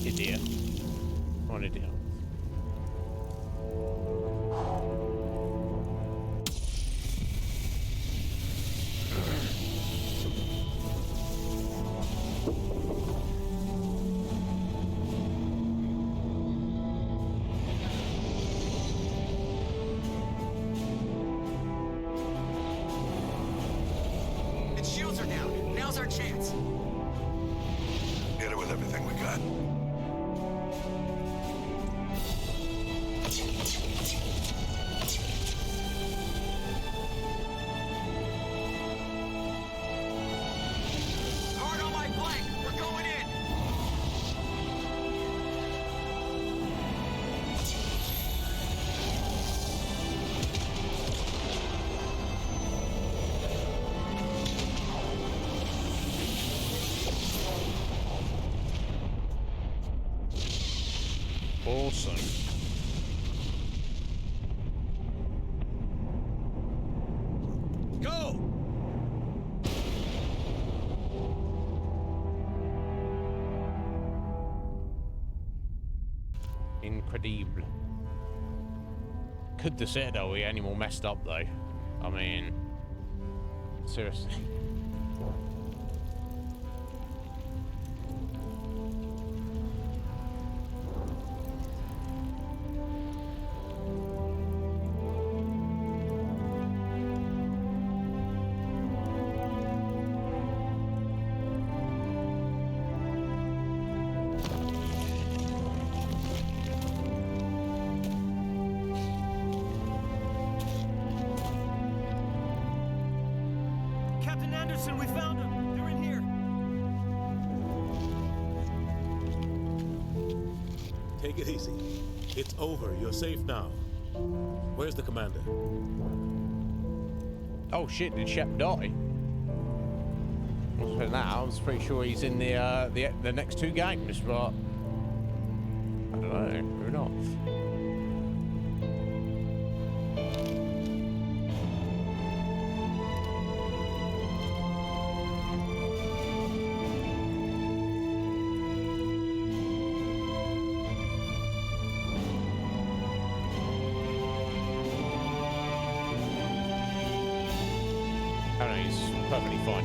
Idiot. What an idiot. Its shields are down. Now's our chance. Hit it with everything we got. Hard on my flank. We're going in. Awesome. Go! Incredible. Could the Citadel be any more messed up, though? I mean, seriously. We found them. They're in here. Take it easy. It's over. You're safe now. Where's the commander? Oh shit! Did Shep die? Well, now I was pretty sure he's in the next two games, but I don't know. Who knows? Perfectly fine.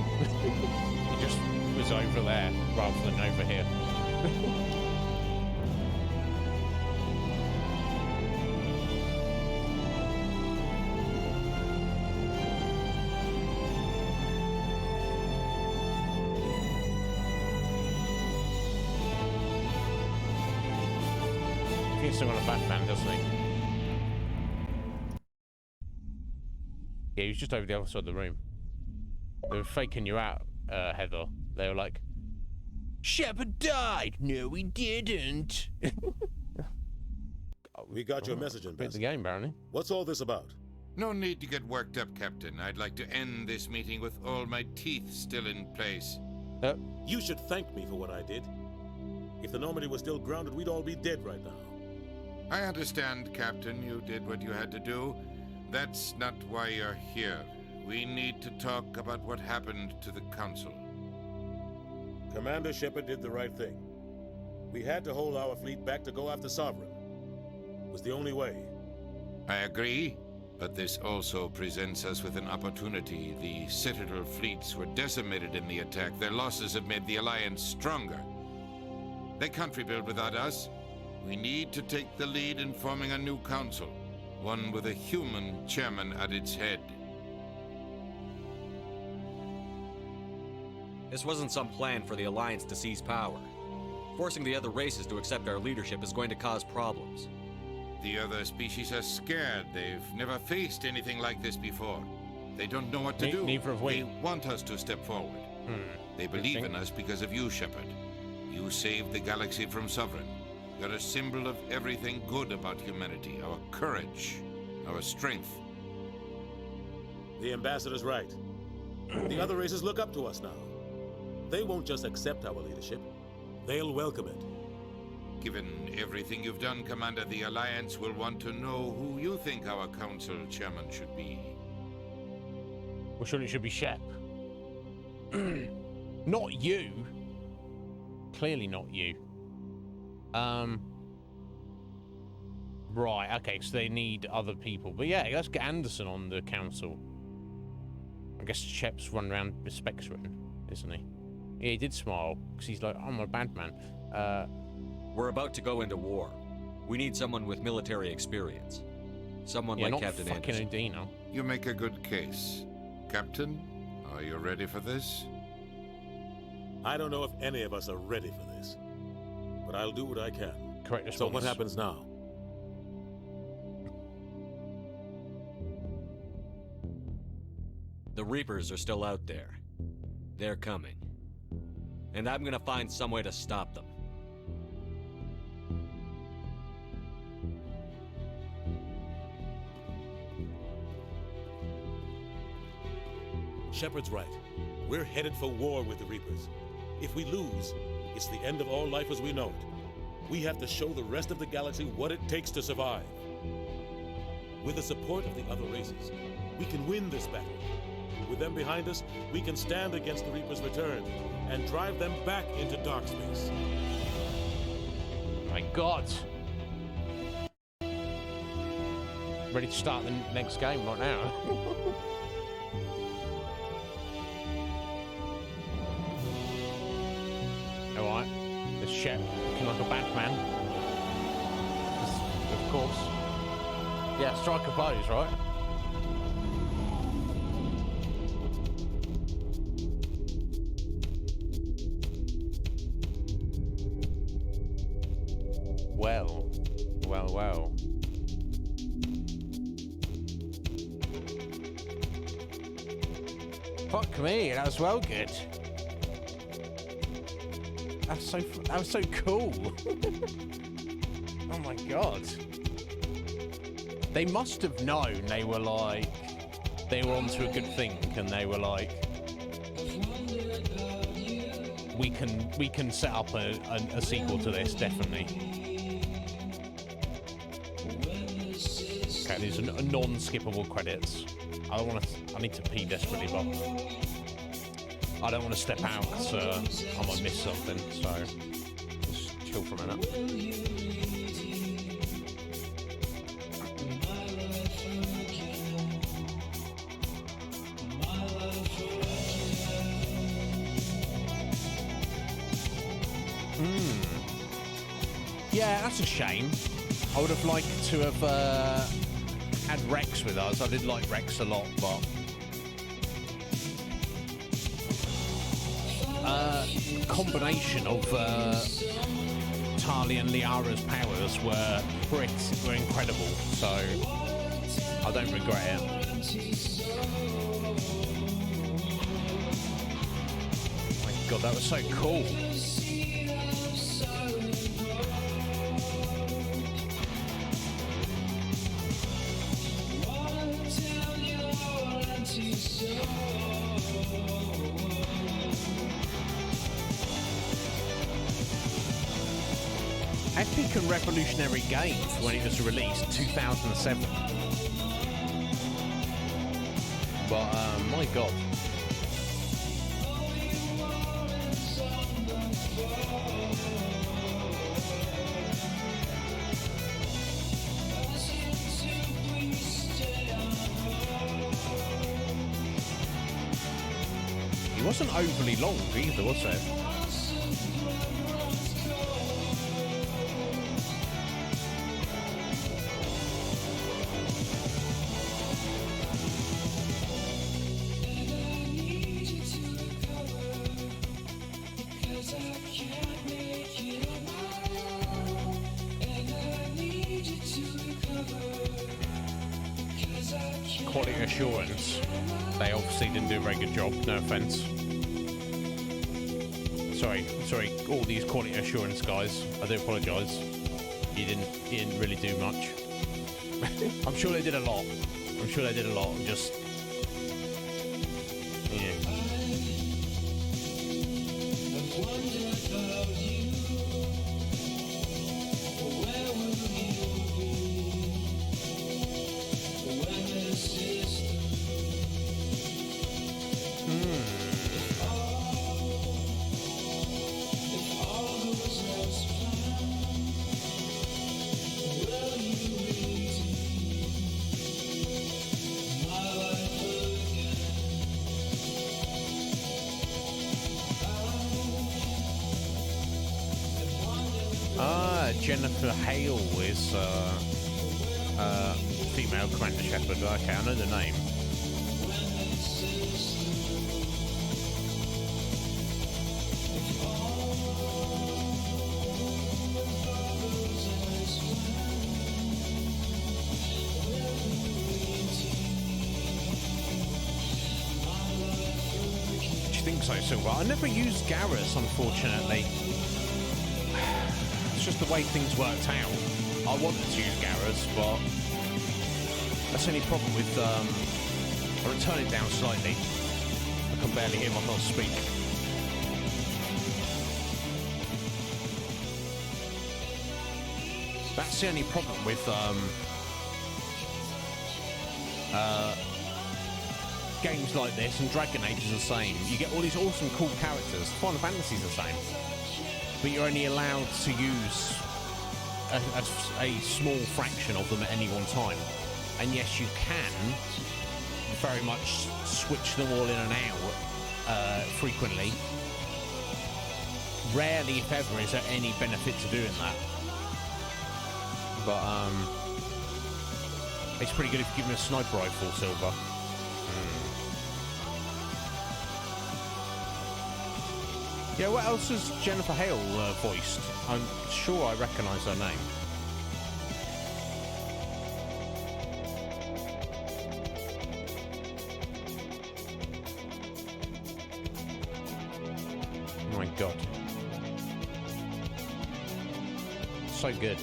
He just was over there rather than over here. He's still on a Batman, doesn't he? Yeah, he was just over the other side of the room. They were faking you out, Heather. They were like, Shepard died. No, he didn't. We got your message, Beat the game, Barony. What's all this about? No need to get worked up, Captain. I'd like to end this meeting with all my teeth still in place. You should thank me for what I did. If the Normandy was still grounded, we'd all be dead right now. I understand, Captain. You did what you had to do. That's not why you're here. We need to talk about what happened to the Council. Commander Shepard did the right thing. We had to hold our fleet back to go after Sovereign. It was the only way. I agree, but this also presents us with an opportunity. The Citadel fleets were decimated in the attack. Their losses have made the Alliance stronger. They can't rebuild without us. We need to take the lead in forming a new council, one with a human chairman at its head. This wasn't some plan for the Alliance to seize power. Forcing the other races to accept our leadership is going to cause problems. The other species are scared. They've never faced anything like this before. They don't know what to do. Neither have we. They want us to step forward. They believe in us because of you, Shepard. You saved the galaxy from Sovereign. You're a symbol of everything good about humanity. Our courage, our strength. The Ambassador's right. The other races look up to us now. They won't just accept our leadership. They'll welcome it. Given everything you've done, Commander, the Alliance will want to know who you think our council chairman should be. Well, surely it should be Shep. Not you. Clearly not you. Right, okay, so they need other people. But yeah, let's get Anderson on the council. I guess Shep's run around with specs written, isn't he? Yeah, he did smile, because he's like, I'm a bad man. We're about to go into war. We need someone with military experience. Someone like Captain Anderson. Udina. You make a good case. Captain, are you ready for this? I don't know if any of us are ready for this, but I'll do what I can. Correct response. So what happens now? The Reapers are still out there. They're coming. And I'm gonna find some way to stop them. Shepard's right. We're headed for war with the Reapers. If we lose, it's the end of all life as we know it. We have to show the rest of the galaxy what it takes to survive. With the support of the other races, we can win this battle. With them behind us, we can stand against the Reapers' return and drive them back into dark space. My God. Ready to start the next game right now. Alright. The chef looking like a Batman. Of course. Yeah, strike a blows, right? Well. Fuck me, that was well good. That was so cool. Oh my god. They must have known they were onto a good thing, and they were like, we can set up a sequel to this, definitely. Okay, these are non-skippable credits. I need to pee desperately, but I don't want to step out because I might miss something, so just chill for a minute. Yeah, that's a shame. I would have liked to have had Rex with us. I did like Rex a lot, but combination of Tali and Liara's powers were incredible, so I don't regret it. Oh my god, that was so cool. Epic and revolutionary game for when it was released, 2007. But my god. It wasn't overly long either, was it? Quality assurance. They obviously didn't do a very good job, no offense. Sorry, all these quality assurance guys, I do apologise. You didn't really do much. I'm sure they did a lot. Just yeah. Jennifer Hale is female Commander Shepard. Okay, I know the name. Do you think so, Silver? I never used Garrus, unfortunately. It's just the way things worked out. I wanted to use Garrus, but that's the only problem with I'll turn it down slightly. I can barely hear myself speak. That's the only problem with games like this, and Dragon Age is the same. You get all these awesome, cool characters. Final Fantasy is the same. But you're only allowed to use a small fraction of them at any one time. And yes, you can very much switch them all in and out frequently. Rarely, if ever, is there any benefit to doing that. But it's pretty good if you give him a sniper rifle, Silver. Yeah, what else has Jennifer Hale voiced? I'm sure I recognise her name. Oh my God. So good.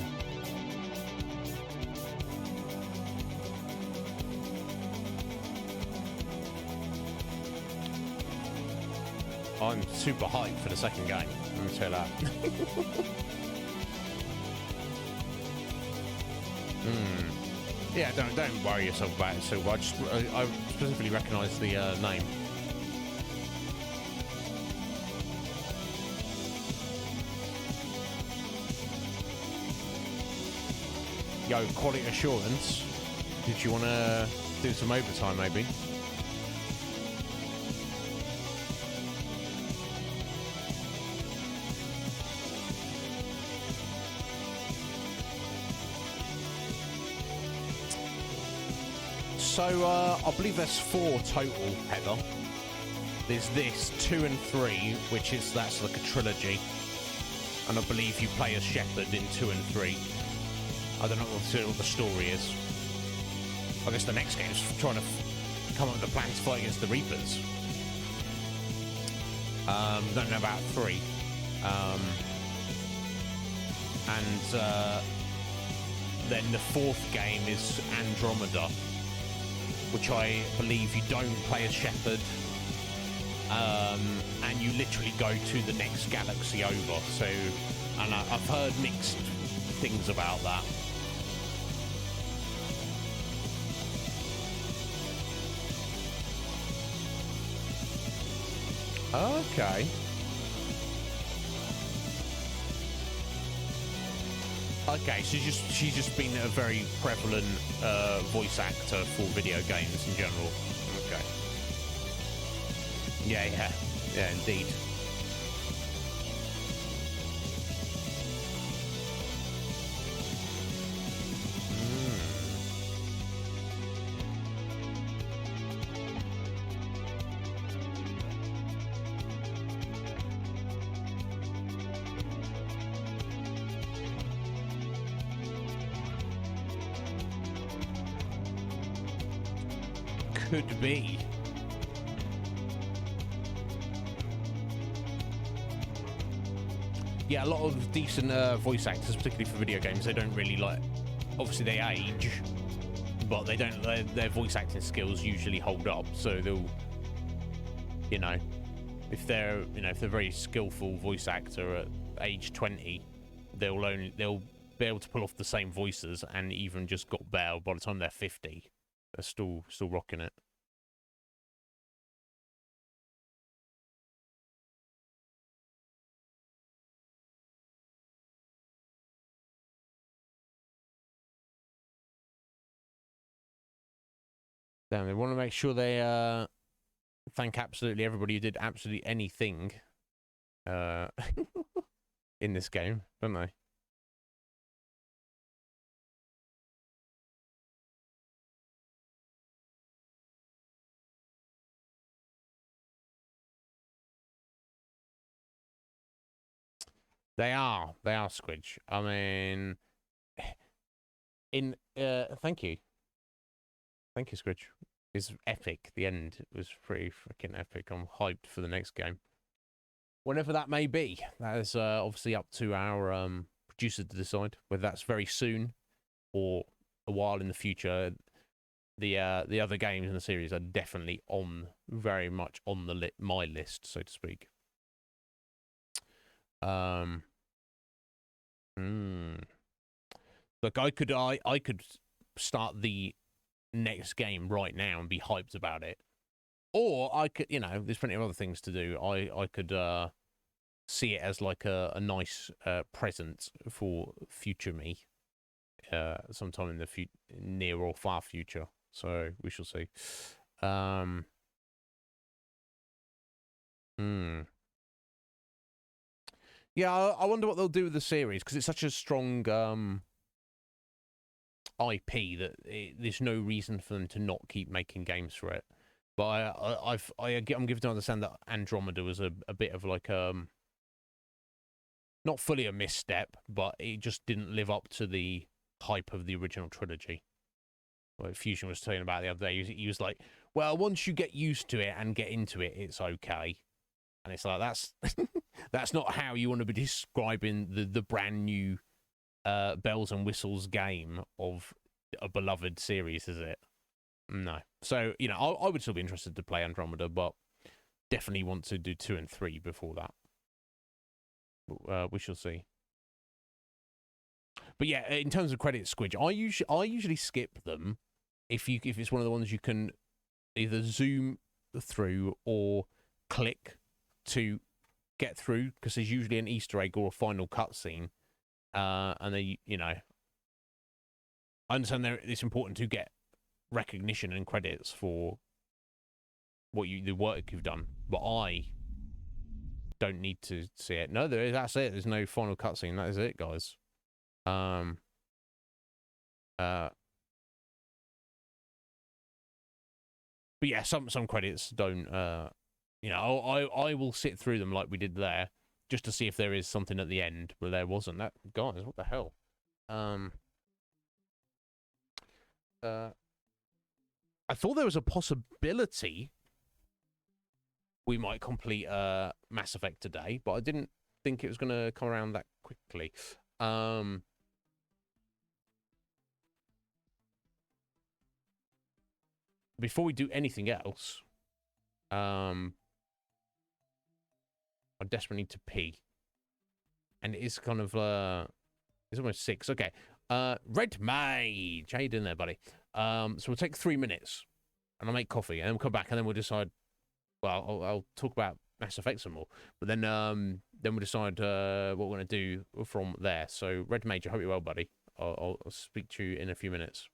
I'm super hyped for the second game. Let me tell you that. Yeah, don't worry yourself about it, Silver. I specifically recognise the name. Yo, quality assurance. Did you want to do some overtime, maybe? So, I believe there's 4 total, Heather. There's this, 2 and 3, that's like a trilogy. And I believe you play as Shepard in 2 and 3. I don't know what the story is. I guess the next game is trying to come up with a plan to fight against the Reapers. Don't know about 3. Then the 4th game is Andromeda, which I believe you don't play as Shepard, and you literally go to the next galaxy over. So, and I've heard mixed things about that. Okay. Okay, so she's just been a very prevalent voice actor for video games in general. Okay. Yeah, indeed. Could be. Yeah, a lot of decent voice actors, particularly for video games, they don't really obviously they age, but they don't, their voice acting skills usually hold up, so they'll, if they're a very skillful voice actor at age 20, they'll be able to pull off the same voices and even just got better by the time they're 50. They're still rocking it. Damn, they want to make sure they thank absolutely everybody who did absolutely anything in this game, don't they? They are, Squidge. I mean, thank you, Squidge. It's epic. The end was pretty freaking epic. I'm hyped for the next game, whenever that may be. That is obviously up to our producer to decide whether that's very soon or a while in the future. The other games in the series are definitely very much on the my list, so to speak. Look, I could start the next game right now and be hyped about it, or I could, there's plenty of other things to do. I could see it as like a nice present for future me, sometime in the near or far future. So we shall see. Yeah, I wonder what they'll do with the series, because it's such a strong IP that there's no reason for them to not keep making games for it. But I'm given to understand that Andromeda was a bit of like not fully a misstep, but it just didn't live up to the hype of the original trilogy. Like Fusion was talking about the other day, he was like, well, once you get used to it and get into it, it's okay. And it's like, that's not how you want to be describing the brand new bells and whistles game of a beloved series, is it? No. So, you know, I would still be interested to play Andromeda, but definitely want to do 2 and 3 before that. We shall see. But yeah, in terms of credits, Squidge, I usually skip them if it's one of the ones you can either zoom through or click to get through, because there's usually an Easter egg or a final cutscene, and they, you know, I understand it's important to get recognition and credits for the work you've done, but I don't need to see it. No, that's it. There's no final cutscene. That is it, guys. But yeah, some credits don't. You know, I will sit through them like we did there, just to see if there is something at the end, but there wasn't. That, guys, what the hell? I thought there was a possibility we might complete Mass Effect today, but I didn't think it was going to come around that quickly. Before we do anything else, I desperately need to pee. And it is kind of, it's almost 6. Okay. Red Mage, how you doing there, buddy? So we'll take 3 minutes, and I'll make coffee, and then we'll come back, and then we'll decide. Well, I'll talk about Mass Effect some more, but then we'll decide what we're going to do from there. So, Red Mage, I hope you're well, buddy. I'll speak to you in a few minutes.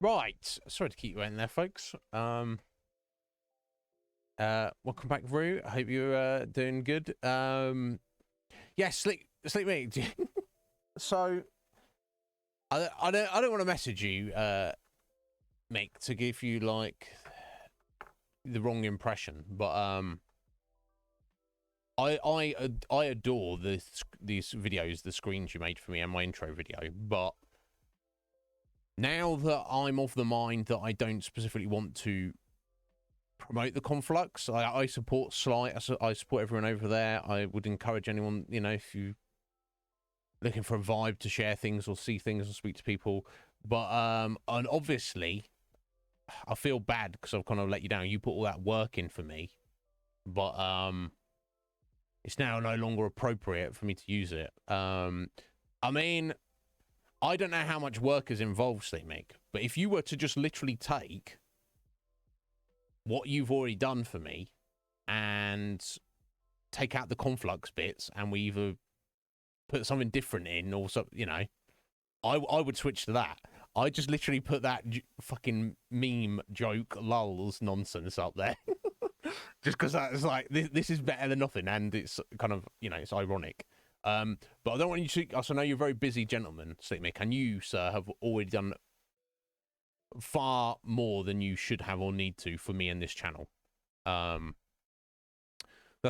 Right. Sorry to keep you waiting there, folks. Welcome back, Rue. I hope you're doing good. Yeah, sleep mate. So I don't want to message you, Mick, to give you like the wrong impression, but I adore these videos, the screens you made for me and my intro video, but now that I'm of the mind that I don't specifically want to promote the Conflux, I support Sly, I support everyone over there. I would encourage anyone, you know, if you looking for a vibe to share things or see things or speak to people, but and obviously I feel bad because I've kind of let you down. You put all that work in for me, but it's now no longer appropriate for me to use it. I mean, I don't know how much work is involved, Sleepmake, but if you were to just literally take what you've already done for me and take out the Conflux bits, and we either put something different in or something, you know, I would switch to that. I just literally put that fucking meme joke lulz nonsense up there. Just because that's like, this is better than nothing, and it's kind of, you know, it's ironic. But I don't want you to, also know you're a very busy gentleman, Sleepmake, and you, sir, have already done far more than you should have or need to for me and this channel. That's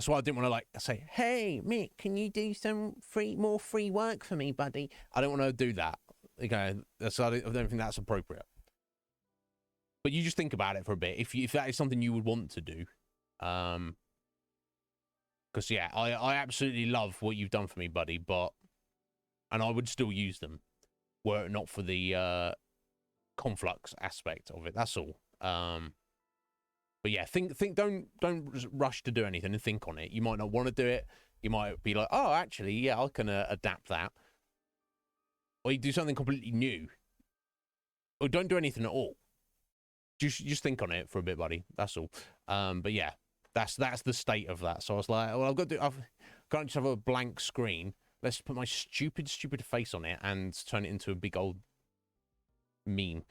why I didn't want to like say, hey, Mick, can you do some more free work for me, buddy? I don't want to do that. Okay, so I don't think that's appropriate. But you just think about it for a bit. If that is something you would want to do. Because, yeah, I absolutely love what you've done for me, buddy, and I would still use them were it not for the Conflux aspect of it. That's all. But yeah, don't rush to do anything and think on it. You might not want to do it. You might be like, oh, actually, yeah, I can adapt that. Or you do something completely new. Or don't do anything at all. Just think on it for a bit, buddy. That's all. But yeah, that's the state of that. So I was like, well, I've can't just have a blank screen. Let's put my stupid face on it and turn it into a big old meme.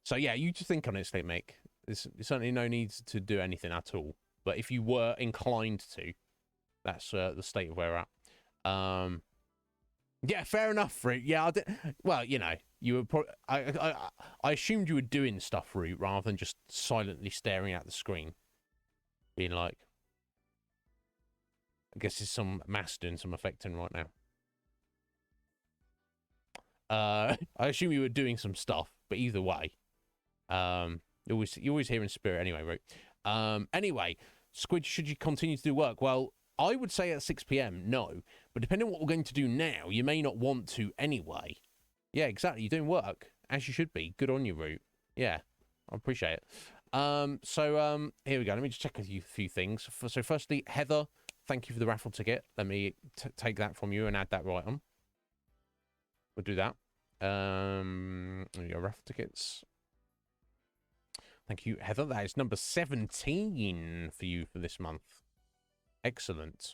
So yeah, you just think on it, Sleepmake. There's certainly no need to do anything at all. But if you were inclined to, that's the state of where we're at. Yeah, fair enough, Fruit. Yeah, well, you know, you were probably, I assumed you were doing stuff, Fruit, rather than just silently staring at the screen, being like, I guess there's some mass doing some affecting right now. I assume you were doing some stuff, but either way, you're always here in spirit anyway, Root. Anyway, Squid, should you continue to do work? Well, I would say at 6 p.m, no. But depending on what we're going to do now, you may not want to anyway. Yeah, exactly. You're doing work, as you should be. Good on you, Root. Yeah, I appreciate it. So here we go. Let me just check a few things. So firstly, Heather, thank you for the raffle ticket. Let me take that from you and add that right on. We'll do that. There we go, raffle tickets. Thank you, Heather. That is number 17 for you for this month. Excellent.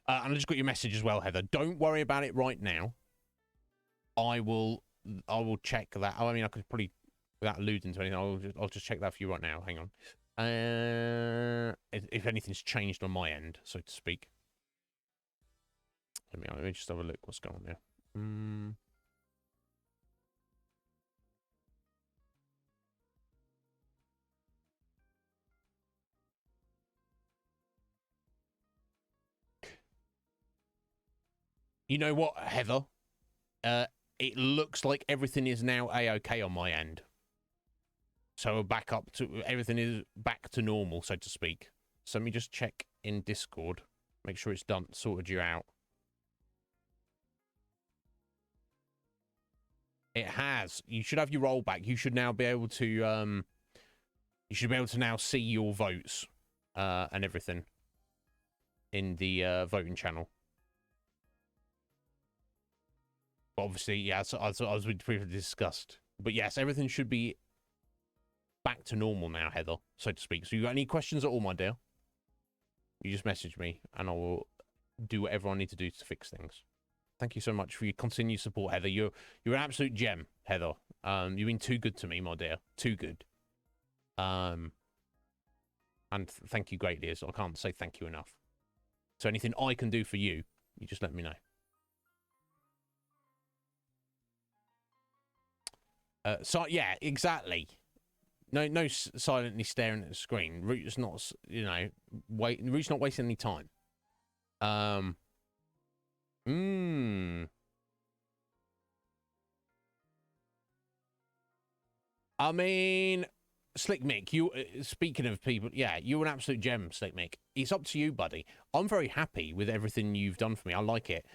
And I just got your message as well, Heather. Don't worry about it right now. I will check that. I mean, I could probably, without alluding to anything, I'll just check that for you right now. Hang on. If anything's changed on my end, so to speak. Let me just have a look. What's going on there? You know what, Heather? It looks like everything is now A-OK on my end. So back up to, everything is back to normal, so to speak. So let me just check in Discord. Make sure it's done, sorted you out. It has. You should have your rollback. You should now be able to, you should be able to now see your votes, and everything in the, voting channel. Obviously, yeah, so as we previously discussed. But yes, everything should be back to normal now, Heather, so to speak. So you got any questions at all, my dear? You just message me, and I will do whatever I need to do to fix things. Thank you so much for your continued support, Heather. You're an absolute gem, Heather. You've been too good to me, my dear. Too good. And thank you greatly. I can't say thank you enough. So anything I can do for you, you just let me know. So yeah, exactly. No, silently staring at the screen. Root's not, Root's not wasting any time. I mean, Slick Mick, you, speaking of people, yeah, you're an absolute gem, Slick Mick. It's up to you, buddy. I'm very happy with everything you've done for me. I like it.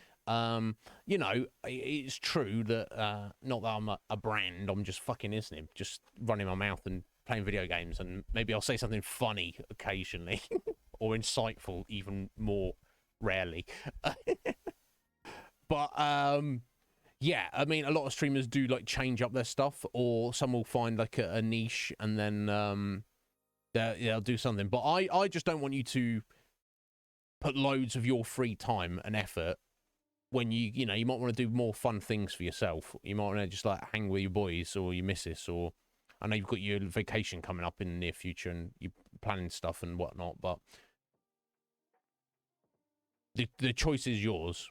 It's true that, not that I'm a brand, I'm just fucking Iznib, just running my mouth and playing video games, and maybe I'll say something funny occasionally, or insightful even more rarely. But, yeah, I mean, a lot of streamers do, like, change up their stuff, or some will find, like, a niche, and then, they'll do something. But I just don't want you to put loads of your free time and effort when you might want to do more fun things for yourself. You might want to just, like, hang with your boys or your missus, or I know you've got your vacation coming up in the near future and you're planning stuff and whatnot, but the choice is yours.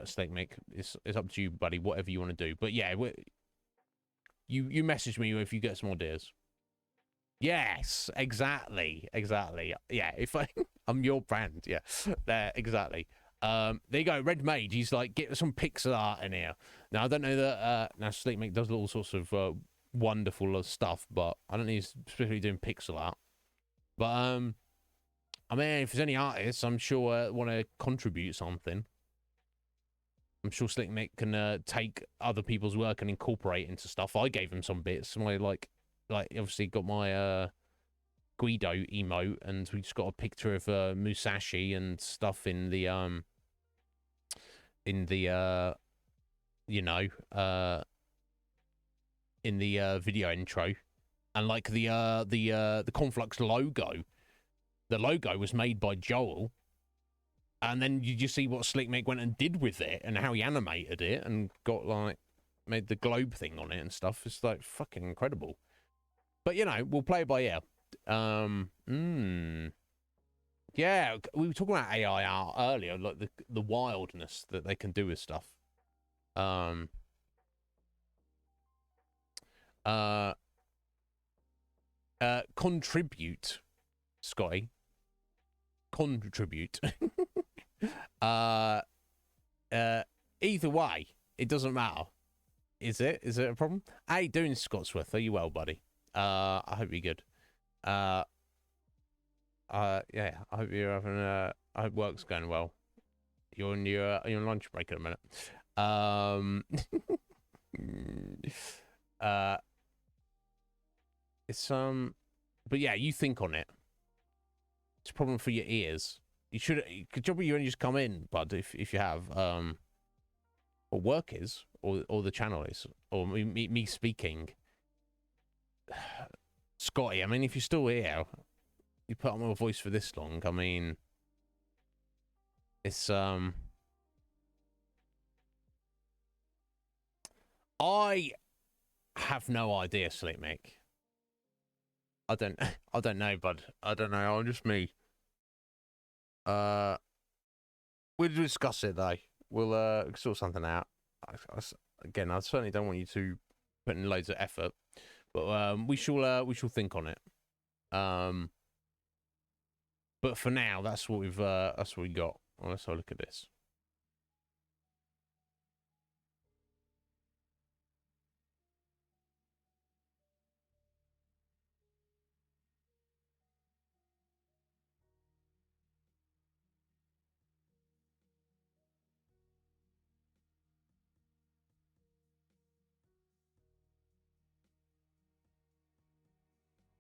Snake Mick, it's up to you, buddy, whatever you want to do. But yeah, you message me if you get some ideas. Yes, exactly. Yeah, if I'm your brand, yeah, there, exactly. There you go, Red Mage. He's like, get some pixel art in here. Now I don't know that now Snake Mick does all sorts of wonderful stuff, but I don't think he's specifically doing pixel art. But I mean, if there's any artists, I'm sure want to contribute something. I'm sure Slick Mick can take other people's work and incorporate into stuff. I gave him some bits. My like obviously got my Guido emote, and we just got a picture of Musashi and stuff in the video intro, and like the Conflux logo. The logo was made by Joel. And then you just see what Slick Mick went and did with it, and how he animated it, and got like made the globe thing on it and stuff. It's like fucking incredible. But we'll play it by ear. Yeah, we were talking about AI art earlier, like the wildness that they can do with stuff. Contribute, Scotty. Contribute. Either way, it doesn't matter. Is it a problem? How you doing, Scotsworth? Are you well, buddy? I hope you're good. Yeah, I hope you're having I hope work's going well. You're on your lunch break in a minute. It's but yeah, you think on it. It's a problem for your ears. You should. Good job you only just come in, bud. If you have, or work is, or the channel is, or me speaking. Scotty, I mean, if you're still here, you put on my voice for this long. I mean, it's I have no idea, Sleep Mick. I don't know, bud. I don't know. I'm just me. We'll discuss it though. We'll sort something out. Again, I certainly don't want you to put in loads of effort, but we shall think on it. But for now, that's what we got. Well, let's have a look at this.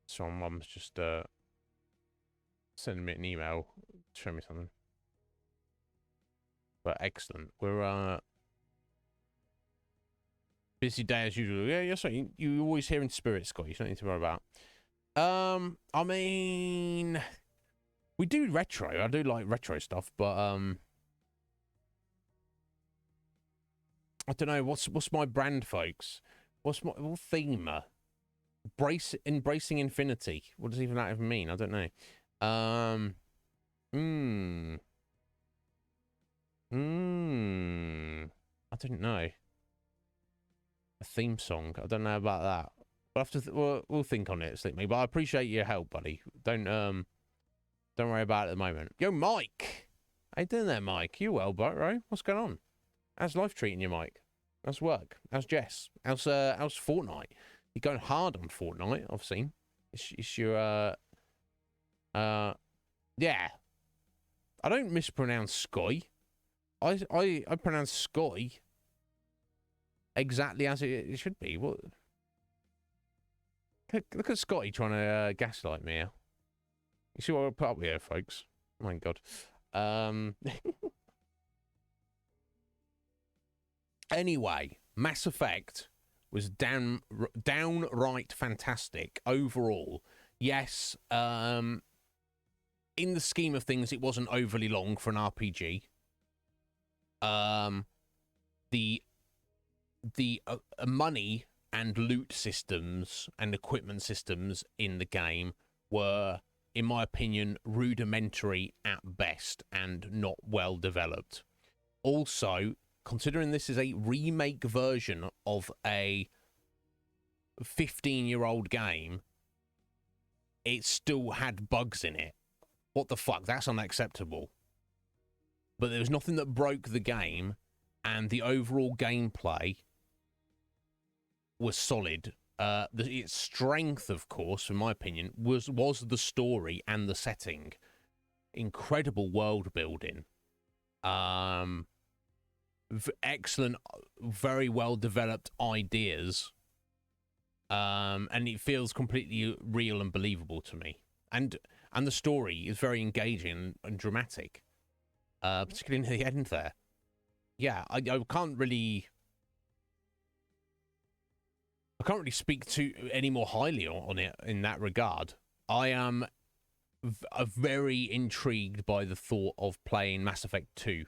So my mum's just sending me an email to show me something. But excellent. We're busy day as usual. Yeah, you're sorry. You always here in spirit, Scott. You don't need to worry about. I mean, We do retro. I do like retro stuff, but I don't know. What's my brand, folks? What theme? Embracing infinity. What does even that even mean? I don't know. I don't know. A theme song. I don't know about that. We'll have to. We'll think on it, Sleep Me. But I appreciate your help, buddy. Don't worry about it at the moment. Yo, Mike. How you doing there, Mike? You well, bro? What's going on? How's life treating you, Mike? How's work? How's Jess? How's Fortnite? You're going hard on Fortnite, I've seen. It's your yeah. I don't mispronounce Sky. I pronounce Sky exactly as it should be. What? Look at Scotty trying to gaslight me here. You see what I put up here, folks? Oh my God. Anyway, Mass Effect was downright fantastic overall. Yes, in the scheme of things, it wasn't overly long for an RPG. The money and loot systems and equipment systems in the game were, in my opinion, rudimentary at best and not well developed. Also, considering this is a remake version of a 15-year-old game, it still had bugs in it. What the fuck? That's unacceptable. But there was nothing that broke the game, and the overall gameplay was solid. Its strength, of course, in my opinion, was the story and the setting. Incredible world building. Excellent, very well developed ideas. And it feels completely real and believable to me. And the story is very engaging and dramatic. Particularly in the end there. Yeah, I can't really speak to any more highly on it in that regard. I am very intrigued by the thought of playing Mass Effect 2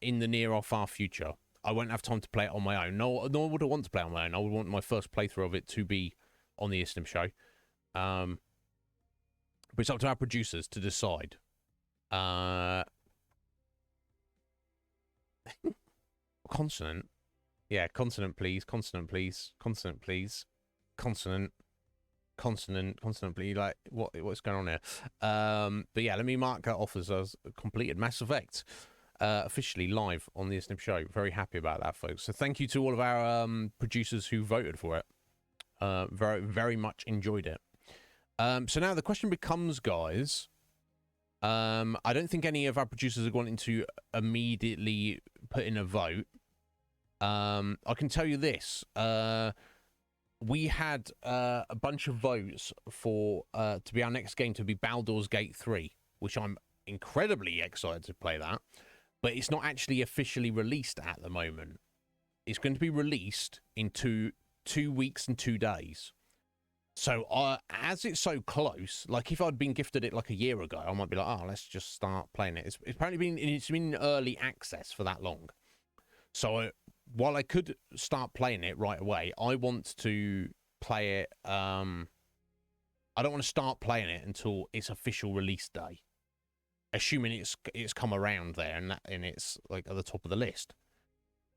in the near or far future. I won't have time to play it on my own. Nor would I want to play it on my own. I would want my first playthrough of it to be on the Iznib Show. But it's up to our producers to decide. Consonant. Yeah, consonant, please. Consonant, please. Consonant, please. Consonant. Consonant, please. Like, what's going on here? But yeah, let me mark that off as completed. Mass Effect. Officially live on the Iznib Show. Very happy about that, folks. So thank you to all of our producers who voted for it. Very, very much enjoyed it. So now the question becomes, guys, I don't think any of our producers are wanting to immediately put in a vote. I can tell you this. We had a bunch of votes for to be our next game to be Baldur's Gate 3, which I'm incredibly excited to play that. But it's not actually officially released at the moment. It's going to be released in two weeks and 2 days. So as it's so close, like if I'd been gifted it like a year ago, I might be like, oh, let's just start playing it. It's apparently been in early access for that long. So while I could start playing it right away, I want to play it. I don't want to start playing it until its official release day, assuming it's come around there and it's like at the top of the list.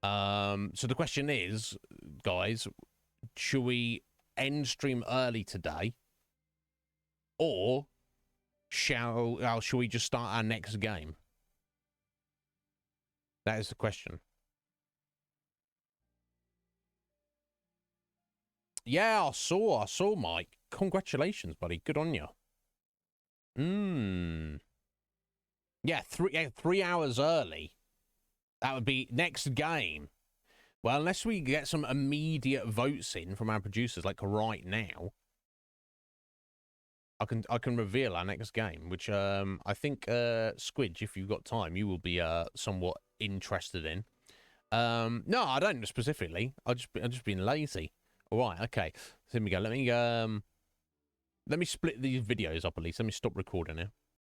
So the question is, guys, should we end stream early today, or shall we just start our next game? That is the question. Yeah, I saw, Mike. Congratulations, buddy. Good on you. Yeah, 3 hours early. That would be next game. Well, unless we get some immediate votes in from our producers, like right now, I can reveal our next game, which I think Squidge, if you've got time, you will be somewhat interested in. No, I don't specifically. I'm just being lazy. All right, okay. So here we go. Let me split these videos up at least. Let me stop recording here.